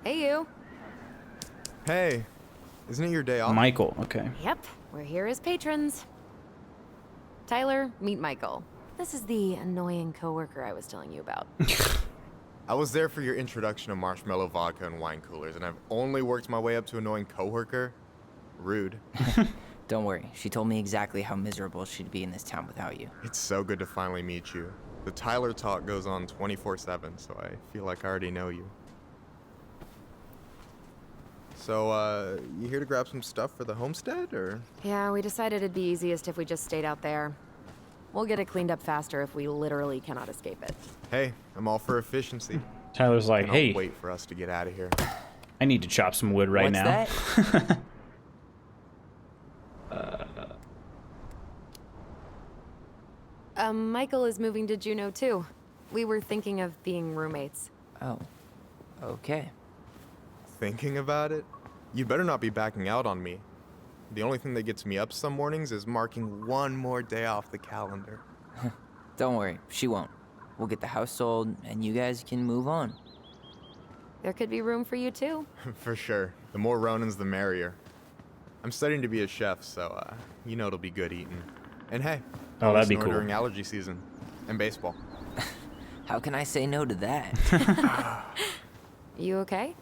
Hey, you. Hey, isn't it your day off? Michael, okay. Yep, we're here as patrons. Tyler, meet Michael. This is the annoying coworker I was telling you about. I was there for your introduction to marshmallow vodka and wine coolers, and I've only worked my way up to annoying coworker. Rude. Don't worry, she told me exactly how miserable she'd be in this town without you. It's so good to finally meet you. The Tyler talk goes on 24/7, so I feel like I already know you. So, you here to grab some stuff for the homestead, or? Yeah, we decided it'd be easiest if we just stayed out there. We'll get it cleaned up faster if we literally cannot escape it. Hey, I'm all for efficiency. Tyler's like, Cannot hey, wait for us to get out of here. I need to chop some wood right now. That? Michael is moving to Juneau too. We were thinking of being roommates. Oh, okay. Thinking about it? You better not be backing out on me. The only thing that gets me up some mornings is marking one more day off the calendar. Don't worry, she won't. We'll get the house sold, and you guys can move on. There could be room for you too. For sure. The more Ronins, the merrier. I'm studying to be a chef, so, you know it'll be good eating. And hey, Oh, that'd be snow cool. during allergy season. And baseball. How can I say no to that? You okay?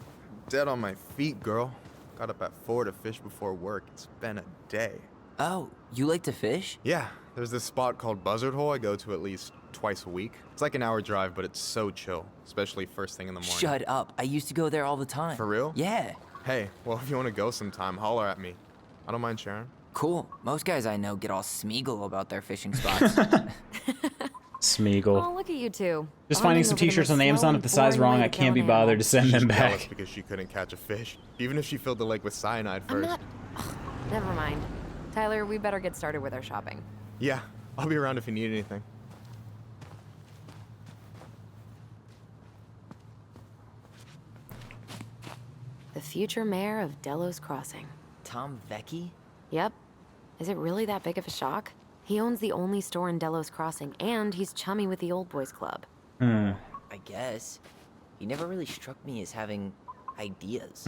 Dead on my feet, girl. Got up at 4 to fish before work. It's been a day. Oh, you like to fish? Yeah, there's this spot called Buzzard Hole I go to at least twice a week. It's like an hour drive, but it's so chill, especially first thing in the morning. Shut up. I used to go there all the time. For real? Yeah. Hey, well, if you want to go sometime, holler at me. I don't mind sharing. Cool. Most guys I know get all Smeagol about their fishing spots. Smeagol. Oh, look at you two. Just finding some t-shirts with names on it. If the size wrong, I can't be bothered to send them She's jealous back. because she couldn't catch a fish, even if she filled the lake with cyanide I'm first. not... Never mind. Tyler, we better get started with our shopping. Yeah, I'll be around if you need anything. The future mayor of Delos Crossing. Tom Vecchi? Yep. Is it really that big of a shock? He owns the only store in Delos Crossing, and he's chummy with the Old Boys Club. I guess. He never really struck me as having ideas.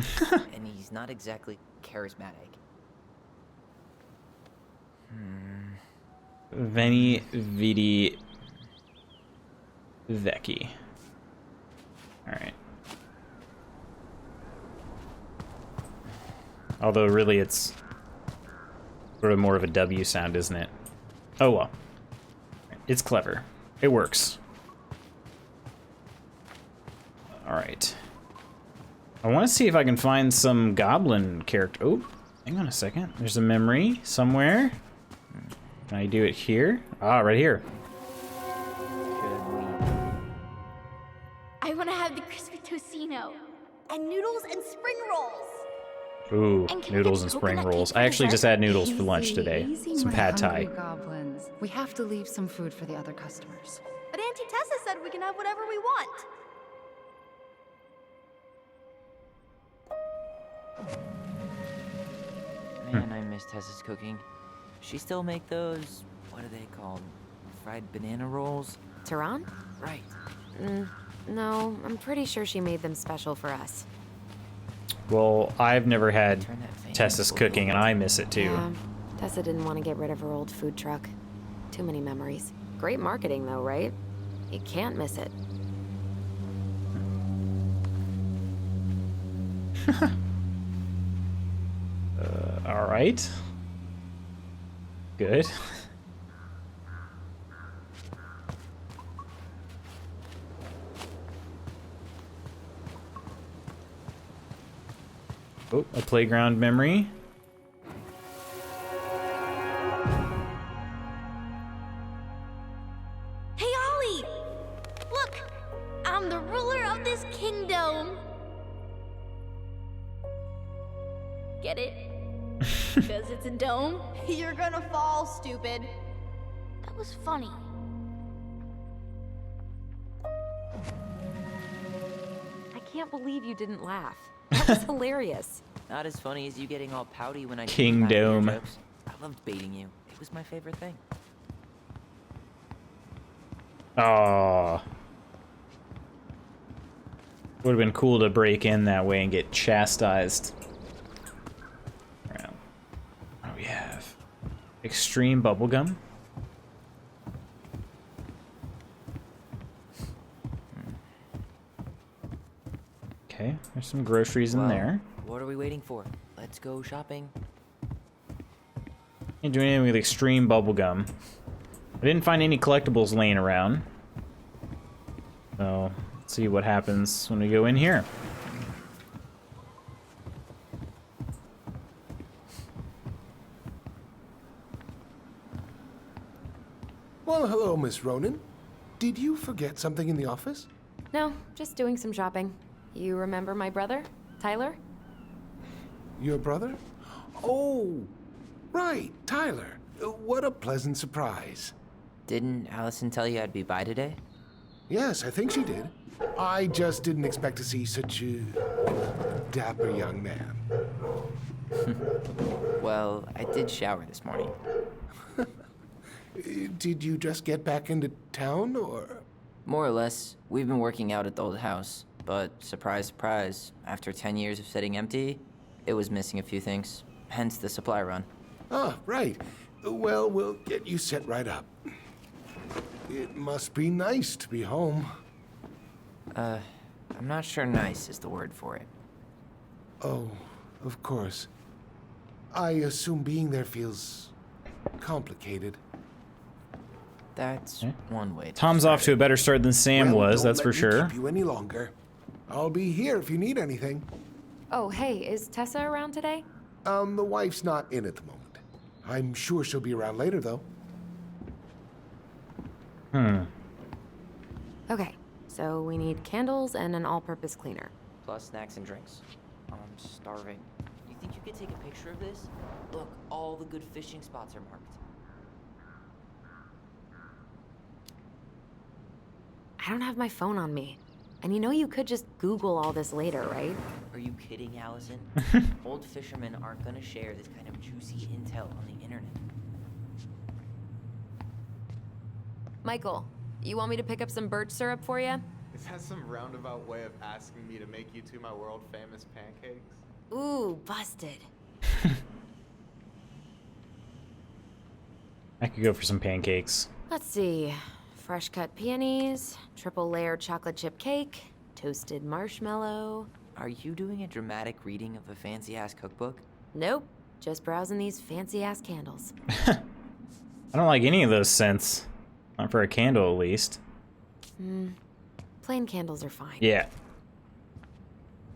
And he's not exactly charismatic. Veni Vidi Vecchi. Alright. Although really it's sort of more of a W sound, isn't it? Oh well. It's clever. It works. Alright. I want to see if I can find some goblin character. Oh, hang on a second. There's a memory somewhere. Can I do it here? Ah, right here. I want to have the crispy tocino and noodles and spring rolls. Ooh, And can we noodles get and spring coconut rolls. cake for I actually dessert? just had noodles for lunch today. Easy, Some my pad thai. hungry goblins. We have to leave some food for the other customers. But Auntie Tessa said we can have whatever we want. Man, I miss Tessa's cooking. She still make those, what are they called? Fried banana rolls? Tehran? Right. No, I'm pretty sure she made them special for us. Well, I've never had Turn that thing Tessa's into a cooking, and I miss it too. Yeah, Tessa didn't want to get rid of her old food truck. Too many memories. Great marketing though, right? You can't miss it. All right. Good. Oh, a playground memory. Hey, Ollie! Look! I'm the ruler of this kingdom! Get it? Because it's a dome? You're gonna fall, stupid. That was funny. I can't believe you didn't laugh. That was hilarious. Not as funny as you getting all pouty when I did King my ear Dome. jokes. I loved baiting you. It was my favorite thing. Aww. Would have been cool to break in that way and get chastised. Alright. What do we have? Extreme bubblegum. Okay, there's some groceries in Well, there. What are we waiting for? Let's go shopping. Can't do anything with extreme bubblegum. I didn't find any collectibles laying around. So, let's see what happens when we go in here. Well, hello, Miss Ronan. Did you forget something in the office? No, just doing some shopping. You remember my brother, Tyler? Your brother? Oh, right, Tyler. What a pleasant surprise. Didn't Allison tell you I'd be by today? Yes, I think she did. I just didn't expect to see such a dapper young man. Well, I did shower this morning. Did you just get back into town, or? More or less. We've been working out at the old house, but surprise, surprise, after 10 years of sitting empty, it was missing a few things, hence the supply run. Ah, right. Well, we'll get you set right up. It must be nice to be home. I'm not sure nice is the word for it. Oh, of course. I assume being there feels complicated. That's one way to Tom's describe off to a it. better start than Sam Well, was, don't that's let for me sure. Keep you any longer. I'll be here if you need anything. Oh, hey, is Tessa around today? The wife's not in at the moment. I'm sure she'll be around later, though. Okay, so we need candles and an all-purpose cleaner. Plus snacks and drinks. I'm starving. You think you could take a picture of this? Look, all the good fishing spots are marked. I don't have my phone on me. And you know you could just Google all this later, right? Are you kidding, Allison? Old fishermen aren't gonna share this kind of juicy intel on the internet. Michael, you want me to pick up some birch syrup for you? Is that some roundabout way of asking me to make you two my world famous pancakes? Ooh, busted. I could go for some pancakes. Let's see. Fresh cut peonies, triple layer chocolate chip cake, toasted marshmallow. Are you doing a dramatic reading of a fancy-ass cookbook? Nope, just browsing these fancy ass candles. I don't like any of those scents. Not for a candle, at least. Plain candles are fine. Yeah.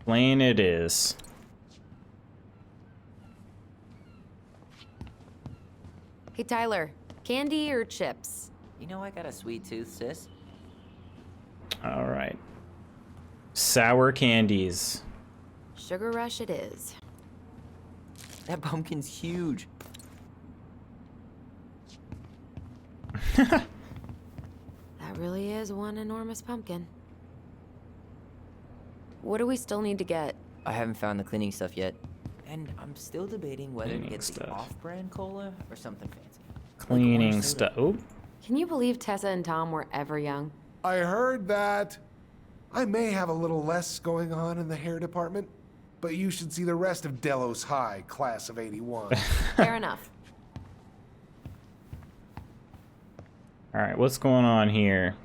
Plain it is. Hey Tyler, candy or chips? You know I got a sweet tooth, sis. All right. Sour candies. Sugar rush it is. That pumpkin's huge. That really is one enormous pumpkin. What do we still need to get? I haven't found the cleaning stuff yet. And I'm still debating whether to Cleaning get the stuff. off-brand cola or something fancy. Cleaning orange stuff. soda. Oh, Can you believe Tessa and Tom were ever young? I heard that. I may have a little less going on in the hair department, but you should see the rest of Delos High, class of 81. Fair enough. all right. What's going on here?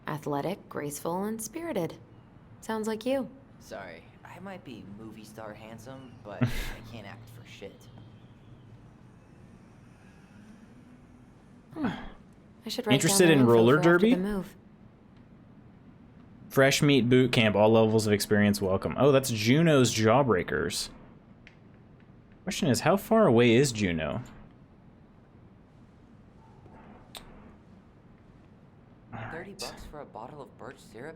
Athletic, graceful, and spirited. Sounds like you. Sorry, I might be movie star handsome, but I can't act for shit. I should write Interested down in their info roller for after derby? the move. Fresh meat boot camp. All levels of experience welcome. Oh, that's Juno's Jawbreakers. Question is, how far away is Juno? $30 for a bottle of birch syrup?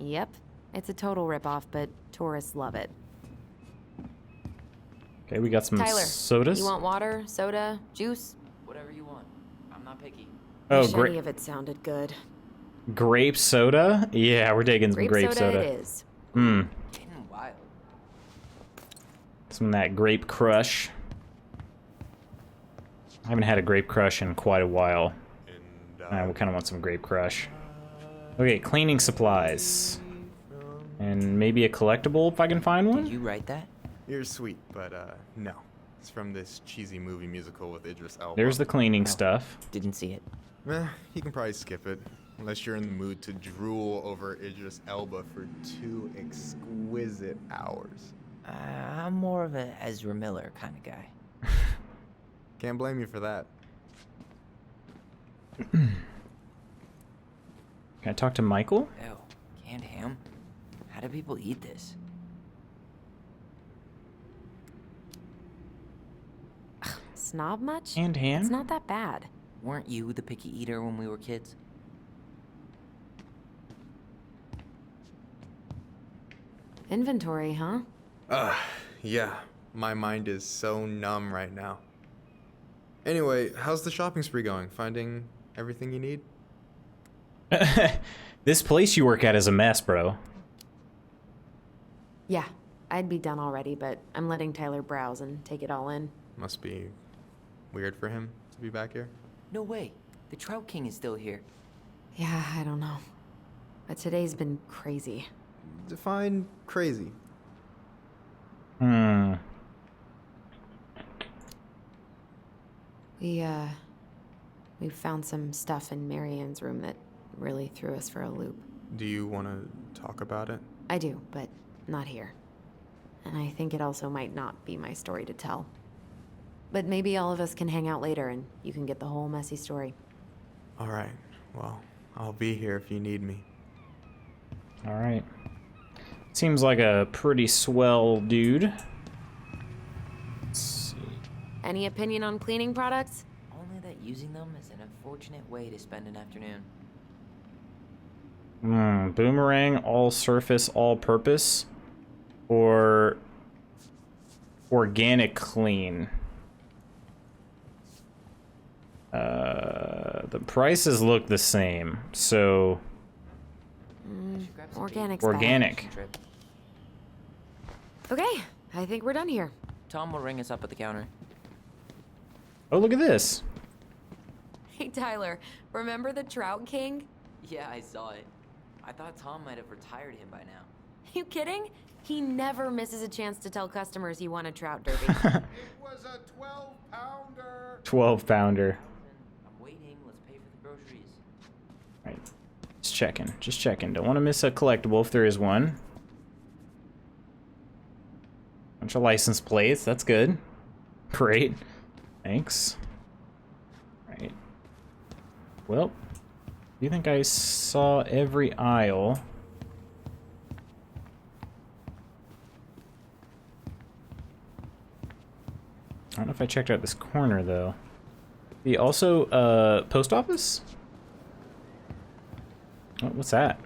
Yep, it's a total ripoff, but tourists love it. Okay, we got some Tyler, sodas. you want water, soda, juice? Whatever you want. I'm not picky. Oh, Wish great. any of it sounded good. Grape soda? Yeah, we're taking some grape soda. It is. Hmm. Getting wild. Some of that grape crush. I haven't had a grape crush in quite a while. We kind of want some grape crush. Okay, cleaning supplies. And maybe a collectible if I can find one? Did you write that? You're sweet, but no. It's from this cheesy movie musical with Idris Elba. There's the cleaning stuff. Didn't see it. You can probably skip it, unless you're in the mood to drool over Idris Elba for 2 exquisite hours. I'm more of a Ezra Miller kind of guy. Can't blame you for that. Can I talk to Michael? Ew, canned ham? How do people eat this? Snob much? Canned ham? It's not that bad. Weren't you the picky eater when we were kids? Inventory, huh? Yeah. My mind is so numb right now. Anyway, how's the shopping spree going? Finding everything you need? This place you work at is a mess, bro. Yeah, I'd be done already, but I'm letting Tyler browse and take it all in. Must be weird for him to be back here. No way. The Trout King is still here. Yeah, I don't know. But today's been crazy. Define crazy. Hmm. We found some stuff in Marianne's room that really threw us for a loop. Do you want to talk about it? I do, but not here. And I think it also might not be my story to tell. But maybe all of us can hang out later and you can get the whole messy story. All right. Well, I'll be here if you need me. All right. Seems like a pretty swell dude. Let's see. Any opinion on cleaning products? Only that using them is an unfortunate way to spend an afternoon. Boomerang, all surface, all purpose, or organic clean. The prices look the same, so Organic's organic. Okay, I think we're done here. Tom will ring us up at the counter. Oh, look at this. Hey, Tyler, remember the Trout King? Yeah, I saw it. I thought Tom might have retired him by now. You kidding? He never misses a chance to tell customers he won a trout derby. It was a 12-pounder. 12-pounder. I'm waiting. Let's pay for the groceries. Right. Just checking. Don't want to miss a collectible if there is one. Bunch of license plates. That's good. Great. Thanks. Right. Well, do you think I saw every aisle? I don't know if I checked out this corner, though. Also, post office? Oh, what's that?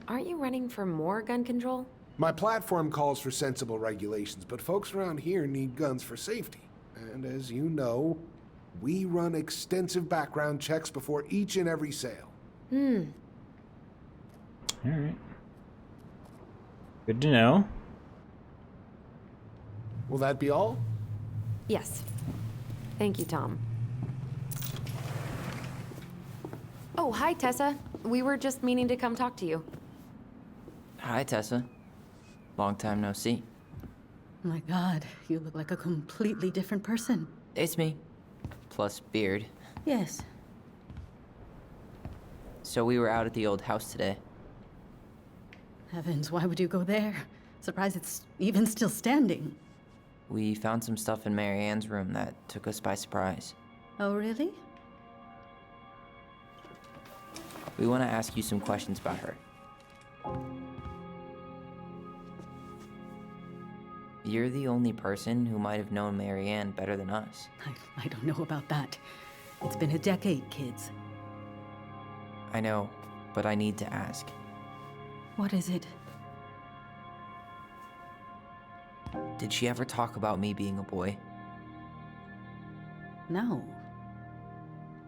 Aren't you running for more gun control? My platform calls for sensible regulations, but folks around here need guns for safety. And as you know, we run extensive background checks before each and every sale. All right. Good to know. Will that be all? Yes. Thank you, Tom. Oh, hi, Tessa. We were just meaning to come talk to you. Hi, Tessa. Long time no see. My God, you look like a completely different person. It's me. Plus beard. Yes. So we were out at the old house today. Heavens, why would you go there? Surprised it's even still standing. We found some stuff in Marianne's room that took us by surprise. Oh, really? We want to ask you some questions about her. You're the only person who might have known Marianne better than us. I don't know about that. It's been a decade, kids. I know, but I need to ask. What is it? Did she ever talk about me being a boy? No.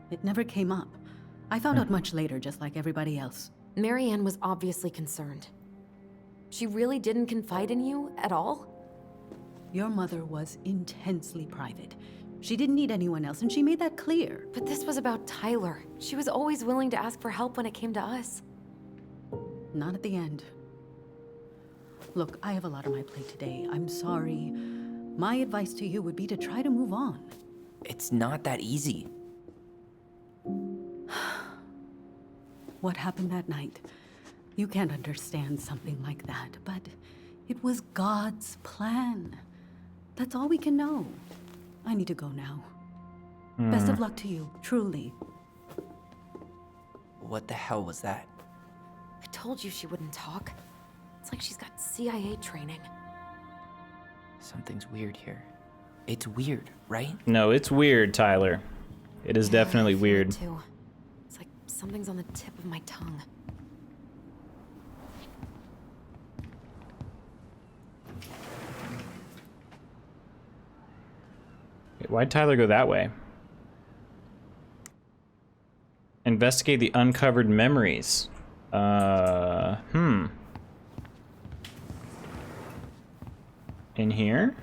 It never came up. I found out much later, just like everybody else. Marianne was obviously concerned. She really didn't confide in you at all? Your mother was intensely private. She didn't need anyone else, and she made that clear. But this was about Tyler. She was always willing to ask for help when it came to us. Not at the end. Look, I have a lot on my plate today. I'm sorry. My advice to you would be to try to move on. It's not that easy. What happened that night? You can't understand something like that, but it was God's plan. That's all we can know. I need to go now. Best of luck to you, truly. What the hell was that? I told you she wouldn't talk. It's like she's got CIA training. Something's weird here. It's weird, right? No, it's weird, Tyler. It is definitely I feel weird. it too. It's like something's on the tip of my tongue. Why'd Tyler go that way? Investigate the uncovered memories. In here?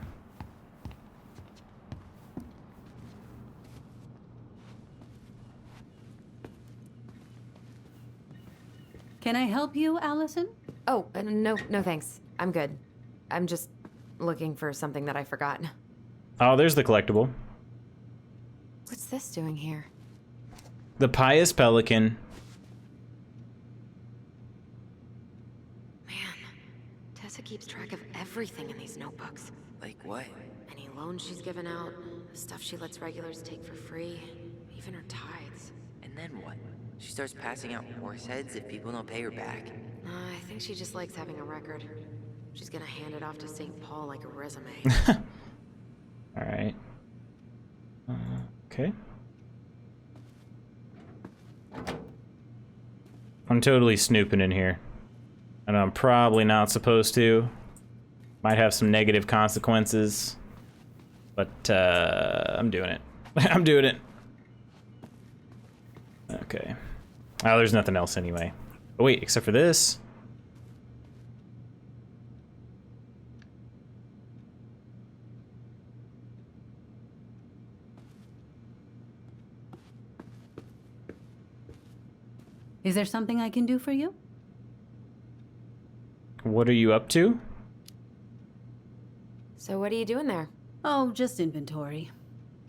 Can I help you, Allison? Oh, no thanks. I'm good. I'm just looking for something that I forgot. Oh, there's the collectible. What's this doing here? The pious pelican. Man, Tessa keeps track of everything in these notebooks. Like what? Any loans she's given out, the stuff she lets regulars take for free, even her tithes. And then what? She starts passing out horse heads if people don't pay her back. I think she just likes having a record. She's gonna hand it off to St. Paul like a resume. All right. Okay. I'm totally snooping in here. And I'm probably not supposed to. Might have some negative consequences. But, I'm doing it. I'm doing it. Okay. Oh, there's nothing else anyway. Oh, wait, except for this. Is there something I can do for you? What are you up to? So what are you doing there? Oh, just inventory.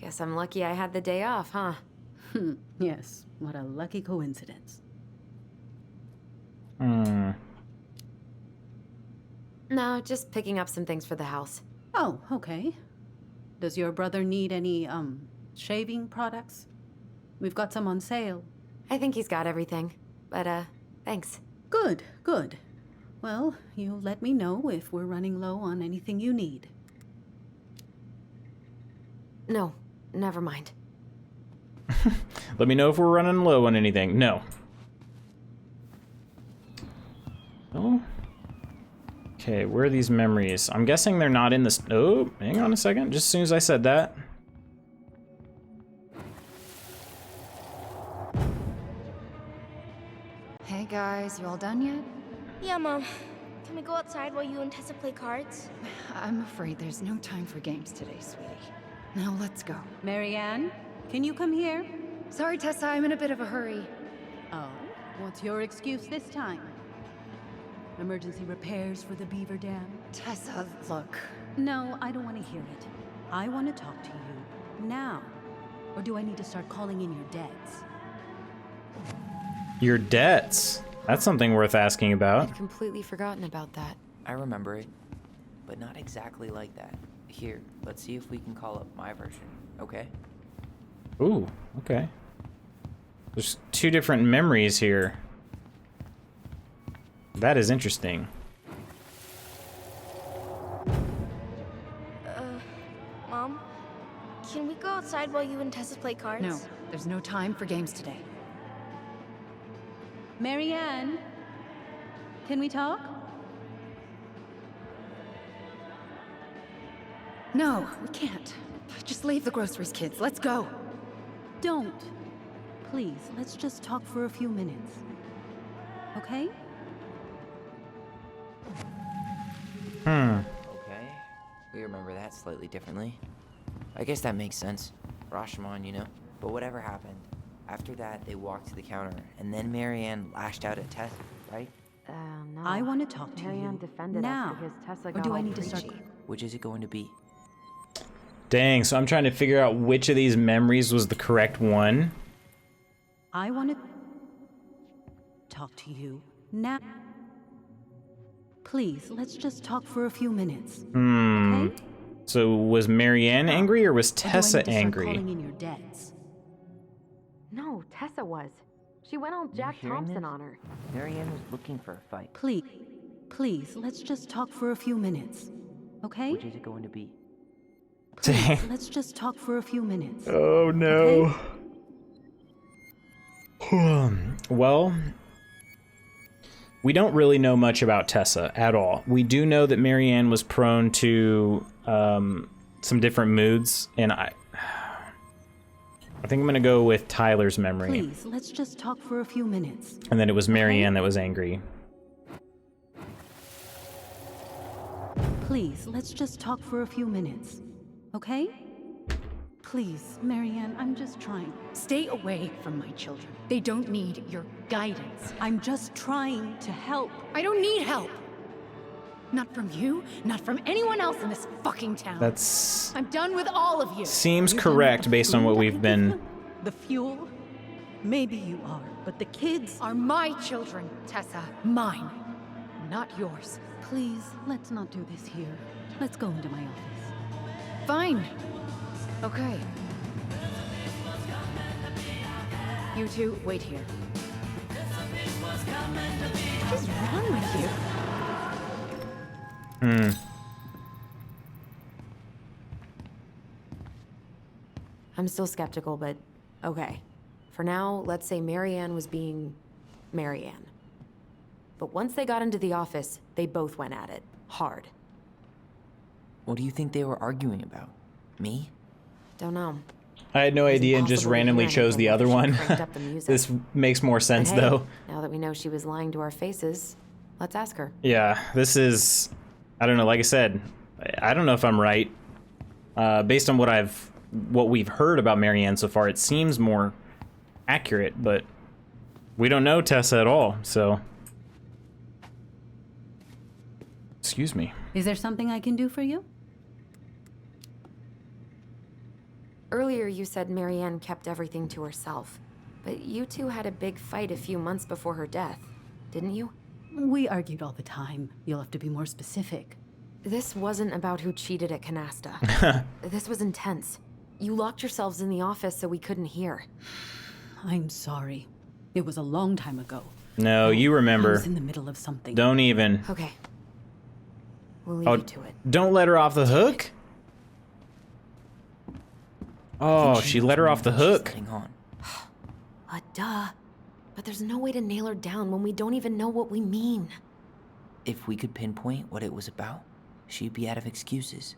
Guess I'm lucky I had the day off, huh? Yes, what a lucky coincidence. Hmm. No, just picking up some things for the house. Oh, okay. Does your brother need any, shaving products? We've got some on sale. I think he's got everything. But, thanks. Good, good. Well, you let me know if we're running low on anything you need. No, never mind. Let me know if we're running low on anything. No. Oh. Okay, where are these memories? I'm guessing they're not in this. Oh, hang on a second. Just as soon as I said that. Hey guys, you all done yet? Yeah, Mom. Can we go outside while you and Tessa play cards? I'm afraid there's no time for games today, sweetie. Now let's go. Marianne, can you come here? Sorry, Tessa, I'm in a bit of a hurry. Oh, what's your excuse this time? Emergency repairs for the beaver dam? Tessa, look. No, I don't want to hear it. I want to talk to you now. Or do I need to start calling in your debts? Your debts. That's something worth asking about. I'd completely forgotten about that. I remember it, but not exactly like that. Here, let's see if we can call up my version, okay? Ooh, okay. There's 2 different memories here. That is interesting. Mom? Can we go outside while you and Tessa play cards? No, there's no time for games today. Marianne, can we talk? No, we can't. Just leave the groceries, kids. Let's go. Don't. Please, let's just talk for a few minutes. Okay? Okay. We remember that slightly differently. I guess that makes sense. Rashomon, you know? But whatever happened, after that, they walked to the counter, and then Marianne lashed out at Tessa, right? No. I want to talk to Marianne you defended now. us because Tessa Or got do I all need to start? preachy. Which is it going to be? Dang, so I'm trying to figure out which of these memories was the correct one. I want to talk to you now. Please, let's just talk for a few minutes. Okay? So was Marianne angry or was Or do I Tessa need to start angry? calling in your debts? No, Tessa was. She went all Jack hearing Thompson this? on her. Marianne was looking for a fight. Please, let's just talk for a few minutes. Okay? Which is it going to be? Please, let's just talk for a few minutes. Oh no. Well, we don't really know much about Tessa at all. We do know that Marianne was prone to some different moods, and I think I'm gonna go with Tyler's memory. Please, let's just talk for a few minutes. And then it was Marianne that was angry. Please, let's just talk for a few minutes. Okay? Please, Marianne, I'm just trying. Stay away from my children. They don't need your guidance. I'm just trying to help. I don't need help. Not from you, not from anyone else in this fucking town. That's I'm done with all of you. seems You're done correct with the based on food what I we've give been. them? The fuel? Maybe you are, but the kids Are my children, Tessa. Mine, not yours. Please, let's not do this here. Let's go into my office. Fine. Okay. You two, wait here. What is wrong with you? I'm still skeptical, but okay. For now, let's say Marianne was being Marianne. But once they got into the office, they both went at it. Hard. What do you think they were arguing about? Me? Don't know. I had no It's idea and just impossible to randomly hear chose the anything other after one. she cranked up the music. This makes more sense, But hey, though. now that we know she was lying to our faces, let's ask her. Yeah, this is. I don't know. Like I said, I don't know if I'm right. Based on what we've heard about Marianne so far, it seems more accurate, but we don't know Tessa at all. So, excuse me. Is there something I can do for you? Earlier you said Marianne kept everything to herself, but you two had a big fight a few months before her death, didn't you? We argued all the time. You'll have to be more specific. This wasn't about who cheated at Canasta. This was intense. You locked yourselves in the office so we couldn't hear. I'm sorry. It was a long time ago. No, you I remember. was in the middle of something. Don't even. Okay. We'll leave you to it. Don't let her off the hook. Oh, she let her off the hook. Duh. But there's no way to nail her down when we don't even know what we mean. If we could pinpoint what it was about, she'd be out of excuses.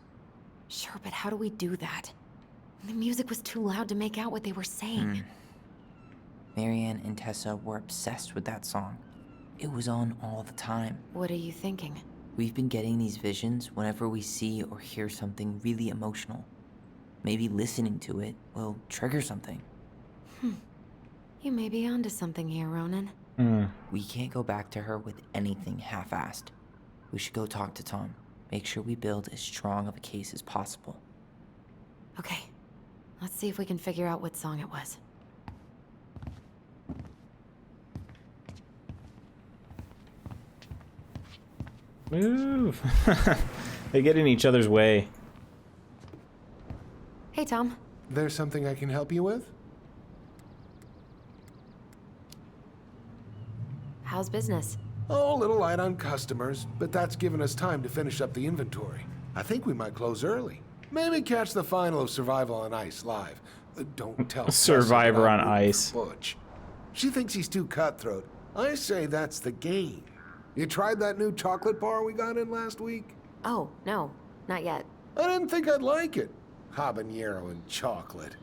Sure, but how do we do that? The music was too loud to make out what they were saying. Marianne and Tessa were obsessed with that song. It was on all the time. What are you thinking? We've been getting these visions whenever we see or hear something really emotional. Maybe listening to it will trigger something. You may be onto something here, Ronan. We can't go back to her with anything half-assed. We should go talk to Tom. Make sure we build as strong of a case as possible. Okay. Let's see if we can figure out what song it was. Move. They get in each other's way. Hey, Tom. There's something I can help you with? How's business? Oh, a little light on customers, but that's given us time to finish up the inventory. I think we might close early. Maybe catch the final of Survival on Ice live. Don't tell Survivor on Tessa that I'm rooting for Ice. Butch. She thinks he's too cutthroat. I say that's the game. You tried that new chocolate bar we got in last week? Oh, no, not yet. I didn't think I'd like it. Habanero and chocolate.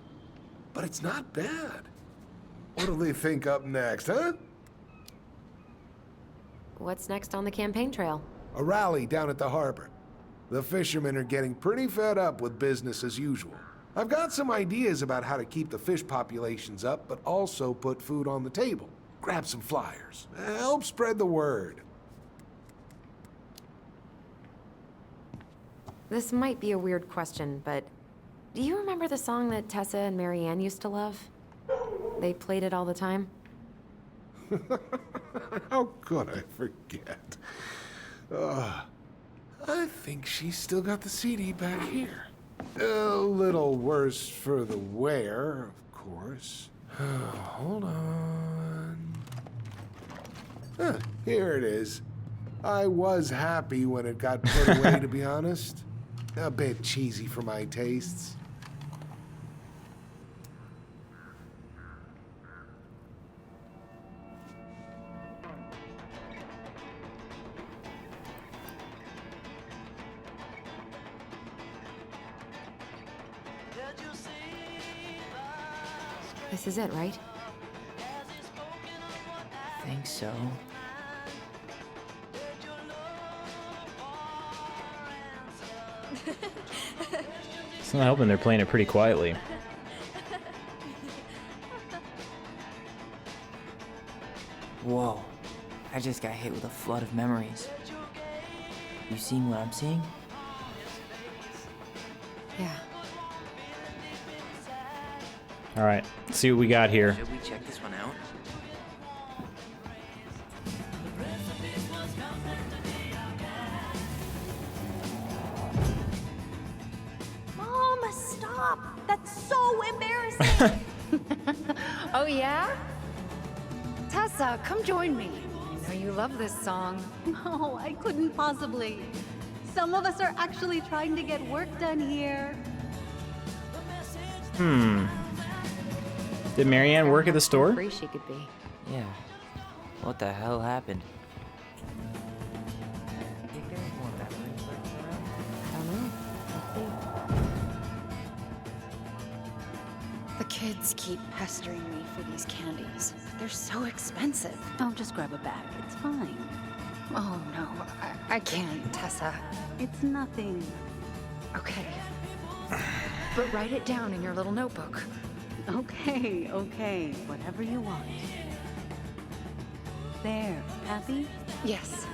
But it's not bad. What'll they think up next, huh? What's next on the campaign trail? A rally down at the harbor. The fishermen are getting pretty fed up with business as usual. I've got some ideas about how to keep the fish populations up, but also put food on the table. Grab some flyers. Help spread the word. This might be a weird question, but do you remember the song that Tessa and Marianne used to love? They played it all the time. How could I forget? I think she's still got the CD back here. A little worse for the wear, of course. Hold on. Here it is. I was happy when it got put away, to be honest. A bit cheesy for my tastes. This is it, right? Think so. It's not helping they're playing it pretty quietly. Whoa. I just got hit with a flood of memories. You seeing what I'm seeing? Yeah. All right, let's see what we got here. Should we check this one out? Mom, stop! That's so embarrassing! Oh, yeah? Tessa, come join me. I know you love this song. No, I couldn't possibly. Some of us are actually trying to get work done here. Did Marianne work at the store? Free she could be. Yeah. What the hell happened? I don't know. Let's see. The kids keep pestering me for these candies. They're so expensive. Oh, just grab a bag. It's fine. Oh, no. I can't, Tessa. It's nothing. Okay. But write it down in your little notebook. Okay, okay. Whatever you want. There. Happy? Yes.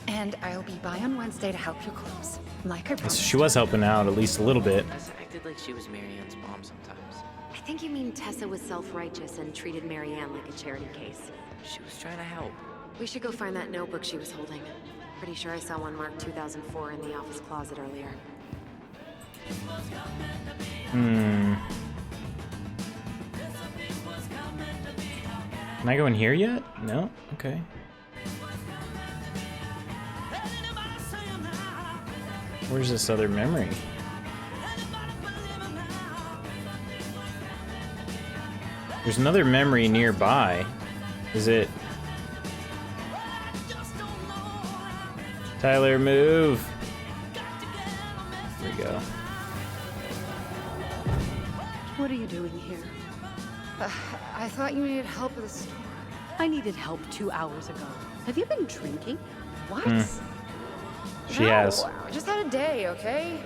And I'll be by on Wednesday to help you close. Like I So promised. she was helping out at least a little bit. Tessa acted like she was Marianne's mom sometimes. I think you mean Tessa was self-righteous and treated Marianne like a charity case. She was trying to help. We should go find that notebook she was holding. Pretty sure I saw one marked 2004 in the office closet earlier. Can I go in here yet? No? Okay. Where's this other memory? There's another memory nearby. Is it... Tyler, move! There we go. What are you doing here? I thought you needed help with the store. I needed help 2 hours ago. Have you been drinking? What? She has. I just had a day, okay?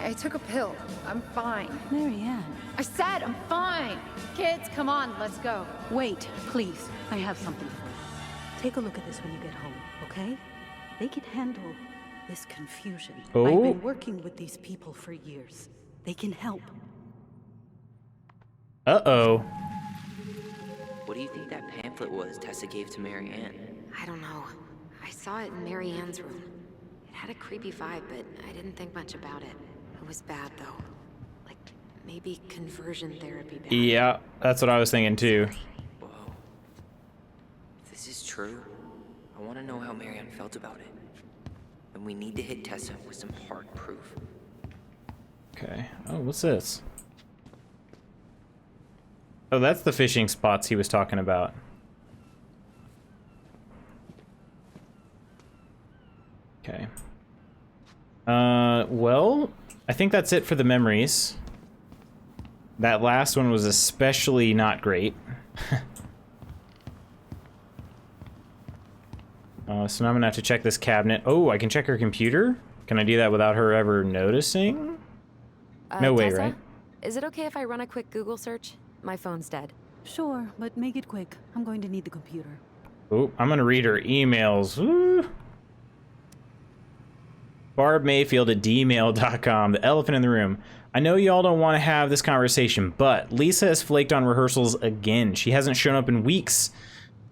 I took a pill. I'm fine. Marianne. I said I'm fine. Kids, come on, let's go. Wait, please. I have something for you. Take a look at this when you get home, okay? They can handle this confusion. Oh. I've been working with these people for years. They can help. Uh-oh. What do you think that pamphlet was Tessa gave to Marianne? I don't know. I saw it in Marianne's room. It had a creepy vibe, but I didn't think much about it. It was bad, though. Like Maybe conversion therapy back. Yeah, that's what I was thinking too. Whoa. If this is true, I want to know how Marianne felt about it. And we need to hit Tessa with some hard proof. Okay. Oh, what's this? Oh, that's the fishing spots he was talking about. Okay. Well, I think that's it for the memories. That last one was especially not great. So now I'm gonna have to check this cabinet. Oh, I can check her computer? Can I do that without her ever noticing? No way, Tessa? right? Is it okay if I run a quick Google search? My phone's dead. Sure, but make it quick. I'm going to need the computer. Oh, I'm gonna read her emails. Ooh. Barb Mayfield at dmail.com, the elephant in the room. I know y'all don't want to have this conversation, but Lisa has flaked on rehearsals again. She hasn't shown up in weeks.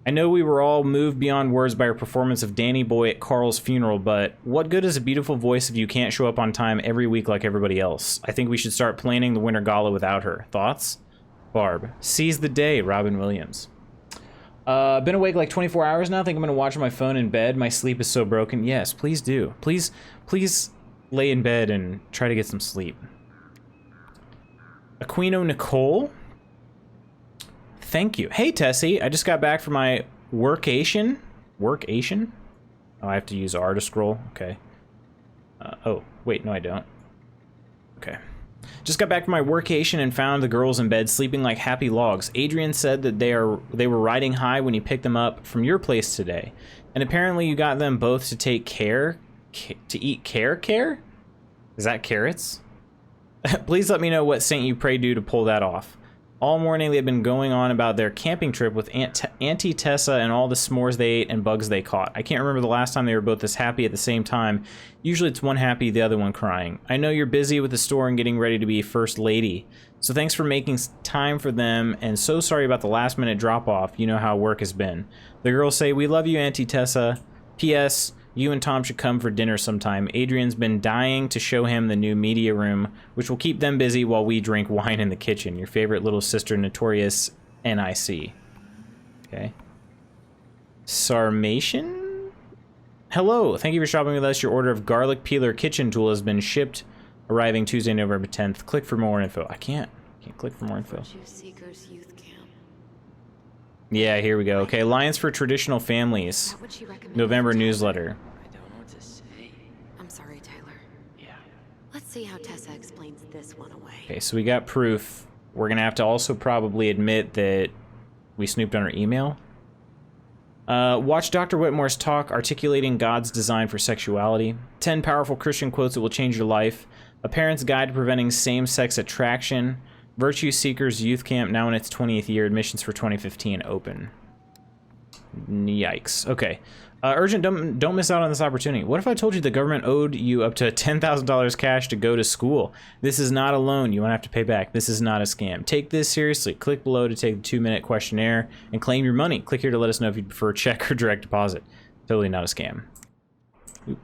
I know we were all moved beyond words by her performance of Danny Boy at Carl's funeral, but what good is a beautiful voice if you can't show up on time every week like everybody else? I think we should start planning the winter gala without her. Thoughts? Barb. Seize the day, Robin Williams. Been awake like 24 hours now. Think I'm gonna watch my phone in bed. My sleep is so broken. Yes, please do. Please lay in bed and try to get some sleep. Aquino Nicole. Thank you. Hey, Tessie. I just got back from my workation. Workation? Oh, I have to use R to scroll. Okay. Oh, wait, no, I don't. Okay. Just got back from my workation and found the girls in bed sleeping like happy logs. Adrian said that they were riding high when you picked them up from your place today. And apparently you got them both to take care, to eat care? Is that carrots? Please let me know what Saint You Pray do to pull that off. All morning they've been going on about their camping trip with Auntie Tessa and all the s'mores they ate and bugs they caught. I can't remember the last time they were both this happy at the same time. Usually it's one happy, the other one crying. I know you're busy with the store and getting ready to be first lady. So thanks for making time for them, and so sorry about the last minute drop off. You know how work has been. The girls say, we love you, Auntie Tessa. P.S. You and Tom should come for dinner sometime. Adrian's been dying to show him the new media room, which will keep them busy while we drink wine in the kitchen. Your favorite little sister, Notorious NIC. Okay. Sarmation? Hello, thank you for shopping with us. Your order of garlic peeler kitchen tool has been shipped, arriving Tuesday, November 10th. Click for more info. I can't click for more info. Seekers Youth Camp. Yeah, here we go. Okay, Alliance for Traditional Families. November newsletter. I don't know what to say. I'm sorry, Tyler. Yeah. Let's see how Tessa explains this one away. Okay, so we got proof. We're gonna have to also probably admit that we snooped on her email. Watch Dr. Whitmore's talk articulating God's design for sexuality. 10 powerful Christian quotes that will change your life. A parent's guide to preventing same-sex attraction. Virtue Seekers Youth Camp now in its 20th year. Admissions for 2015 open. Yikes. Okay. Urgent, don't miss out on this opportunity. What if I told you the government owed you up to $10,000 cash to go to school? This is not a loan you won't have to pay back. This is not a scam. Take this seriously. Click below to take the 2-minute questionnaire and claim your money. Click here to let us know if you prefer check or direct deposit. Totally not a scam. Oop.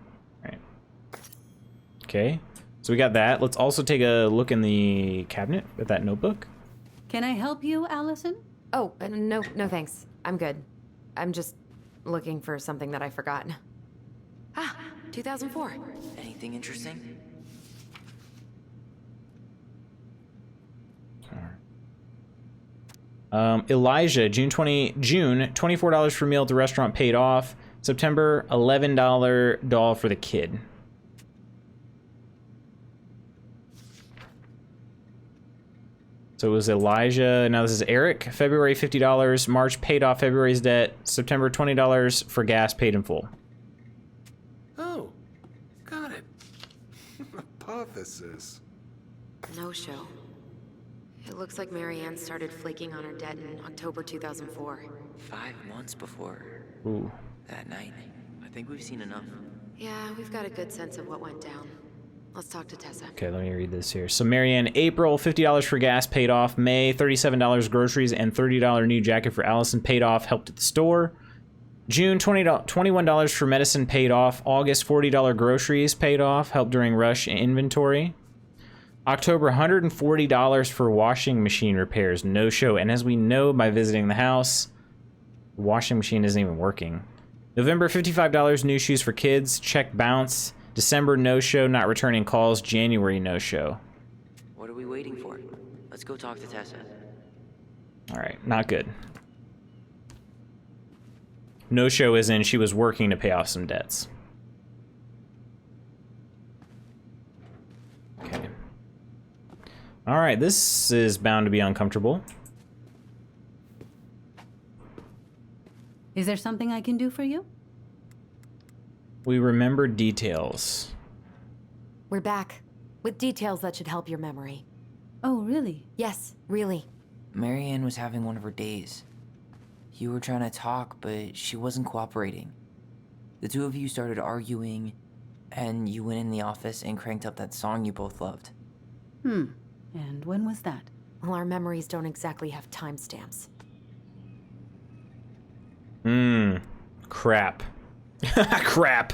All right. Okay. So we got that. Let's also take a look in the cabinet at that notebook. Can I help you, Allison? Oh, no thanks. I'm good. I'm just looking for something that I forgot. Ah, 2004. Anything interesting? Elijah, June, $24 for meal at the restaurant paid off. September, $11 doll for the kid. So it was Elijah. Now this is Eric. February, $50. March, paid off February's debt. September, $20 for gas paid in full. Oh, got it. Hypothesis. No show. It looks like Marianne started flaking on her debt in October 2004. 5 months before Ooh. that night. I think we've seen enough. Yeah, we've got a good sense of what went down. Let's talk to Tessa. Okay, let me read this here. So Marianne, April, $50 for gas paid off. May, $37 groceries and $30 new jacket for Allison paid off, helped at the store. June, $21 for medicine paid off. August, $40 groceries paid off, helped during rush inventory. October, $140 for washing machine repairs, no show. And as we know by visiting the house, the washing machine isn't even working. November, $55, new shoes for kids, check bounce. December, no show, not returning calls. January, no show. What are we waiting for? Let's go talk to Tessa. All right, not good. No show is in she was working to pay off some debts. Okay. All right, this is bound to be uncomfortable. Is there something I can do for you? We remember details. We're back. With details that should help your memory. Oh, really? Yes, really. Marianne was having one of her days. You were trying to talk, but she wasn't cooperating. The two of you started arguing, and you went in the office and cranked up that song you both loved. And when was that? Well, our memories don't exactly have timestamps. Crap. Crap.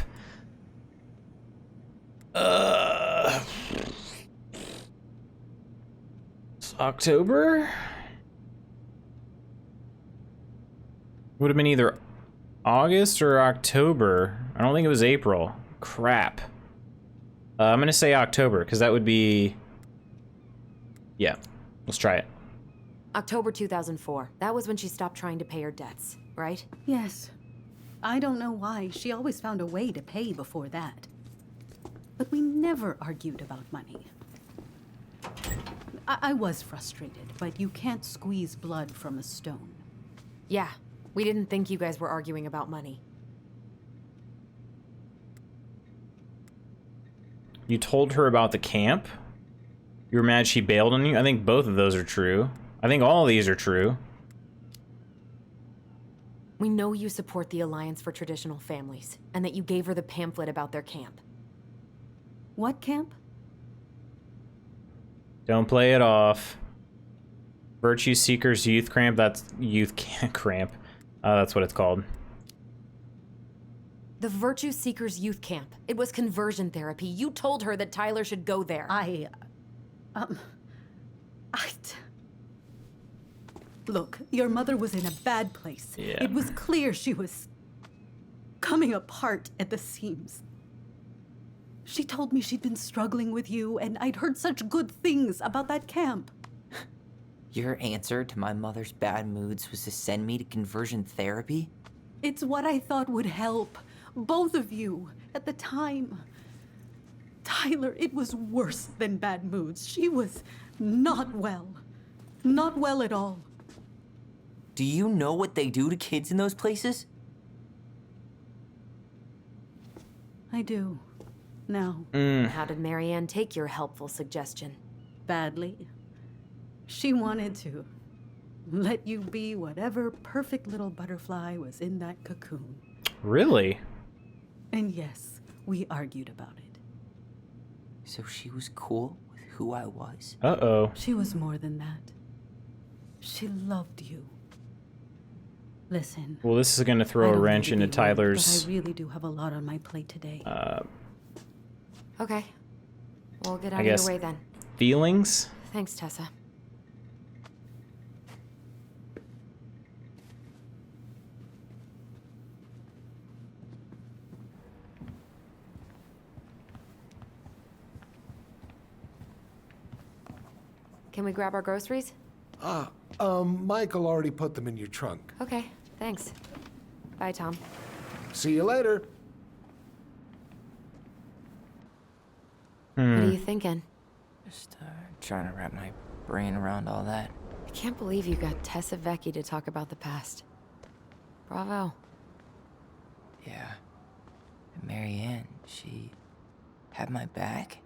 It's October? Would have been either August or October. I don't think it was April. Crap. I'm gonna say October, because that would be... Yeah, let's try it. October 2004. That was when she stopped trying to pay her debts, right? Yes. I don't know why. She always found a way to pay before that. But we never argued about money. I was frustrated, but you can't squeeze blood from a stone. Yeah, we didn't think you guys were arguing about money. You told her about the camp? You were mad she bailed on you? I think both of those are true. I think all of these are true. We know you support the Alliance for Traditional Families, and that you gave her the pamphlet about their camp. What camp? Don't play it off. Virtue Seekers Youth Camp. That's Youth Camp. That's what it's called. The Virtue Seekers Youth Camp. It was conversion therapy. You told her that Tyler should go there. Look, your mother was in a bad place. Yeah. It was clear she was coming apart at the seams. She told me she'd been struggling with you, and I'd heard such good things about that camp. Your answer to my mother's bad moods was to send me to conversion therapy? It's what I thought would help both of you at the time. Tyler, it was worse than bad moods. She was not well. Not well at all. Do you know what they do to kids in those places? I do. Now. How did Marianne take your helpful suggestion? Badly. She wanted to let you be whatever perfect little butterfly was in that cocoon. Really? And yes, we argued about it. So she was cool with who I was? Uh-oh. She was more than that. She loved you. Listen. Well, this is going to throw a wrench into Tyler's... But I really do have a lot on my plate today. Okay. We'll get out of your way then. Feelings? Thanks, Tessa. Can we grab our groceries? Michael already put them in your trunk. Okay, thanks. Bye, Tom. See you later. What are you thinking? Just trying to wrap my brain around all that. I can't believe you got Tessa Vecchi to talk about the past. Bravo. Yeah. And Marianne, she had my back.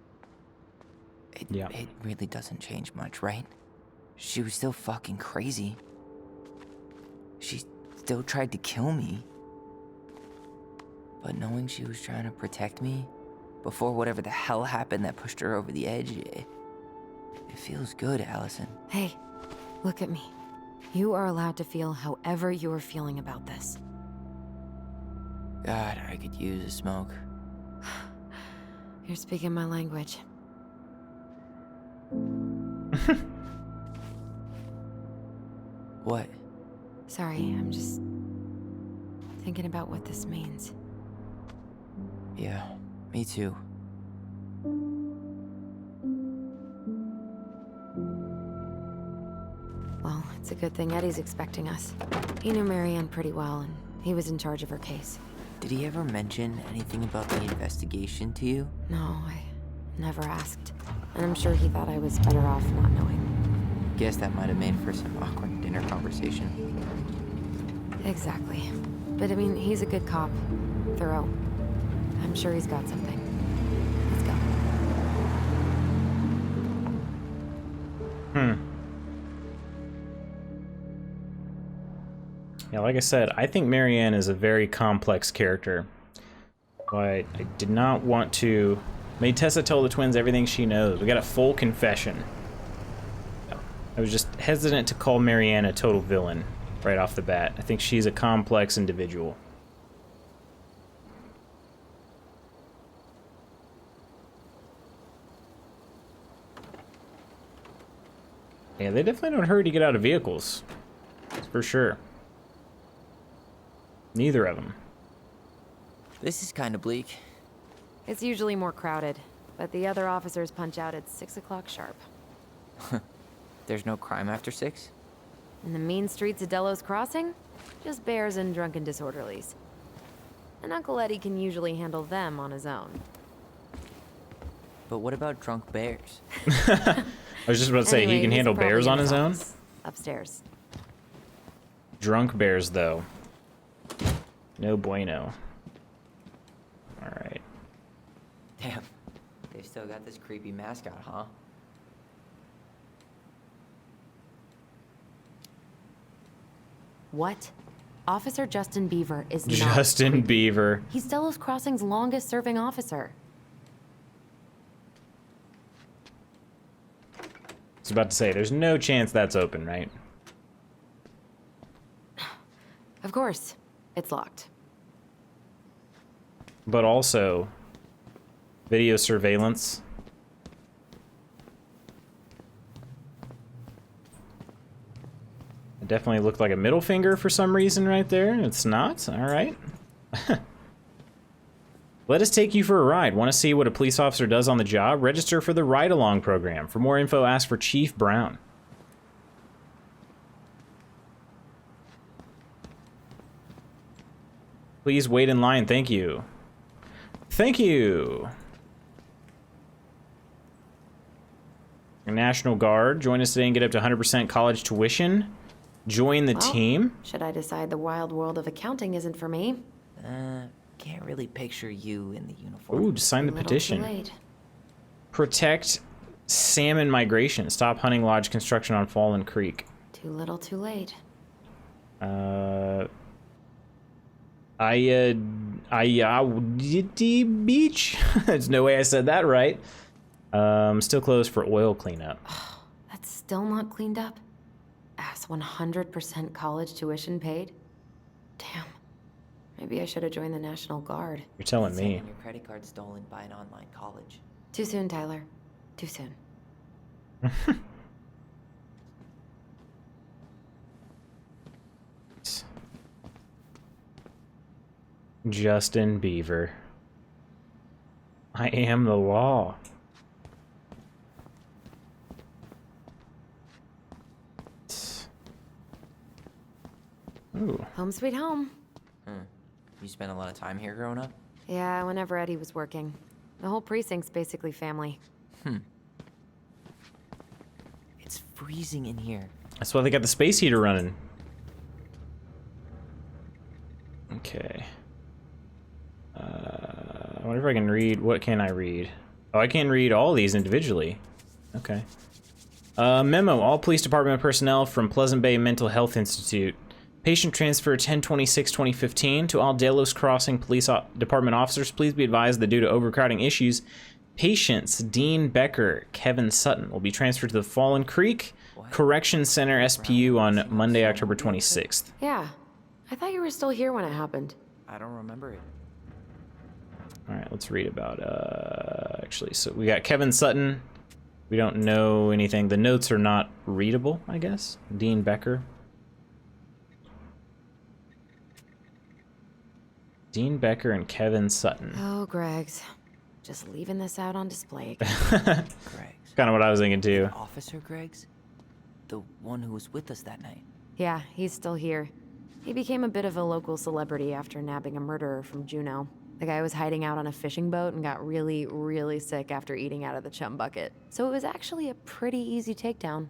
It really doesn't change much, right? She was still fucking crazy. She still tried to kill me. But knowing she was trying to protect me before whatever the hell happened that pushed her over the edge, it feels good, Allison. Hey, look at me. You are allowed to feel however you are feeling about this. God, I could use a smoke. You're speaking my language. What? Sorry, I'm just thinking about what this means. Yeah, me too. Well, it's a good thing Eddie's expecting us. He knew Marianne pretty well, and he was in charge of her case. Did he ever mention anything about the investigation to you? No, I never asked. And I'm sure he thought I was better off not knowing. Guess that might have made for some awkward dinner conversation. Exactly. But I mean, he's a good cop. Thorough. I'm sure he's got something. Let's go. Yeah, like I said, I think Marianne is a very complex character. But I did not want to... Made Tessa tell the twins everything she knows. We got a full confession. I was just hesitant to call Marianne a total villain right off the bat. I think she's a complex individual. Yeah, they definitely don't hurry to get out of vehicles. That's for sure. Neither of them. This is kind of bleak. It's usually more crowded, but the other officers punch out at 6 o'clock sharp. There's no crime after 6? In the mean streets of Delos Crossing, just bears and drunken disorderlies. And Uncle Eddie can usually handle them on his own. But what about drunk bears? I was just about to say, Anyway, he can he's handle probably bears in on his own? office, upstairs. Drunk bears, though. No bueno. Alright. Damn, they've still got this creepy mascot, huh? What? Officer Justin Beaver is not... Justin Beaver. He's Delos Crossing's longest-serving officer. I was about to say, there's no chance that's open, right? Of course. It's locked. But also, video surveillance. It definitely looked like a middle finger for some reason right there. It's not. All right. Let us take you for a ride. Want to see what a police officer does on the job? Register for the ride-along program. For more info, ask for Chief Brown. Please wait in line. Thank you. Thank you. National Guard. Join us today and get up to 100% college tuition. Join the team. Should I decide the wild world of accounting isn't for me? Can't really picture you in the uniform. Ooh, just sign the petition. Too late. Protect salmon migration. Stop hunting lodge construction on Fallen Creek. Too little, too late. Beach. There's no way I said that right. Still closed for oil cleanup. That's still not cleaned up? Ass 100% college tuition paid? Damn. Maybe I should have joined the National Guard. You're telling me. Your credit card stolen by an online college. Too soon, Tyler. Too soon. Justin Beaver. I am the law. Ooh. Home sweet home. You spent a lot of time here growing up? Yeah, whenever Eddie was working. The whole precinct's basically family. It's freezing in here. That's why they got the space heater running. Okay. I wonder if I can read. What can I read? Oh, I can read all these individually. Okay. Memo. All police department personnel from Pleasant Bay Mental Health Institute. Patient transfer 10/26/2015 to all Delos Crossing Police Department officers. Please be advised that due to overcrowding issues, patients Dean Becker, Kevin Sutton will be transferred to the Fallen Creek Correction Center SPU on Monday, October 26th. Yeah. I thought you were still here when it happened. I don't remember it. All right, let's read about, actually, so we got Kevin Sutton, We don't know anything. The notes are not readable, I guess. Dean Becker. Dean Becker and Kevin Sutton. Oh, Greg's. Just leaving this out on display again. Greg's. Kind of what I was thinking too. Officer Greg's? The one who was with us that night. Yeah, he's still here. He became a bit of a local celebrity after nabbing a murderer from Juneau. The guy was hiding out on a fishing boat and got really, really sick after eating out of the chum bucket. So it was actually a pretty easy takedown.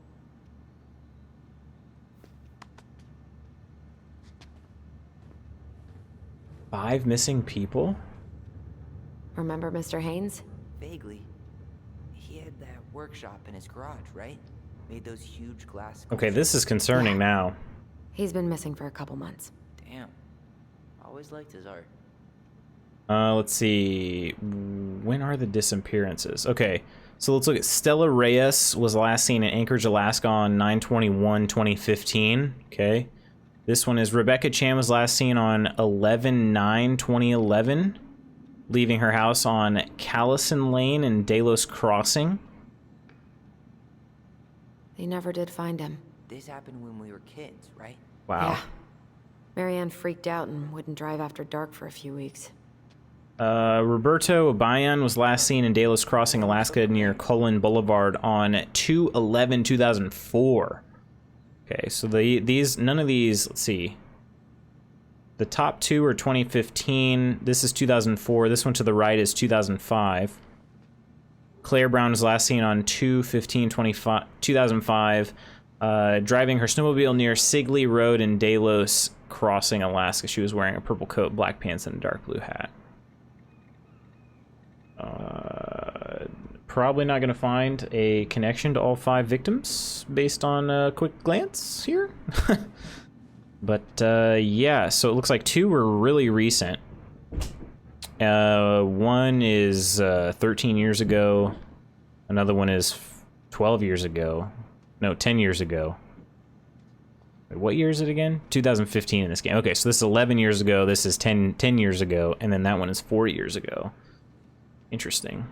Five missing people? Remember Mr. Haynes? Vaguely. He had that workshop in his garage, right? Made those huge glass... Okay, this is concerning now. He's been missing for a couple months. Damn. Always liked his art. Let's see. When are the disappearances? Okay, so let's look at Stella Reyes was last seen in Anchorage, Alaska on 9/21/2015. Okay. This one is Rebecca Chan was last seen on 11/9/2011, leaving her house on Callison Lane and Delos Crossing. They never did find him. This happened when we were kids, right? Wow. Yeah. Marianne freaked out and wouldn't drive after dark for a few weeks. Roberto Abayan was last seen in Delos Crossing, Alaska near Cullen Boulevard on 2/11/2004. Okay, so none of these, let's see. The top two are 2015. This is 2004. This one to the right is 2005. Claire Brown was last seen on 2/15/2005, driving her snowmobile near Sigley Road in Delos Crossing, Alaska. She was wearing a purple coat, black pants, and a dark blue hat. Probably not going to find a connection to all 5 victims based on a quick glance here. But yeah, so it looks like 2 were really recent. One is 13 years ago. Another one is 12 years ago. No, 10 years ago. Wait, what year is it again? 2015 in this game. Okay, so this is 11 years ago. This is 10 years ago. And then that one is 4 years ago. Interesting.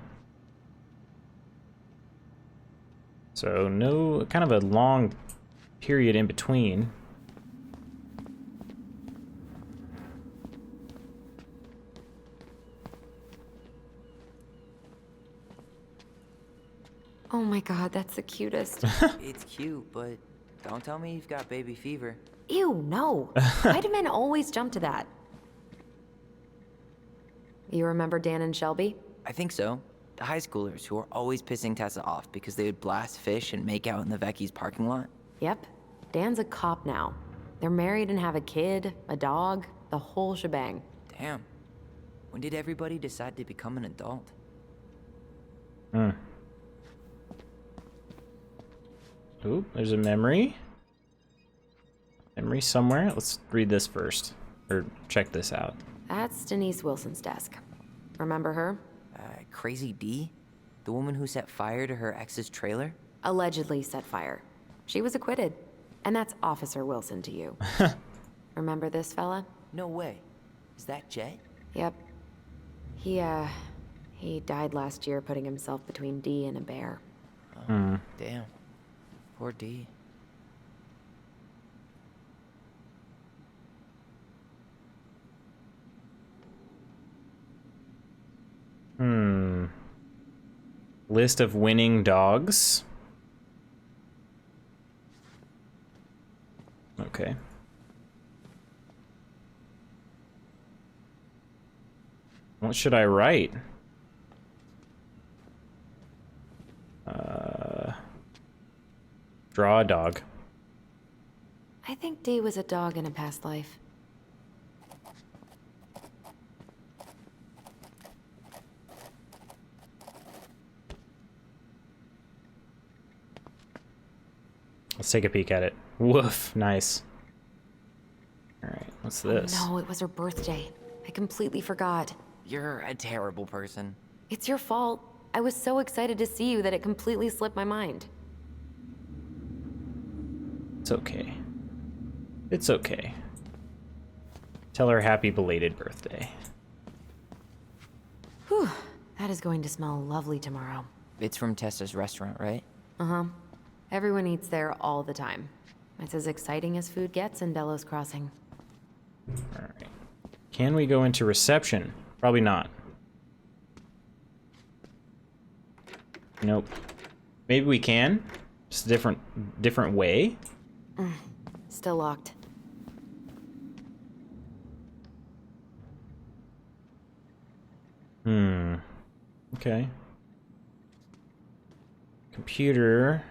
So no, kind of a long period in between. Oh my god, that's the cutest. It's cute, but don't tell me you've got baby fever. Ew, no. Why do men always jump to that? You remember Dan and Shelby? I think so. The high schoolers who were always pissing Tessa off because they would blast fish and make out in the Vecchi's parking lot. Yep. Dan's a cop now. They're married and have a kid, a dog, the whole shebang. Damn. When did everybody decide to become an adult? Ooh, there's a memory. Memory somewhere. Let's read this first. Or check this out. That's Denise Wilson's desk. Remember her? Crazy D? The woman who set fire to her ex's trailer? Allegedly set fire. She was acquitted. And that's Officer Wilson to you. Remember this fella? No way. Is that Jet? Yep. He died last year putting himself between D and a bear. Oh, damn. Poor D. List of winning dogs. Okay. What should I write? Draw a dog. I think D was a dog in a past life. Let's take a peek at it. Woof, nice. All right, what's this? Oh, no, it was her birthday. I completely forgot. You're a terrible person. It's your fault. I was so excited to see you that it completely slipped my mind. It's okay. It's okay. Tell her happy belated birthday. Whew, that is going to smell lovely tomorrow. It's from Tessa's restaurant, right? Uh-huh. Everyone eats there all the time. It's as exciting as food gets in Delos Crossing. Alright. Can we go into reception? Probably not. Nope. Maybe we can. Just a different way. Still locked. Okay. Computer.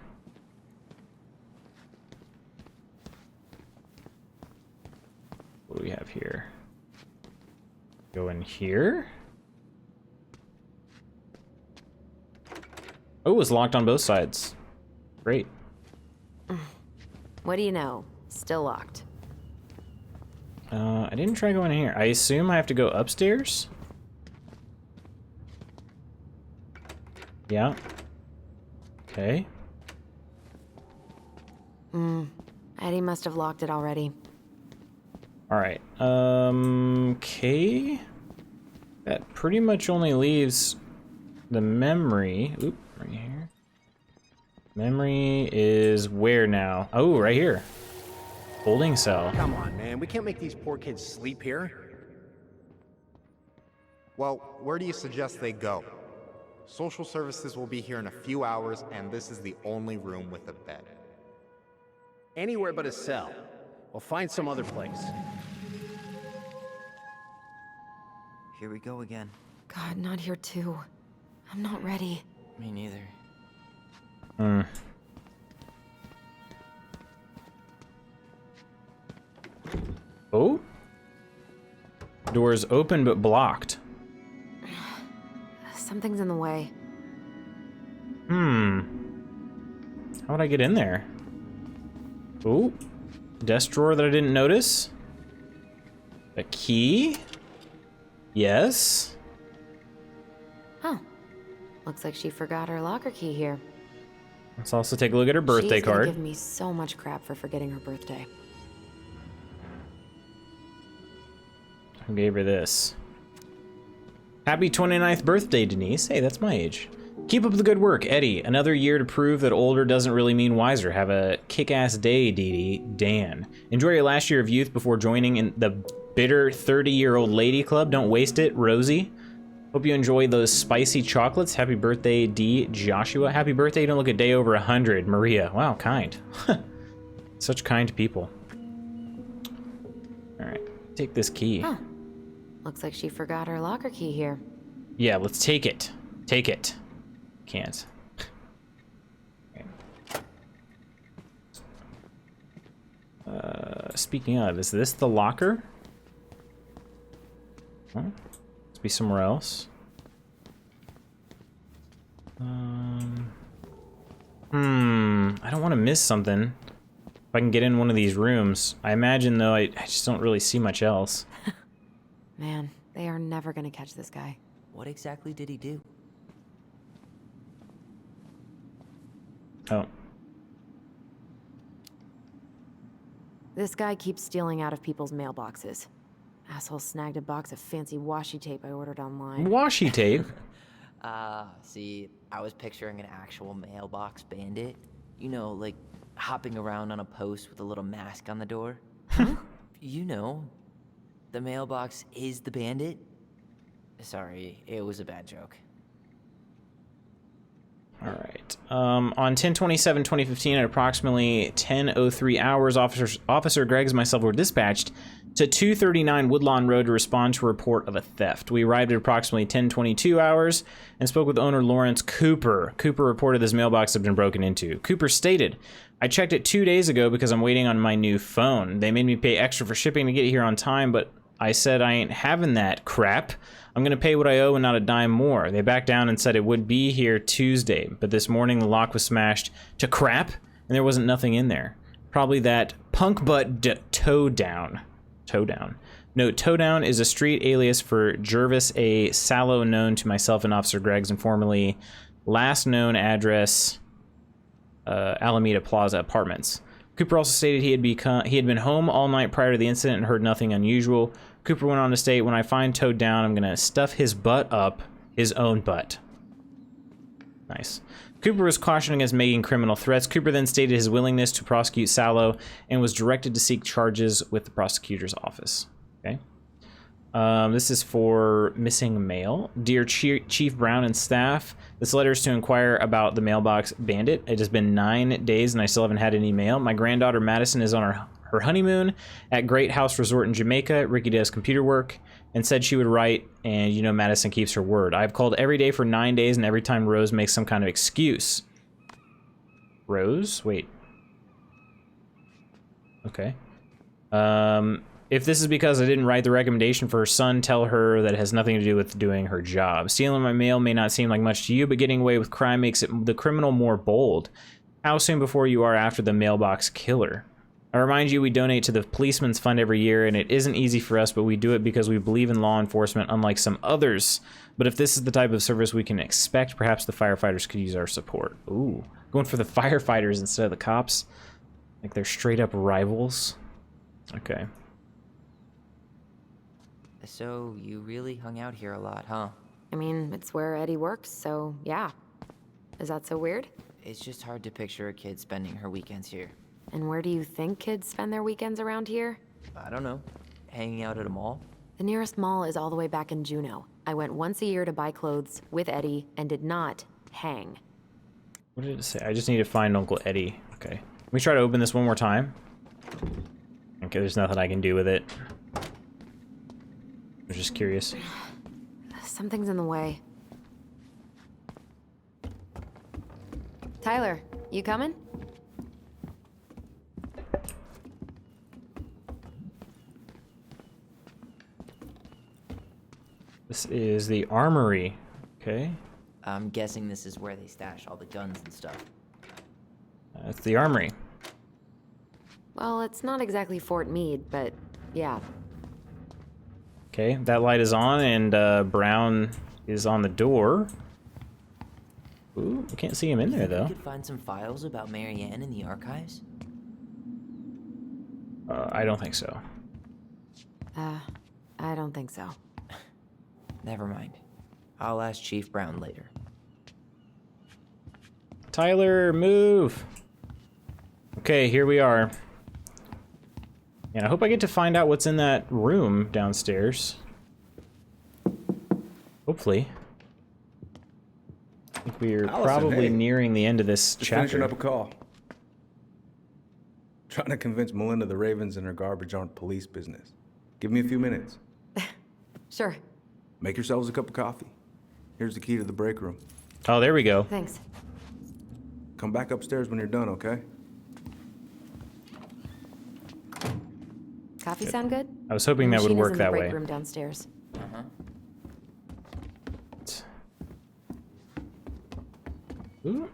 What do we have here? Go in here. Oh, it's locked on both sides. Great. What do you know? Still locked. I didn't try going in here. I assume I have to go upstairs? Yeah. Okay. Eddie must have locked it already. Alright. Okay. That pretty much only leaves the memory. Oop, right here. Memory is where now? Oh, right here. Holding cell. Come on, man. We can't make these poor kids sleep here. Well, where do you suggest they go? Social services will be here in a few hours, and this is the only room with a bed. Anywhere but a cell. We'll find some other place. Here we go again. God, not here too. I'm not ready. Me neither. Oh? Door's open but blocked. Something's in the way. How would I get in there? Oh, desk drawer that I didn't notice. A key? Yes. Oh, looks like she forgot her locker key here. Let's also take a look at her birthday She's gonna card. give me so much crap for forgetting her birthday. Who gave her this? Happy 29th birthday, Denise. Hey, that's my age. Keep up the good work, Eddie. Another year to prove that older doesn't really mean wiser. Have a kick-ass day, Dee Dee. Dan. Enjoy your last year of youth before joining in the bitter 30-year-old lady club. Don't waste it, Rosie. Hope you enjoy those spicy chocolates. Happy birthday, D. Joshua. Happy birthday. Don't look a day over 100, Maria. Wow, kind. Such kind people. All right, take this key. Oh, looks like she forgot her locker key here. Yeah, let's take it. Take it. Can't. Okay. Speaking of, is this the locker? Huh? Let's be somewhere else. I don't want to miss something. If I can get in one of these rooms. I imagine, though, I just don't really see much else. Man, they are never gonna catch this guy. What exactly did he do? Oh. This guy keeps stealing out of people's mailboxes. Asshole snagged a box of fancy washi tape I ordered online. Washi tape? See, I was picturing an actual mailbox bandit. You know, like hopping around on a post with a little mask on the door. You know, the mailbox is the bandit. Sorry, it was a bad joke. All right. On 10/27/2015 at approximately 10:03 hours, Officer Greggs and myself were dispatched to 239 Woodlawn Road to respond to a report of a theft. We arrived at approximately 10:22 hours and spoke with owner Lawrence Cooper. Cooper reported his mailbox had been broken into. Cooper stated, "I checked it 2 days ago because I'm waiting on my new phone. They made me pay extra for shipping to get here on time, but I said I ain't having that crap. I'm gonna pay what I owe and not a dime more." They backed down and said it would be here Tuesday, but this morning the lock was smashed to crap and there wasn't nothing in there. Probably that punk butt Toedown. Toedown. Note, Toedown is a street alias for Jervis A. Sallow, known to myself and Officer Greggs, and formerly last known address Alameda Plaza Apartments. Cooper also stated he had been home all night prior to the incident and heard nothing unusual. Cooper went on to state, "When I find Toad down, I'm gonna stuff his butt up his own butt." Nice. Cooper was cautioned against making criminal threats. Cooper then stated his willingness to prosecute Sallow and was directed to seek charges with the prosecutor's office. Okay. This is for missing mail. Dear Chief Brown and staff, this letter is to inquire about the mailbox bandit. It has been 9 days and I still haven't had any mail. My granddaughter Madison is on her honeymoon at Great House Resort in Jamaica. Ricky does computer work and said she would write, and you know Madison keeps her word. I've called every day for 9 days, and every time Rose makes some kind of excuse. Rose? Wait. Okay. If this is because I didn't write the recommendation for her son, tell her that it has nothing to do with doing her job. Stealing my mail may not seem like much to you, but getting away with crime makes the criminal more bold. How soon before you are after the mailbox killer? I remind you we donate to the Policeman's Fund every year, and it isn't easy for us, but we do it because we believe in law enforcement, unlike some others. But if this is the type of service we can expect, perhaps the firefighters could use our support. Ooh, going for the firefighters instead of the cops. Like they're straight up rivals. Okay. So you really hung out here a lot, huh? I mean, it's where Eddie works, so yeah. Is that so weird? It's just hard to picture a kid spending her weekends here. And where do you think kids spend their weekends around here? I don't know. Hanging out at a mall? The nearest mall is all the way back in Juneau. I went once a year to buy clothes with Eddie and did not hang. What did it say? I just need to find Uncle Eddie. Okay. Let me try to open this one more time. Okay, there's nothing I can do with it. I was just curious. Something's in the way. Tyler, you coming? This is the armory. Okay. I'm guessing this is where they stash all the guns and stuff. That's the armory. Well, it's not exactly Fort Meade, but yeah. Okay, that light is on, and Brown is on the door. Ooh, I can't see him in there, though. You could find some files about Mary Ann in the archives? I don't think so. I don't think so. Never mind. I'll ask Chief Brown later. Tyler, move! Okay, here we are. And I hope I get to find out what's in that room downstairs. Hopefully. I think we're Allison, probably hey. nearing the end of this Just chapter. finishing up a call. Trying to convince Melinda the Ravens and her garbage aren't police business. Give me a few minutes. Sure. Make yourselves a cup of coffee. Here's the key to the break room. Oh, there we go. Thanks. Come back upstairs when you're done, okay? Coffee sound good? I was hoping that would work that in the break way. room downstairs. Ooh.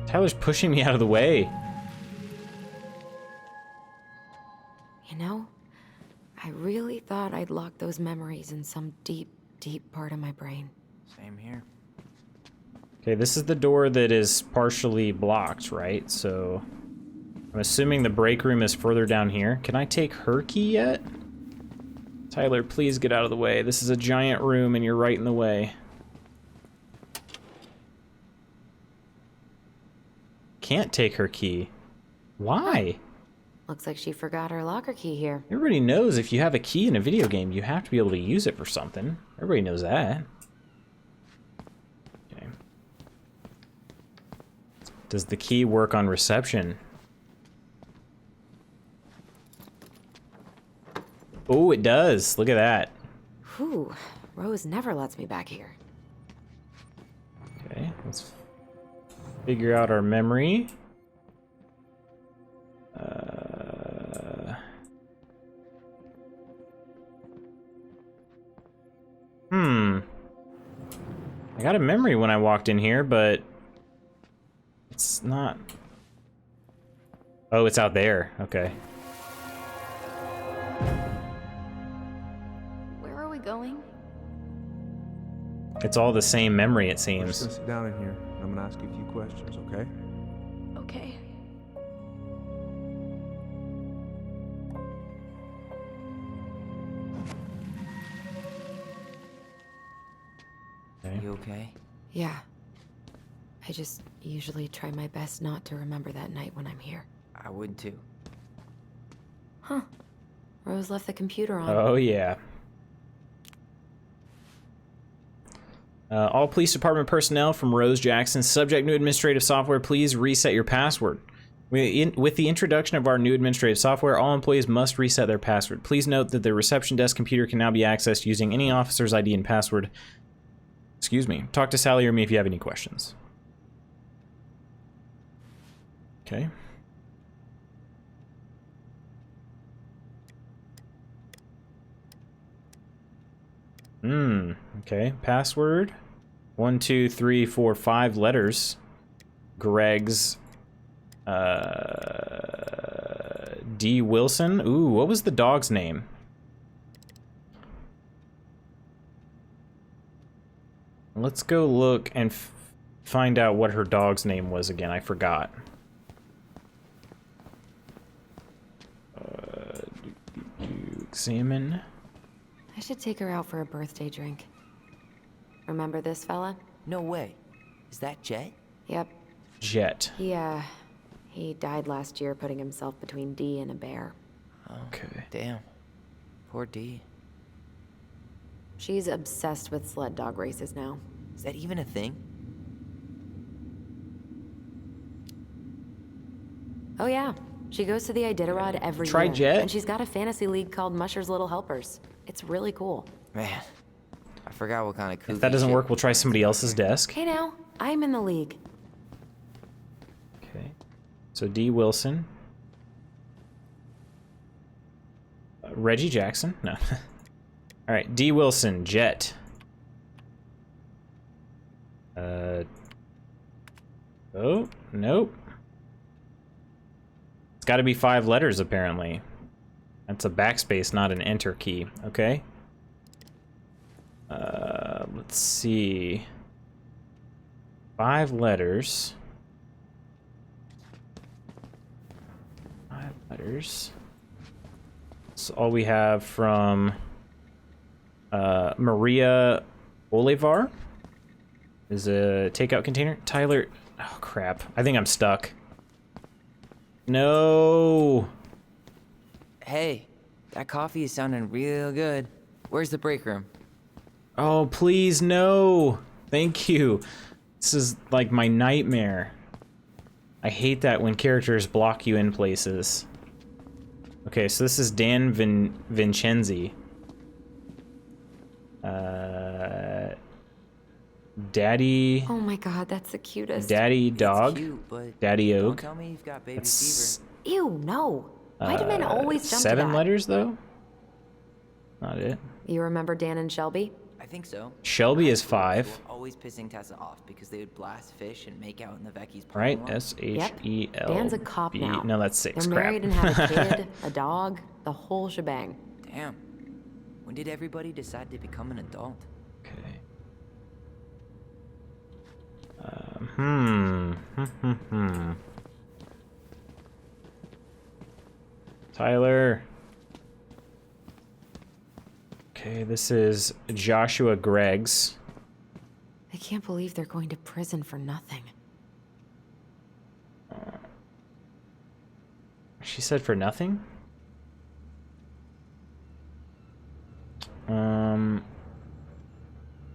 Tyler's pushing me out of the way. You know, I really thought I'd locked those memories in some deep, deep part of my brain. Same here. Okay, this is the door that is partially blocked, right? So I'm assuming the break room is further down here. Can I take her key yet? Tyler, please get out of the way. This is a giant room and you're right in the way. Can't take her key. Why? Looks like she forgot her locker key here. Everybody knows if you have a key in a video game, you have to be able to use it for something. Everybody knows that. Okay. Does the key work on reception? Oh, it does. Look at that. Whew. Rose never lets me back here. Okay, let's figure out our memory. I got a memory when I walked in here, but it's not. Oh, it's out there. Okay. Where are we going? It's all the same memory, it We're just seems. gonna sit down in here, and I'm gonna ask you a few questions, okay? Okay. Okay. You okay? Yeah. I just usually try my best not to remember that night when I'm here. I would too. Huh. Rose left the computer on. Oh, yeah. All police department personnel from Rose Jackson, subject new administrative software, please reset your password. With the introduction of our new administrative software, all employees must reset their password. Please note that the reception desk computer can now be accessed using any officer's ID and password. Excuse me. Talk to Sally or me if you have any questions. Okay. Okay. Password. 1, 2, 3, 4, 5 letters. Greg's D. Wilson. Ooh, what was the dog's name? Let's go look and find out what her dog's name was again. I forgot. Examine. I should take her out for a birthday drink. Remember this fella? No way. Is that Jet? Yep. Jet. He died last year putting himself between D and a bear. Okay. Damn. Poor D. She's obsessed with sled dog races now. Is that even a thing? Oh yeah. She goes to the Iditarod every Try year. Jet? And she's got a fantasy league called Musher's Little Helpers. It's really cool. Man, I forgot what kind of kooky If that doesn't shit work, we'll try somebody else's desk. Hey now, I'm in the league. Okay. So D. Wilson. Reggie Jackson? No. All right, D. Wilson, Jet. Oh, nope. It's got to be 5 letters, apparently. That's a backspace, not an enter key. Okay. Let's see. 5 letters. 5 letters. That's all we have from Maria Olivar. Is a takeout container. Tyler. Oh, crap. I think I'm stuck. No. Hey, that coffee is sounding real good. Where's the break room? Oh, please, no. Thank you. This is like my nightmare. I hate that when characters block you in places. Okay, so this is Dan Vincenzi. Daddy. Oh my god, that's the cutest. Daddy Dog. Cute, but Daddy don't Oak. tell me you've got baby That's fever. Ew, no. Why do men always jump to 7 that? letters, though? Not it. You remember Dan and Shelby? I think so. Shelby is High school, 5. they were always pissing Tessa off because they would blast fish and make out in the Vecchi's Right? parking lot. S-H-E-L. Dan's a cop now. No, that's 6. They're Crap. married and have a kid, a dog, the whole shebang. Damn. When did everybody decide to become an adult? Okay. Tyler. Okay, this is Joshua Greggs. I can't believe they're going to prison for nothing. She said for nothing?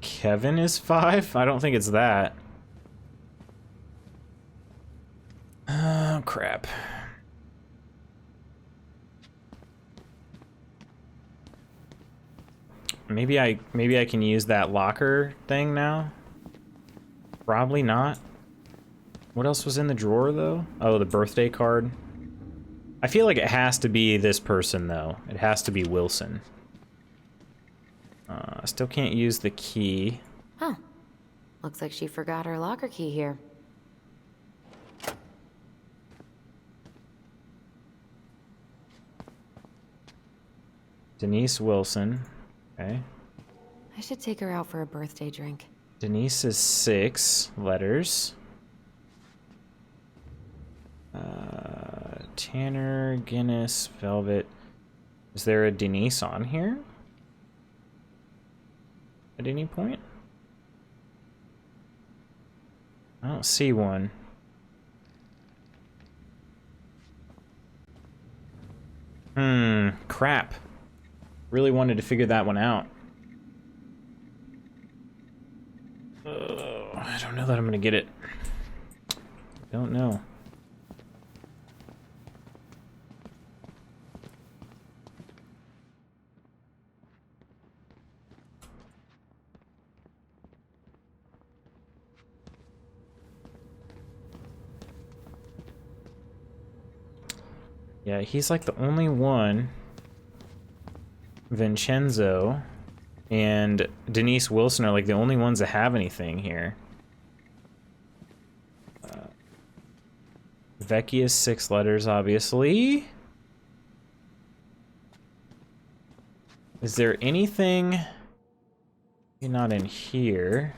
Kevin is 5? I don't think it's that. Oh, crap. Maybe I can use that locker thing now? Probably not. What else was in the drawer, though? Oh, the birthday card. I feel like it has to be this person, though. It has to be Wilson. I still can't use the key. Huh. Looks like she forgot her locker key here. Denise Wilson. Okay. I should take her out for a birthday drink. Denise is 6 letters. Tanner, Guinness, Velvet. Is there a Denise on here? At any point? don't see one. Crap. Really wanted to figure that one out. I don't know that I'm gonna get it. Don't know. Yeah, he's like the only one. Vincenzo and Denise Wilson are like the only ones that have anything here. Vecchia's 6 letters, obviously. Is there anything not in here?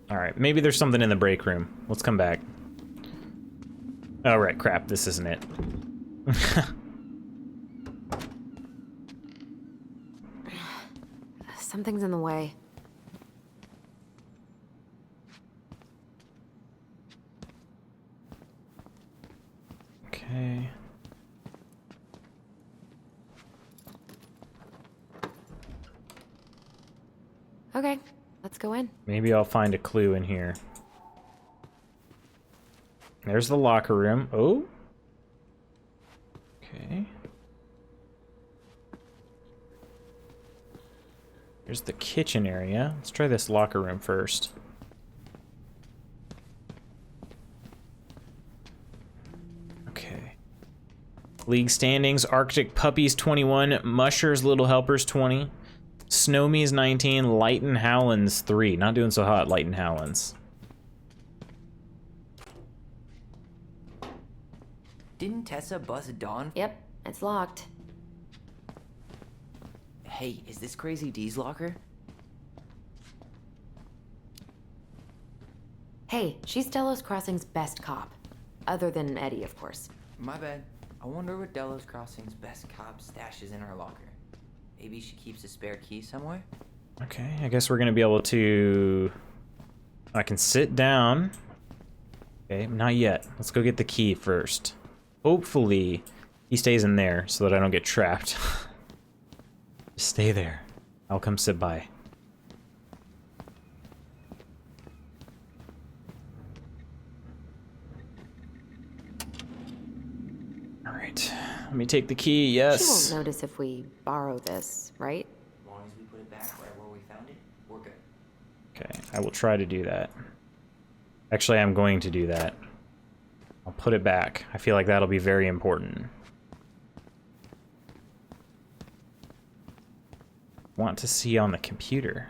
Alright, maybe there's something in the break room. Let's come back. Oh, right, crap, this isn't it. Something's in the way. Okay. Okay, let's go in. Maybe I'll find a clue in here. There's the locker room. Oh. Okay. Here's the kitchen area. Let's try this locker room first. Okay. League standings: Arctic Puppies 21, Mushers Little Helpers 20, Snowmies 19, Lighten Howlands 3. Not doing so hot, Lighten Howlands. Didn't Tessa buzz Dawn? Yep, it's locked. Hey, is this Crazy D's locker? Hey, she's Delos Crossing's best cop. Other than Eddie, of course. My bad. I wonder what Delos Crossing's best cop stashes in her locker. Maybe she keeps a spare key somewhere? Okay, I guess we're gonna be able to... I can sit down. Okay, not yet. Let's go get the key first. Hopefully, he stays in there so that I don't get trapped. Just stay there. I'll come sit by. Alright, let me take the key, yes. She won't notice if we borrow this, right? As long as we put it back right where we found it, we're good. Okay, I will try to do that. Actually, I'm going to do that. I'll put it back. I feel like that'll be very important. Want to see on the computer.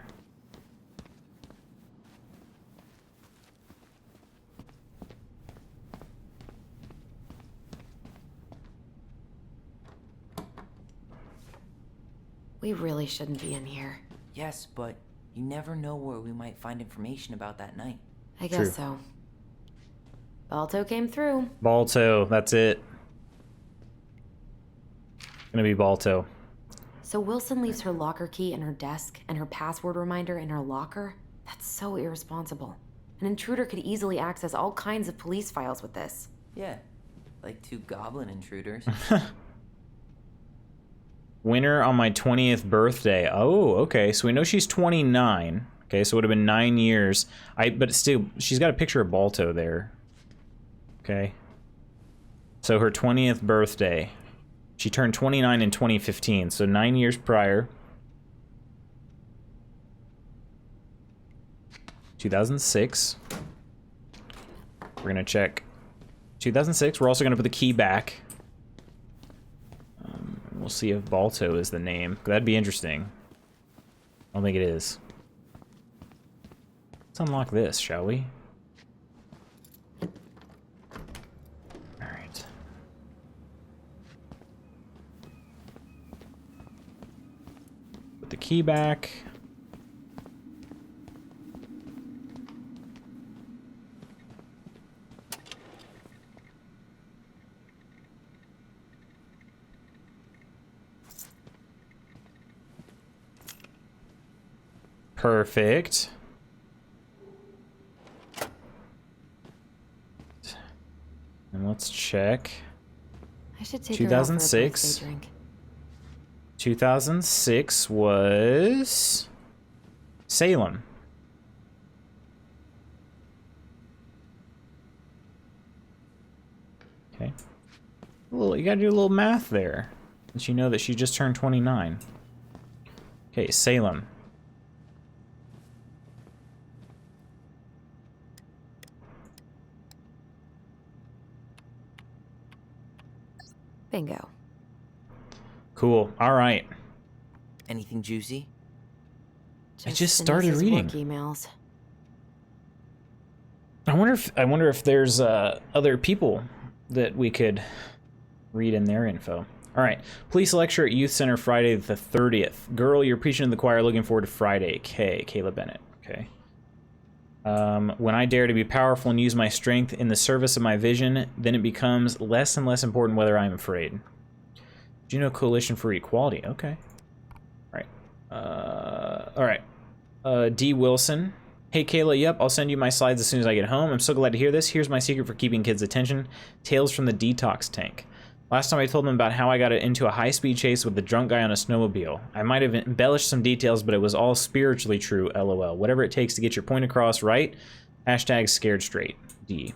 We really shouldn't be in here. Yes, but you never know where we might find information about that night. I guess so. Balto came through. Balto, that's it. Gonna be Balto. So Wilson leaves her locker key in her desk and her password reminder in her locker? That's so irresponsible. An intruder could easily access all kinds of police files with this. Yeah, like 2 goblin intruders. Winner on my 20th birthday. Oh, okay. So we know she's 29. Okay, so it would have been 9 years. But still, she's got a picture of Balto there. Okay. So her 20th birthday. She turned 29 in 2015, so 9 years prior. 2006. We're gonna check 2006. We're also gonna put the key back. We'll see if Balto is the name. That'd be interesting. I don't think it is. Let's unlock this, shall we? Alright. Put the key back. Perfect. And let's check. I should take 2006. her out for a birthday drink. 2006 was Salem. Okay. Well, you gotta do a little math there. Since you know that she just turned 29. Okay, Salem. Bingo. Cool. All right. Anything juicy? I just started Denise's reading. Work emails. I wonder if there's other people that we could read in their info. All right. Police lecture at Youth Center Friday the 30th. Girl, you're preaching to the choir. Looking forward to Friday. K. Kayla Bennett. Okay. When I dare to be powerful and use my strength in the service of my vision, then it becomes less and less important whether I'm afraid. Juno Coalition for Equality. Okay. All right. D. Wilson. Hey, Kayla. Yep, I'll send you my slides as soon as I get home. I'm so glad to hear this. Here's my secret for keeping kids' attention. Tales from the Detox Tank. Last time I told them about how I got into a high-speed chase with the drunk guy on a snowmobile. I might have embellished some details, but it was all spiritually true, LOL. Whatever it takes to get your point across, right? Hashtag scared straight. D.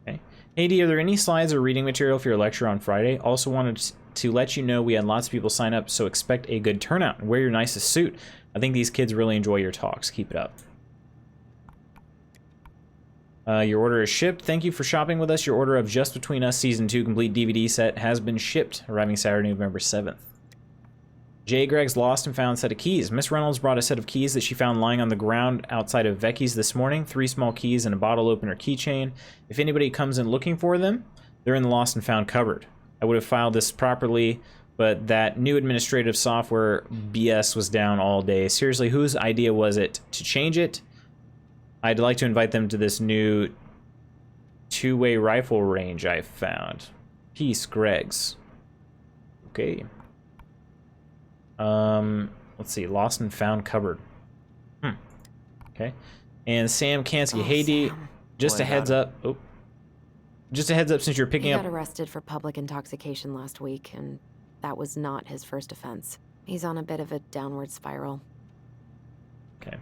Okay. Hey, D, are there any slides or reading material for your lecture on Friday? Also wanted to let you know we had lots of people sign up, so expect a good turnout. Wear your nicest suit. I think these kids really enjoy your talks. Keep it up. Your order is shipped. Thank you for shopping with us. Your order of Just Between Us Season 2 complete DVD set has been shipped, arriving Saturday, November 7th. J. Greg's lost and found set of keys. Miss Reynolds brought a set of keys that she found lying on the ground outside of Vecchi's this morning. 3 small keys and a bottle opener keychain. If anybody comes in looking for them, they're in the lost and found cupboard. I would have filed this properly, but that new administrative software BS was down all day. Seriously, whose idea was it to change it? I'd like to invite them to this new 2-way rifle range I found. Peace, Greg's. Okay. Let's see. Lost and found cupboard. Okay. And Sam Kansky. Hey, D. Just a heads up. Oh. Just a heads up since you're picking up. He got arrested for public intoxication last week, and that was not his first offense. He's on a bit of a downward spiral. Okay.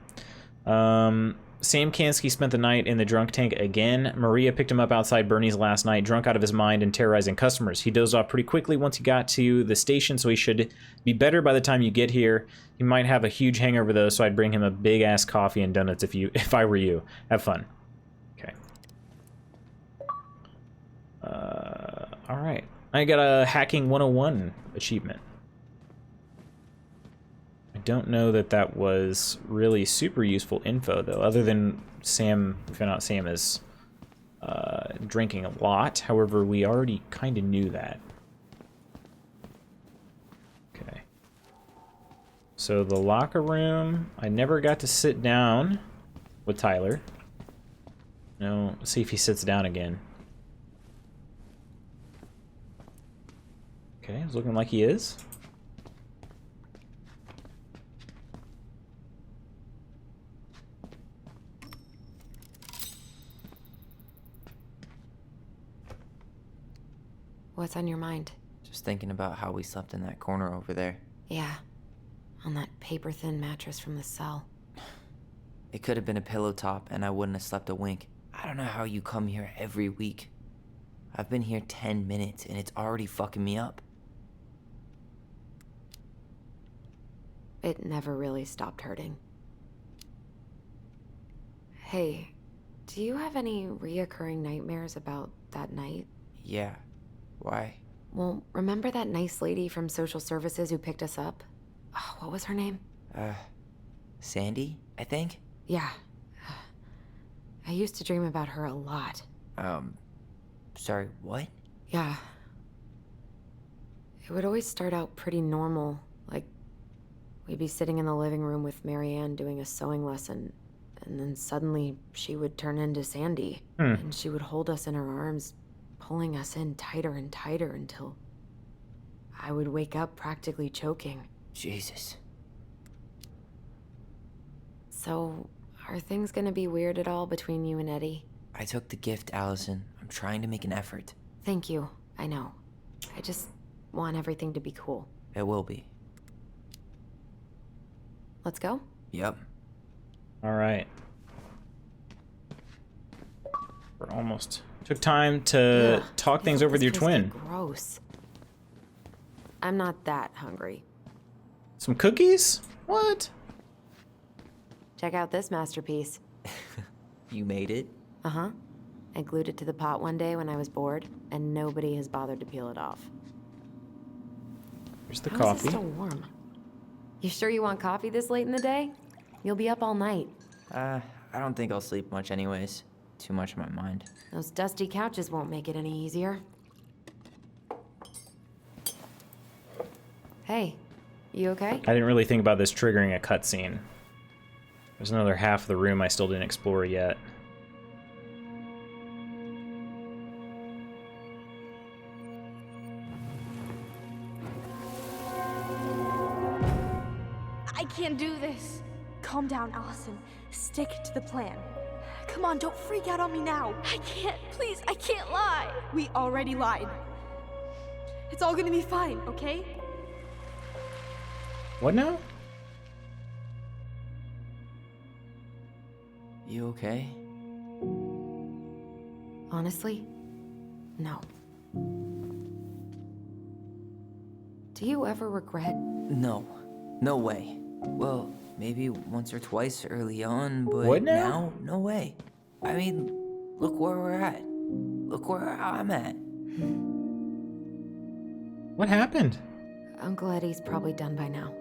Sam Kansky spent the night in the drunk tank again. Maria picked him up outside Bernie's last night, drunk out of his mind and terrorizing customers. He dozed off pretty quickly once he got to the station, so he should be better by the time you get here. He might have a huge hangover though, so I'd bring him a big-ass coffee and donuts if I were you. Have fun. Okay. All right. I got a Hacking 101 achievement. I don't know that that was really super useful info, though, other than Sam, we found out Sam is drinking a lot. However, we already kind of knew that. Okay. So the locker room, I never got to sit down with Tyler. No, let's see if he sits down again. Okay, it's looking like he is. What's on your mind? Just thinking about how we slept in that corner over there. Yeah, on that paper-thin mattress from the cell. It could have been a pillow top and I wouldn't have slept a wink. I don't know how you come here every week. I've been here 10 minutes and it's already fucking me up. It never really stopped hurting. Hey, do you have any reoccurring nightmares about that night? Yeah. Why? Well, remember that nice lady from social services who picked us up? Oh, what was her name? Sandy, I think? Yeah. I used to dream about her a lot. Sorry, what? Yeah. It would always start out pretty normal, like we'd be sitting in the living room with Marianne doing a sewing lesson, and then suddenly she would turn into Sandy, and she would hold us in her arms, pulling us in tighter and tighter until I would wake up practically choking. Jesus. So, are things gonna be weird at all between you and Eddie? I took the gift, Allison. I'm trying to make an effort. Thank you. I know. I just want everything to be cool. It will be. Let's go? Yep. All right. We're almost. Took time to talk things over with your twin. Gross. I'm not that hungry. Some cookies? What? Check out this masterpiece. You made it? Uh-huh. I glued it to the pot one day when I was bored, and nobody has bothered to peel it off. Here's the How coffee. Is this still warm? You sure you want coffee this late in the day? You'll be up all night. I don't think I'll sleep much anyways. Too much on my mind. Those dusty couches won't make it any easier. Hey, you okay? I didn't really think about this triggering a cutscene. There's another half of the room I still didn't explore yet. I can't do this. Calm down, Allison. Stick to the plan. Come on, don't freak out on me now. I can't. Please, I can't lie. We already lied. It's all gonna be fine, okay? What now? You okay? Honestly, no. Do you ever regret? No. No way. Well, maybe once or twice early on, but What now? No way. I mean, look where we're at. Look where I'm at. What happened? Uncle Eddie's probably done by now.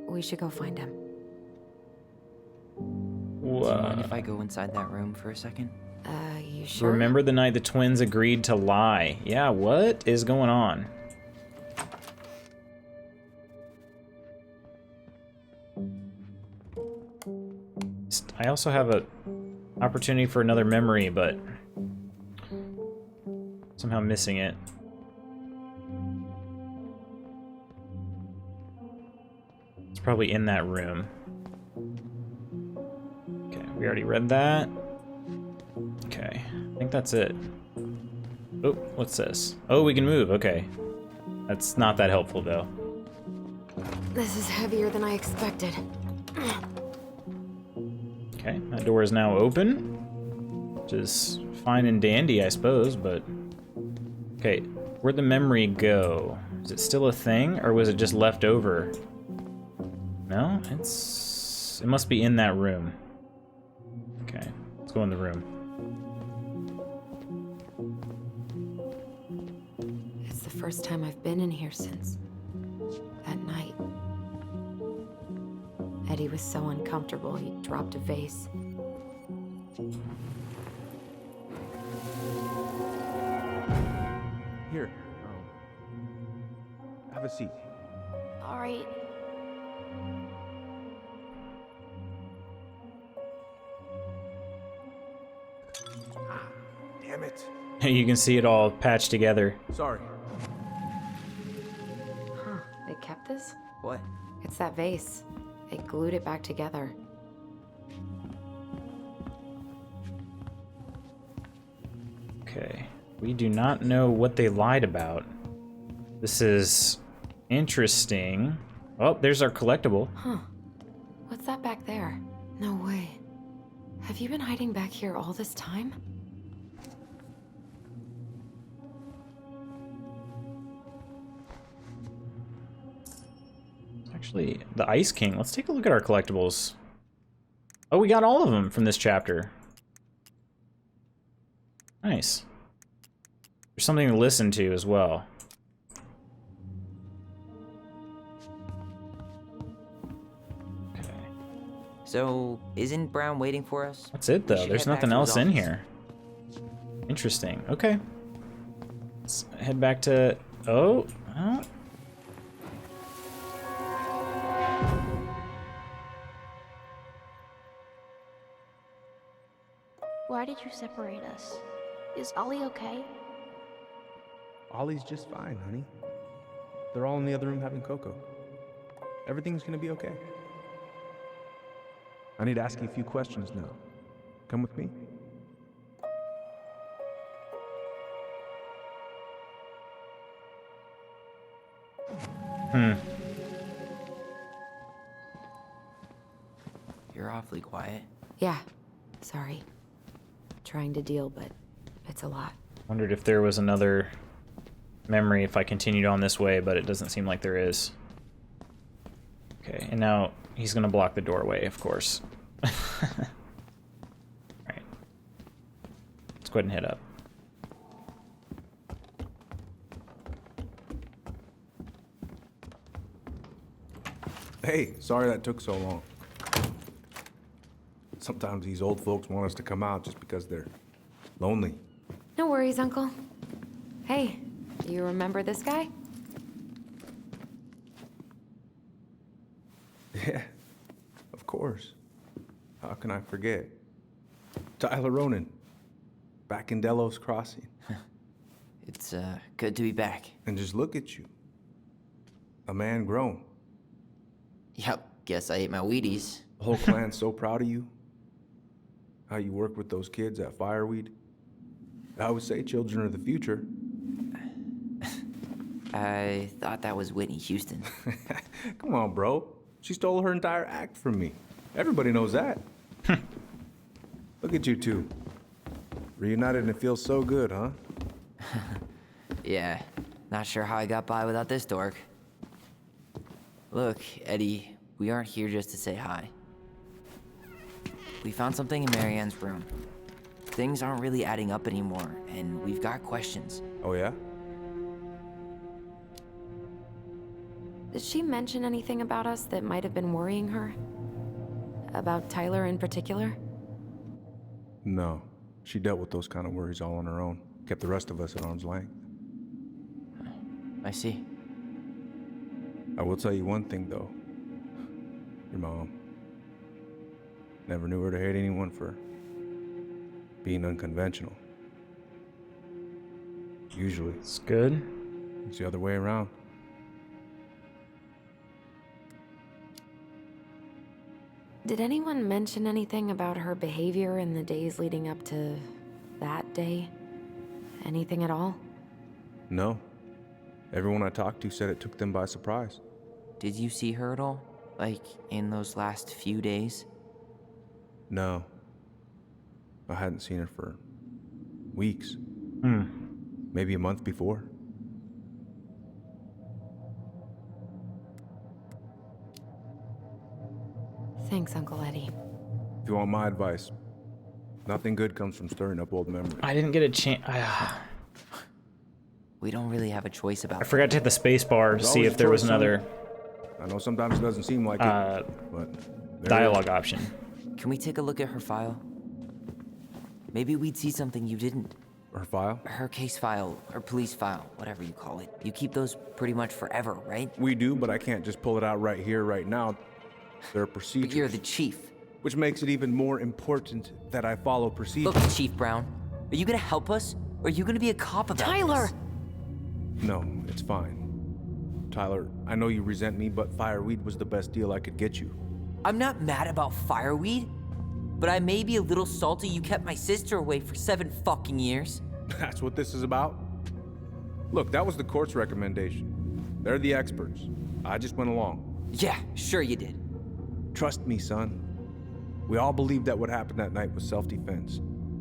We should go find him. Do you mind if I go inside that room for a second? You sure? Remember the night the twins agreed to lie. Yeah, what is going on? I also have a opportunity for another memory, but somehow missing it. It's probably in that room. Okay, we already read that. Okay, I think that's it. Oh, what's this? Oh, we can move, okay. That's not that helpful, though. This is heavier than I expected. Okay, that door is now open, which is fine and dandy, I suppose, but... Okay, where'd the memory go? Is it still a thing, or was it just left over? No, it must be in that room. Okay, let's go in the room. It's the first time I've been in here since that night. Eddie was so uncomfortable, he dropped a vase. Here, have a seat. All right. Damn it. You can see it all patched together. Sorry. Huh, they kept this? What? It's that vase. They glued it back together. Okay, we do not know what they lied about. This is interesting. Oh, there's our collectible. Huh. What's that back there? No way. Have you been hiding back here all this time? Actually, the Ice King. Let's take a look at our collectibles. Oh, we got all of them from this chapter. Nice. There's something to listen to as well. Okay. So, isn't Brown waiting for us? That's it, We though. should There's head back nothing to his else in office. here. Interesting. Okay. Let's head back to... Oh. Oh. Why did you separate us? Is Ollie okay? Ollie's just fine, honey. They're all in the other room having cocoa. Everything's gonna be okay. I need to ask you a few questions now. Come with me? You're awfully quiet. Yeah, sorry. Trying to deal, but it's a lot. Wondered if there was another memory if I continued on this way, but it doesn't seem like there is. Okay, and now he's gonna block the doorway, of course. Alright. Let's go ahead and head up. Hey, sorry that took so long. Sometimes these old folks want us to come out just because they're lonely. No worries, Uncle. Hey, do you remember this guy? Yeah, of course. How can I forget? Tyler Ronan, back in Delos Crossing. It's good to be back. And just look at you. A man grown. Yep, guess I ate my Wheaties. The whole clan's so proud of you. How you work with those kids at Fireweed. I always say children are the future. I thought that was Whitney Houston. Come on, bro. She stole her entire act from me. Everybody knows that. Look at you two. Reunited and it feels so good, huh? Yeah, not sure how I got by without this dork. Look, Eddie, we aren't here just to say hi. We found something in Marianne's room. Things aren't really adding up anymore, and we've got questions. Oh, yeah? Did she mention anything about us that might have been worrying her? About Tyler in particular? No. She dealt with those kind of worries all on her own. Kept the rest of us at arm's length. I see. I will tell you one thing, though. Your mom. Never knew her to hate anyone for being unconventional. Usually. It's good. It's the other way around. Did anyone mention anything about her behavior in the days leading up to that day? Anything at all? No. Everyone I talked to said it took them by surprise. Did you see her at all? Like, in those last few days? No. I hadn't seen her for weeks. Maybe a month before. Thanks, Uncle Eddie. If you want my advice, nothing good comes from stirring up old memories. I didn't get a chance. We don't really have a choice about I forgot to hit the space bar to see if there was another I know sometimes it doesn't seem like it, but dialogue option. Can we take a look at her file? Maybe we'd see something you didn't. Her file? Her case file, or police file, whatever you call it. You keep those pretty much forever, right? We do, but I can't just pull it out right here, right now. There are procedures. But you're the chief. Which makes it even more important that I follow procedures. Look, Chief Brown, are you gonna help us? Or are you gonna be a cop about Tyler! this? No, it's fine. Tyler, I know you resent me, but Fireweed was the best deal I could get you. I'm not mad about Fireweed, but I may be a little salty you kept my sister away for 7 fucking years. That's what this is about? Look, that was the court's recommendation. They're the experts. I just went along. Yeah, sure you did. Trust me, son. We all believed that what happened that night was self-defense,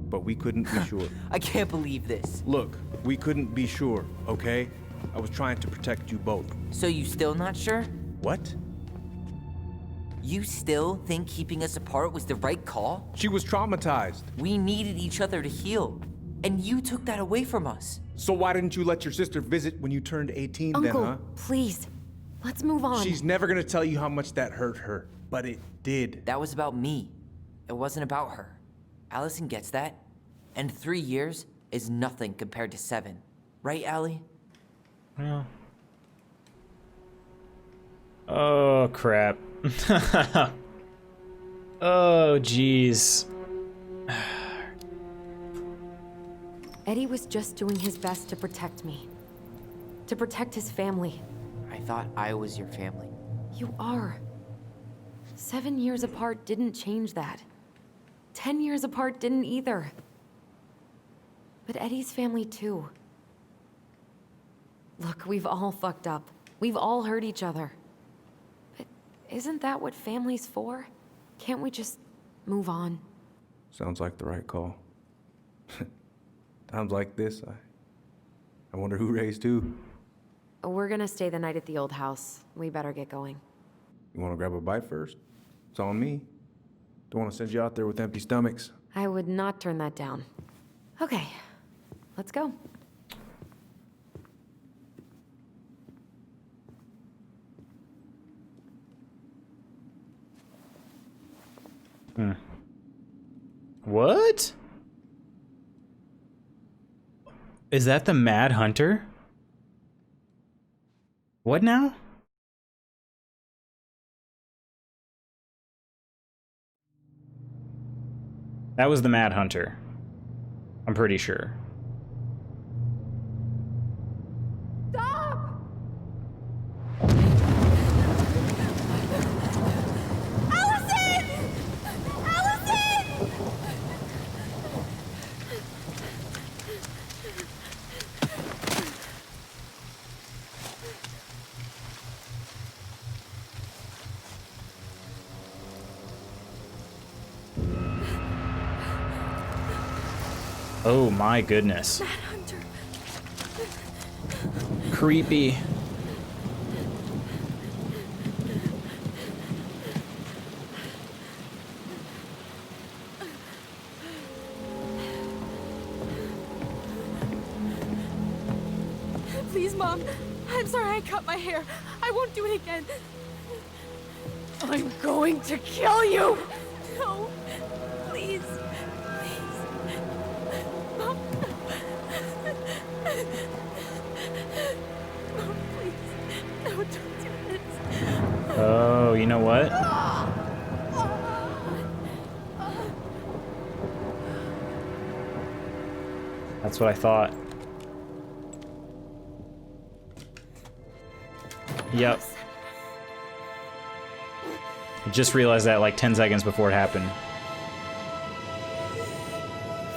but we couldn't be sure. I can't believe this. Look, we couldn't be sure, okay? I was trying to protect you both. So you still not sure? What? You still think keeping us apart was the right call? She was traumatized. We needed each other to heal, and you took that away from us. So why didn't you let your sister visit when you turned 18 Uncle, then, huh? please. Let's move on. She's never gonna tell you how much that hurt her, but it did. That was about me. It wasn't about her. Allison gets that, and 3 years is nothing compared to 7. Right, Allie? Well. Oh, crap. Oh, jeez. Eddie was just doing his best to protect me. To protect his family. I thought I was your family. You are. 7 years apart didn't change that. 10 years apart didn't either. But Eddie's family too. Look, we've all fucked up. We've all hurt each other. But isn't that what family's for? Can't we just move on? Sounds like the right call. Times like this, I wonder who raised who. We're gonna stay the night at the old house. We better get going. You want to grab a bite first? It's on me. Don't want to send you out there with empty stomachs. I would not turn that down. Okay, let's go. What? Is that the Mad Hunter? What now? That was the Mad Hunter. I'm pretty sure. Stop! Allison! Allison! Oh my goodness. Mad Hunter. Creepy. Please, Mom. I'm sorry I cut my hair. I won't do it again. I'm going to kill you! No. Please. Please. Mom. Mom, please. No, don't do this. Oh, you know what? That's what I thought. Yep. I just realized that like 10 seconds before it happened.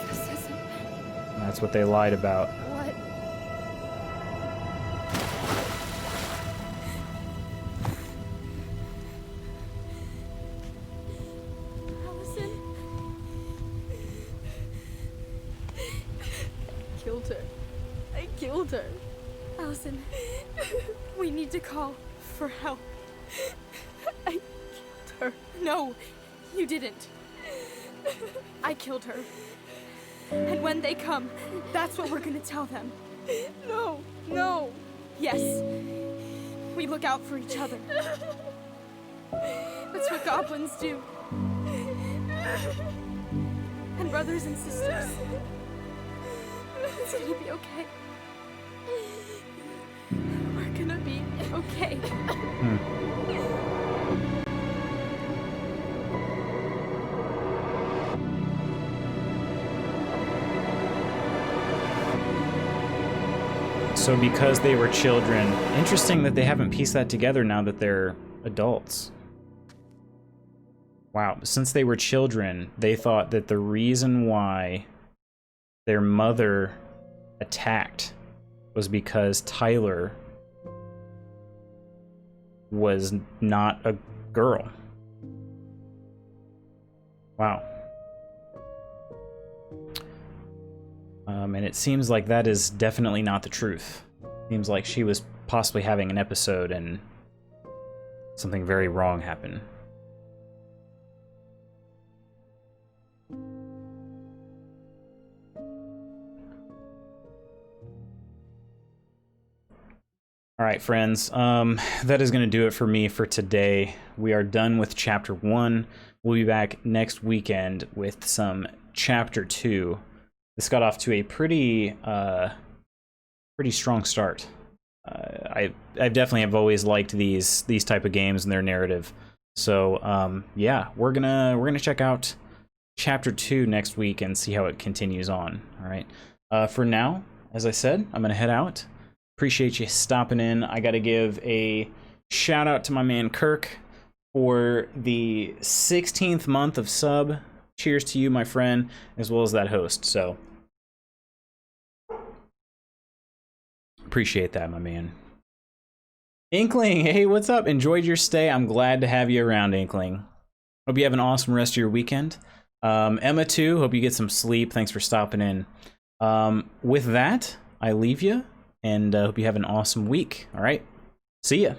This isn't That's what they lied about. what. Allison. Killed her. I killed her. Allison, we need to call for help. I killed her. No, you didn't. I killed her. And when they come, that's what we're gonna tell them. No, no. Yes, we look out for each other. That's what goblins do. And brothers and sisters. It's gonna be okay. We're gonna be okay. So because they were children, interesting that they haven't pieced that together now that they're adults. Wow, since they were children, they thought that the reason why their mother attacked was because Tyler was not a girl. Wow. And it seems like that is definitely not the truth. Seems like she was possibly having an episode and something very wrong happened. All right, friends, that is going to do it for me for today. We are done with Chapter 1. We'll be back next weekend with some Chapter 2. This got off to a pretty strong start. I definitely have always liked these type of games and their narrative. So yeah, we're gonna check out Chapter 2 next week and see how it continues on. All right. For now, as I said, I'm gonna head out. Appreciate you stopping in. I got to give a shout out to my man Kirk for the 16th month of sub. Cheers to you, my friend, as well as that host. So appreciate that, my man. Inkling, hey, what's up? Enjoyed your stay. I'm glad to have you around, Inkling. Hope you have an awesome rest of your weekend. Emma, too, hope you get some sleep. Thanks for stopping in. With that, I leave you, and hope you have an awesome week. All right? See ya.